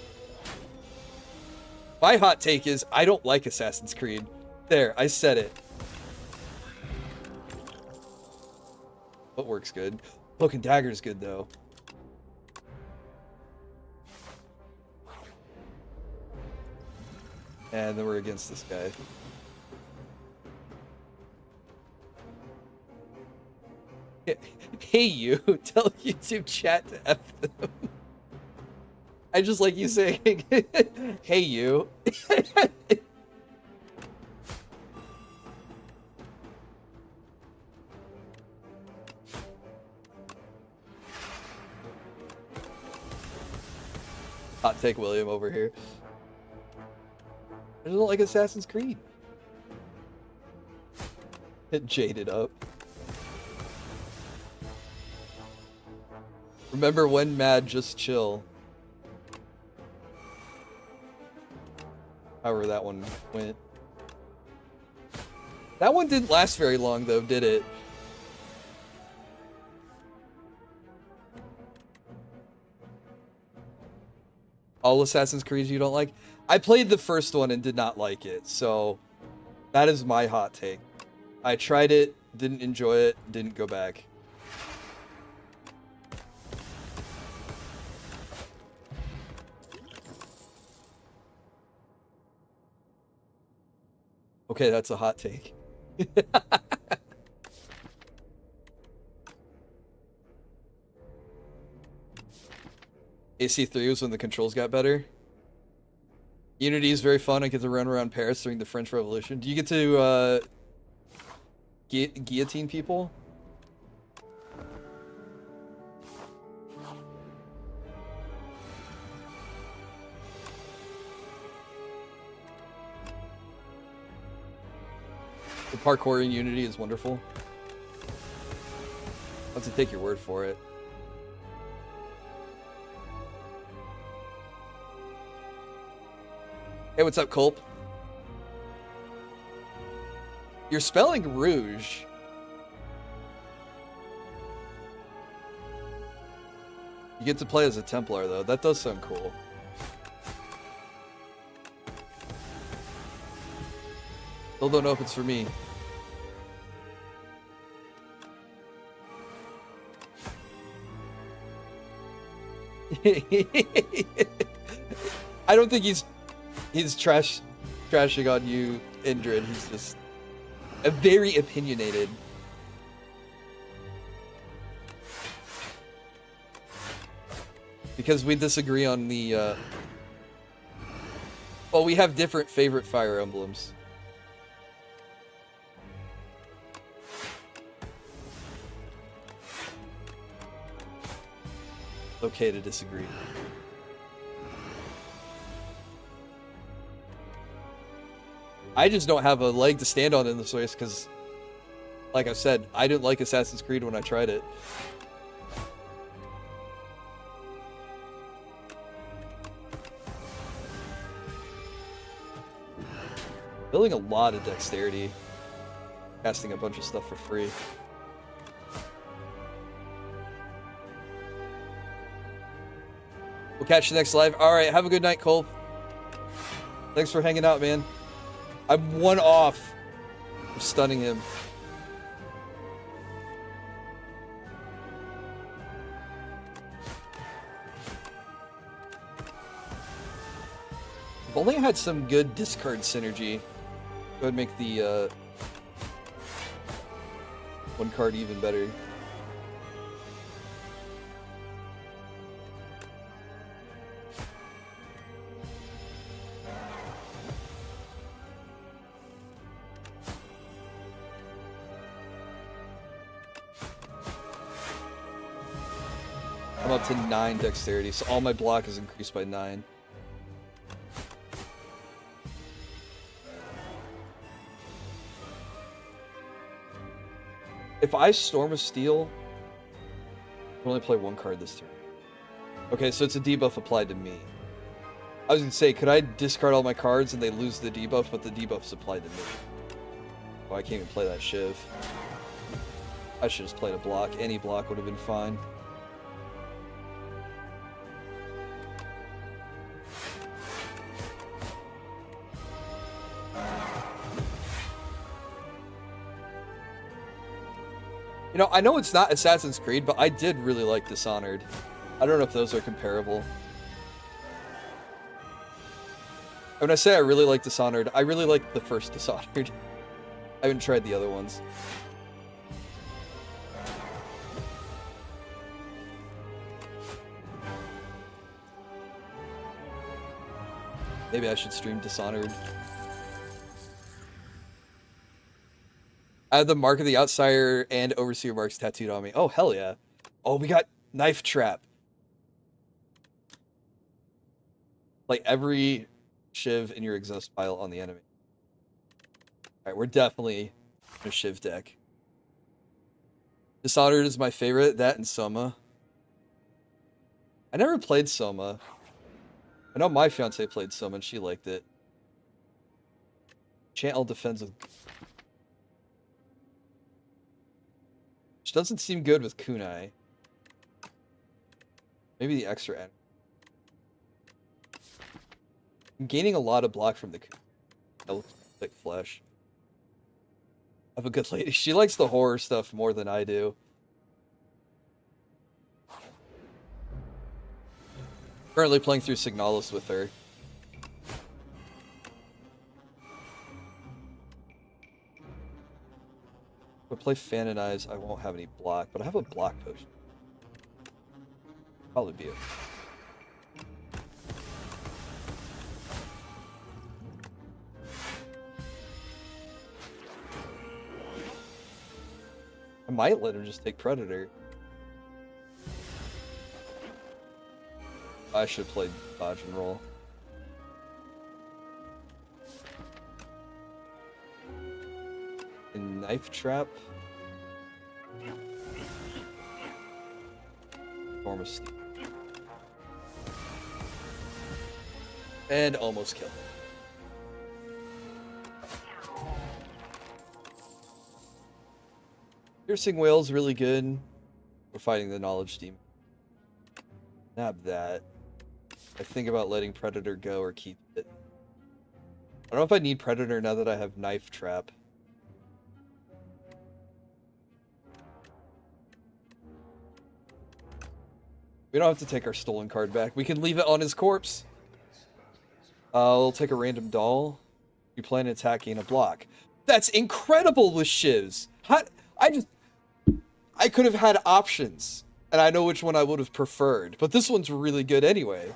My hot take is, I don't like Assassin's Creed. There, I said it. Footwork's good. Cloak and Dagger's good, though. And then we're against this guy. Hey you, tell YouTube chat to F them. I just like you saying, hey you. Hot take William over here. I just don't like Assassin's Creed. It jaded up. Remember when mad, just chill. However that one went. That one didn't last very long though, did it? All Assassin's Creed you don't like? I played the first one and did not like it, so that is my hot take. I tried it, didn't enjoy it, didn't go back. Okay, that's a hot take. AC3 was when the controls got better. Unity is very fun. I get to run around Paris during the French Revolution. Do you get to guillotine people? The parkour in Unity is wonderful. I'll have to take your word for it. Hey, what's up, Culp? You're spelling rouge. You get to play as a Templar, though. That does sound cool. Still don't know if it's for me. I don't think he's trashing on you, Indrid. He's just a very opinionated. Because we disagree on the well, we have different favorite Fire Emblems. Okay to disagree. I just don't have a leg to stand on in this race because, like I said, I didn't like Assassin's Creed when I tried it. Building a lot of dexterity. Casting a bunch of stuff for free. We'll catch you next live. Alright, have a good night, Cole. Thanks for hanging out, man. I'm one off of stunning him. If only I had some good discard synergy, it would make the one card even better. I'm up to 9 dexterity, so all my block is increased by 9. If I Storm of Steel, I can only play 1 card this turn. Okay, so it's a debuff applied to me. I was gonna say, could I discard all my cards and they lose the debuff, but the debuff's applied to me? Oh, I can't even play that Shiv. I should just played a block. Any block would have been fine. You know, I know it's not Assassin's Creed, but I did really like Dishonored. I don't know if those are comparable. When I say I really like Dishonored, I really like the first Dishonored. I haven't tried the other ones. Maybe I should stream Dishonored. I have the Mark of the Outsider and Overseer marks tattooed on me. Oh, hell yeah. Oh, we got Knife Trap. Like, every Shiv in your exhaust pile on the enemy. Alright, we're definitely in a Shiv deck. Dishonored is my favorite, that and Soma. I never played Soma. I know my fiance played Soma and she liked it. Chant all defensive. Which doesn't seem good with Kunai. Maybe the extra end. I'm gaining a lot of block from the Kunai. That looks like flesh. I have a good lady. She likes the horror stuff more than I do. Currently playing through Signalis with her. If I play Fan and Eyes, I won't have any block, but I have a block potion. Probably be it. I might let him just take Predator. I should play dodge and roll. And knife trap. Form of steel. And almost kill. Piercing Whale's really good. We're fighting the Knowledge Demon. Nab that. I think about letting Predator go or keep it. I don't know if I need Predator now that I have Knife Trap. We don't have to take our stolen card back. We can leave it on his corpse. We'll take a random doll. You plan an attack, gain a block. That's incredible with Shivs. I could have had options, and I know which one I would have preferred, but this one's really good anyway.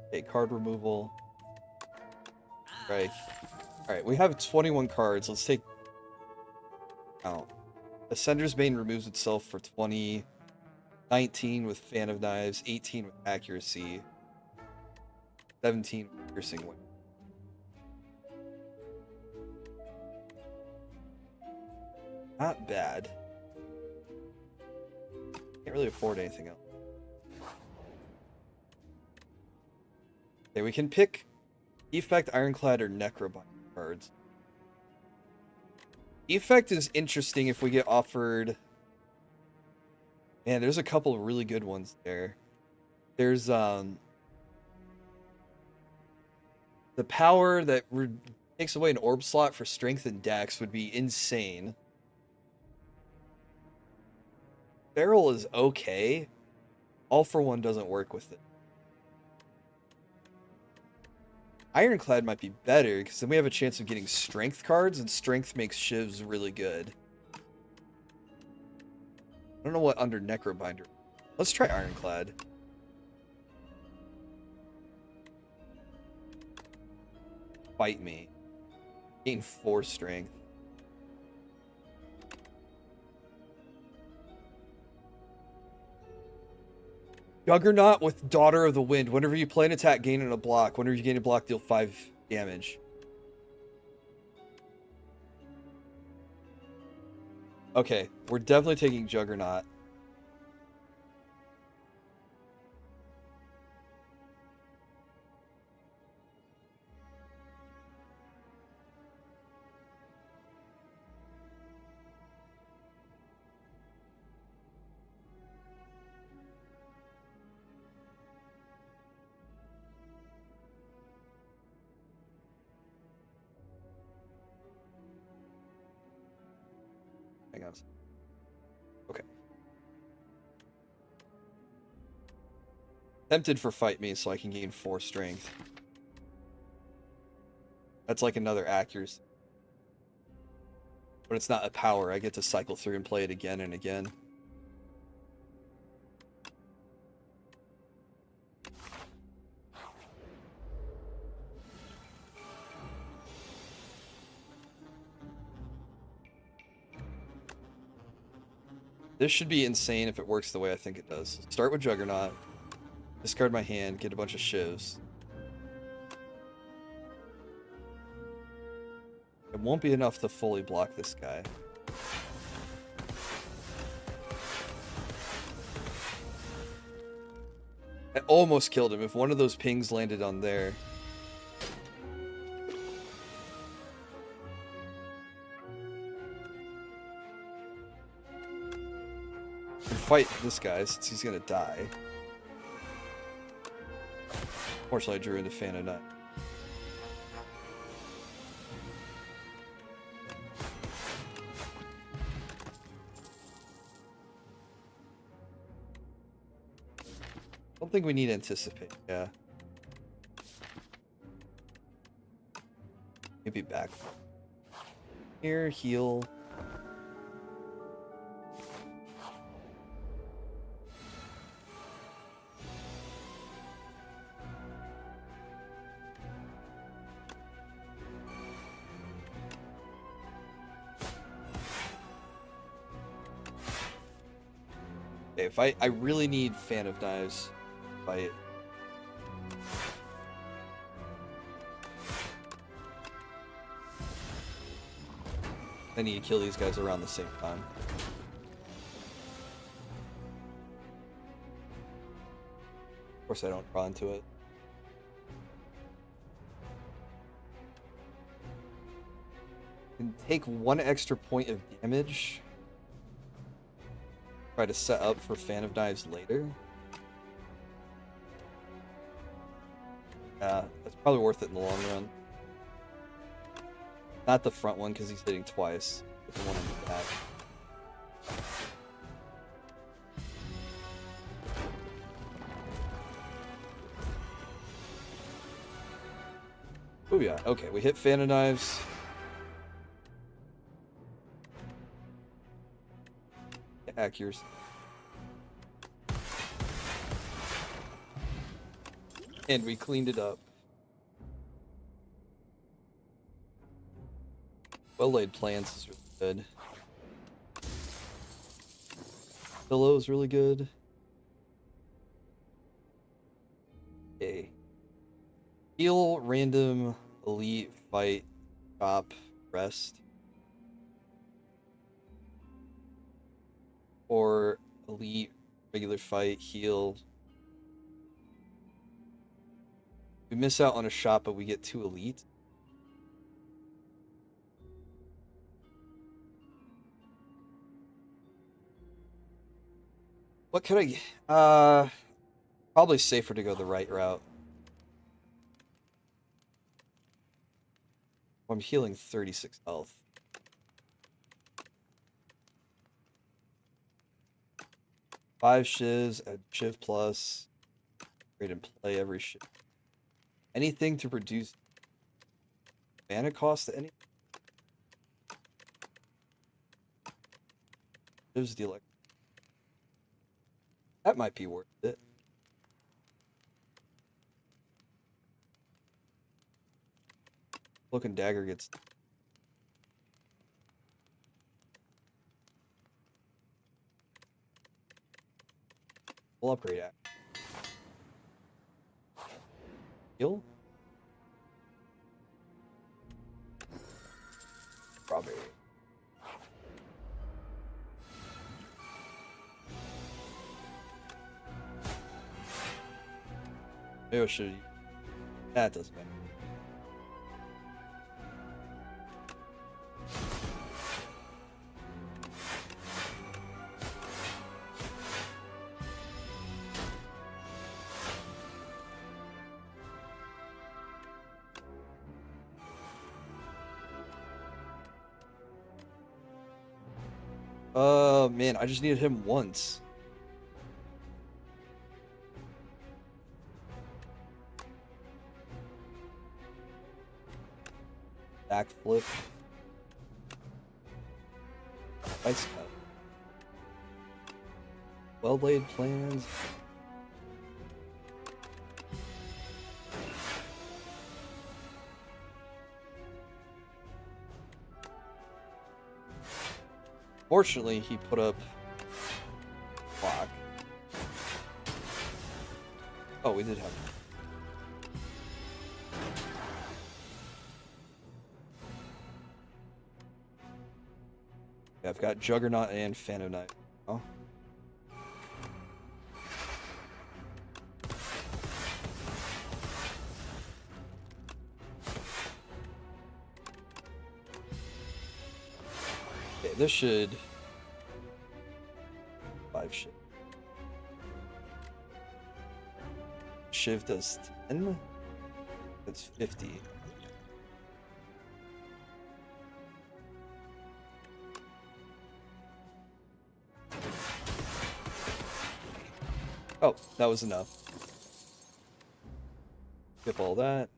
Okay, card removal. Right. Alright, we have 21 cards. Let's take out. Ascender's Bane removes itself for 20. 19 with Fan of Knives. 18 with Accuracy. 17 with Piercing Wing. Not bad. Can't really afford anything else. Okay, we can pick Effect, Ironclad, or Necrobind cards. Effect is interesting if we get offered... Man, there's a couple of really good ones there. There's, the power that takes away an orb slot for Strength and Dex would be insane. Barrel is okay. All for One doesn't work with it. Ironclad might be better, because then we have a chance of getting Strength cards, and Strength makes Shivs really good. I don't know what under Necrobinder. Let's try Ironclad. Fight me. Gain 4 Strength. Juggernaut with Daughter of the Wind. Whenever you play an attack, gain a block. Whenever you gain a block, deal 5 damage. Okay, we're definitely taking Juggernaut. Hang on. Okay. Tempted for Fight Me so I can gain 4 Strength. That's like another accuracy. But it's not a power. I get to cycle through and play it again and again. This should be insane if it works the way I think it does. Start with Juggernaut, discard my hand, get a bunch of shivs. It won't be enough to fully block this guy. I almost killed him if one of those pings landed on there. Fight this guy since he's gonna die. Fortunately, I drew into Fan of Night. Don't think we need Anticipate, yeah. Maybe back. Here, heal. If I really need Fan of Knives fight. I need to kill these guys around the same time. Of course I don't draw into it. Can take 1 extra point of damage. Try to set up for Fan of Knives later. Yeah, that's probably worth it in the long run. Not the front one because he's hitting twice, but the one on the back. Oh yeah, okay, we hit Fan of Knives. Accuracy. And we cleaned it up. Well-laid plans is really good. Pillow is really good. Okay. Heal, random, elite, fight, chop, rest. Or elite, regular fight, heal. We miss out on a shot, but we get 2 elite. What could I get? Probably safer to go the right route. I'm healing 36 health. Five shivs, add shiv plus. Trade and play every shiv. Anything to reduce mana cost to any. Shivs deal like. That might be worth it. Cloak and Dagger gets. We'll upgrade it. Heal? Strawberry. Maybe I should. That doesn't matter. Man, I just needed him once. Backflip. Ice cut. Well-laid plans. Fortunately, he put up block. Oh, we did have. Yeah, I've got Juggernaut and Phantom Knight. Oh. Okay, this should 5 shiv. Shiv does 10. That's 50. Oh, that was enough. Skip all that.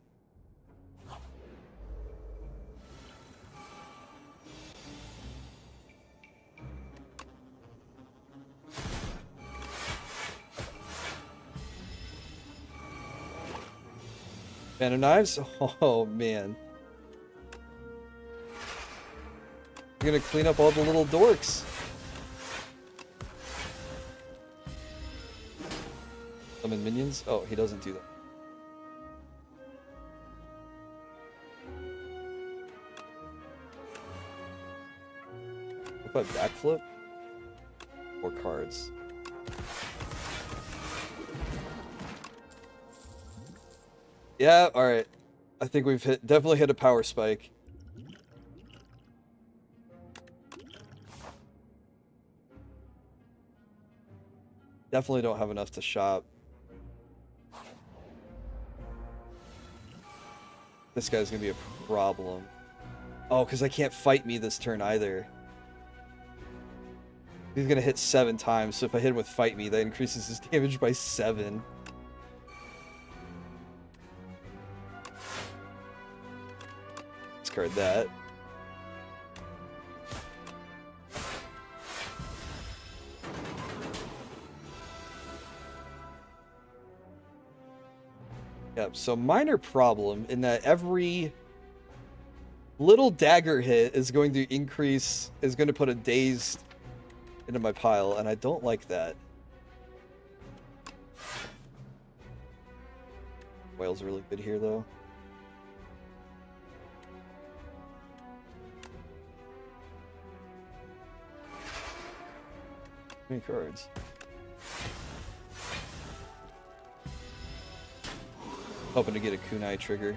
Phantom Knives? Oh, man. You're gonna clean up all the little dorks. Summon minions? Oh, he doesn't do that. What about backflip? 4 cards. Yeah, alright. I think we've definitely hit a power spike. Definitely don't have enough to shop. This guy's gonna be a problem. Oh, because I can't fight me this turn either. He's gonna hit 7 times, so if I hit him with fight me, that increases his damage by 7. Discard that. Yep, so minor problem in that every little dagger hit is going to increase, is going to put a dazed into my pile, and I don't like that. Whale's really good here, though. How many cards? Hoping to get a kunai trigger.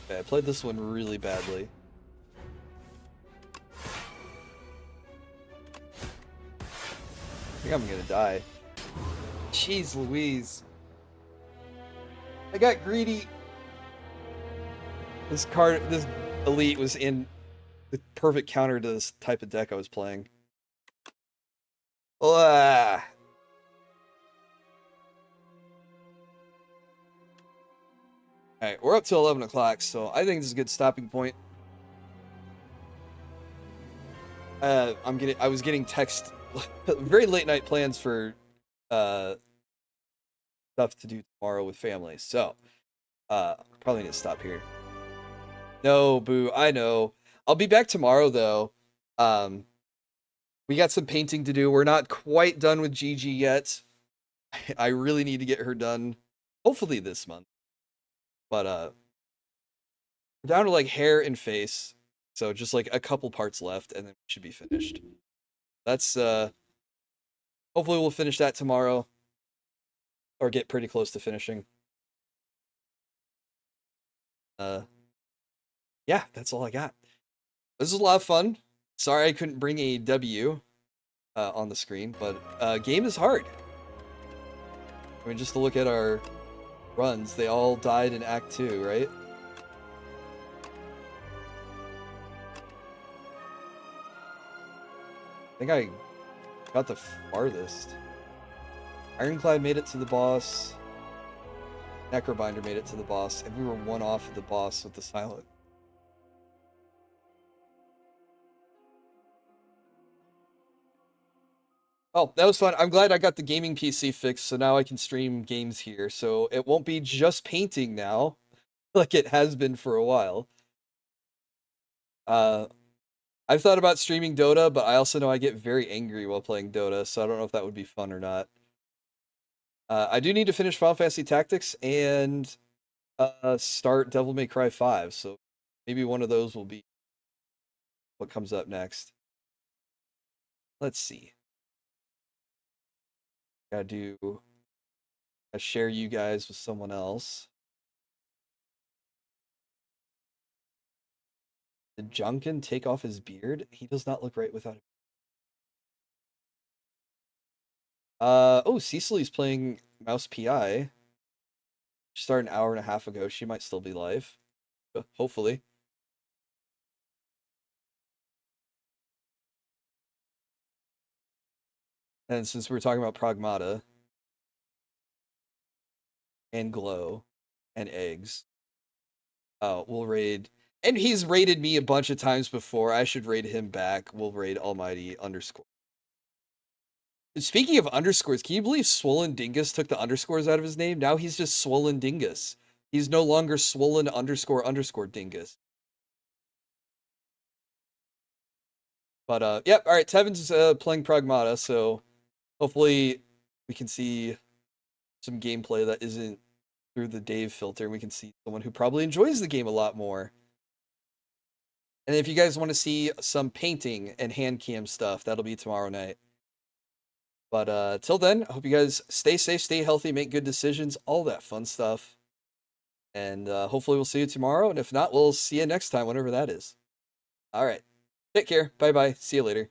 Okay, I played this one really badly. I think I'm gonna die. Jeez Louise. I got greedy. This elite was in the perfect counter to this type of deck I was playing. Alright, we're up to 11 o'clock, so I think this is a good stopping point. I was getting text very late night plans for stuff to do tomorrow with family, so probably need to stop here. No, boo, I know. I'll be back tomorrow though. We got some painting to do. We're not quite done with Gigi yet. I really need to get her done, hopefully this month. But we're down to like hair and face, so just like a couple parts left, and then we should be finished. That's hopefully we'll finish that tomorrow, or get pretty close to finishing. Yeah, that's all I got. This is a lot of fun. Sorry I couldn't bring a W on the screen, but game is hard. I mean, just to look at our runs, they all died in Act 2, right? I think I got the farthest. Ironclad made it to the boss. Necrobinder made it to the boss, and we were one off of the boss with the silent. Oh, that was fun. I'm glad I got the gaming PC fixed, so now I can stream games here. So it won't be just painting now, like it has been for a while. Uh, I've thought about streaming Dota, but I also know I get very angry while playing Dota, so I don't know if that would be fun or not. I do need to finish Final Fantasy Tactics and start Devil May Cry 5, so maybe one of those will be what comes up next. Let's see. I share you guys with someone else. Did Junkin take off his beard? He does not look right without it. Oh, Cecily's playing Mouse PI. She started an hour and a half ago. She might still be live. Hopefully. And since we're talking about Pragmata and Glow and eggs, we'll raid. And he's raided me a bunch of times before. I should raid him back. We'll raid Almighty underscore. Speaking of underscores, can you believe Swollen Dingus took the underscores out of his name? Now he's just Swollen Dingus. He's no longer Swollen underscore Dingus. But yep, all right, Tevin's playing Pragmata, so hopefully we can see some gameplay that isn't through the Dave filter, and we can see someone who probably enjoys the game a lot more. And if you guys want to see some painting and hand cam stuff, that'll be tomorrow night. But till then, I hope you guys stay safe, stay healthy, make good decisions, all that fun stuff. And hopefully we'll see you tomorrow. And if not, we'll see you next time, whenever that is. All right. Take care. Bye bye. See you later.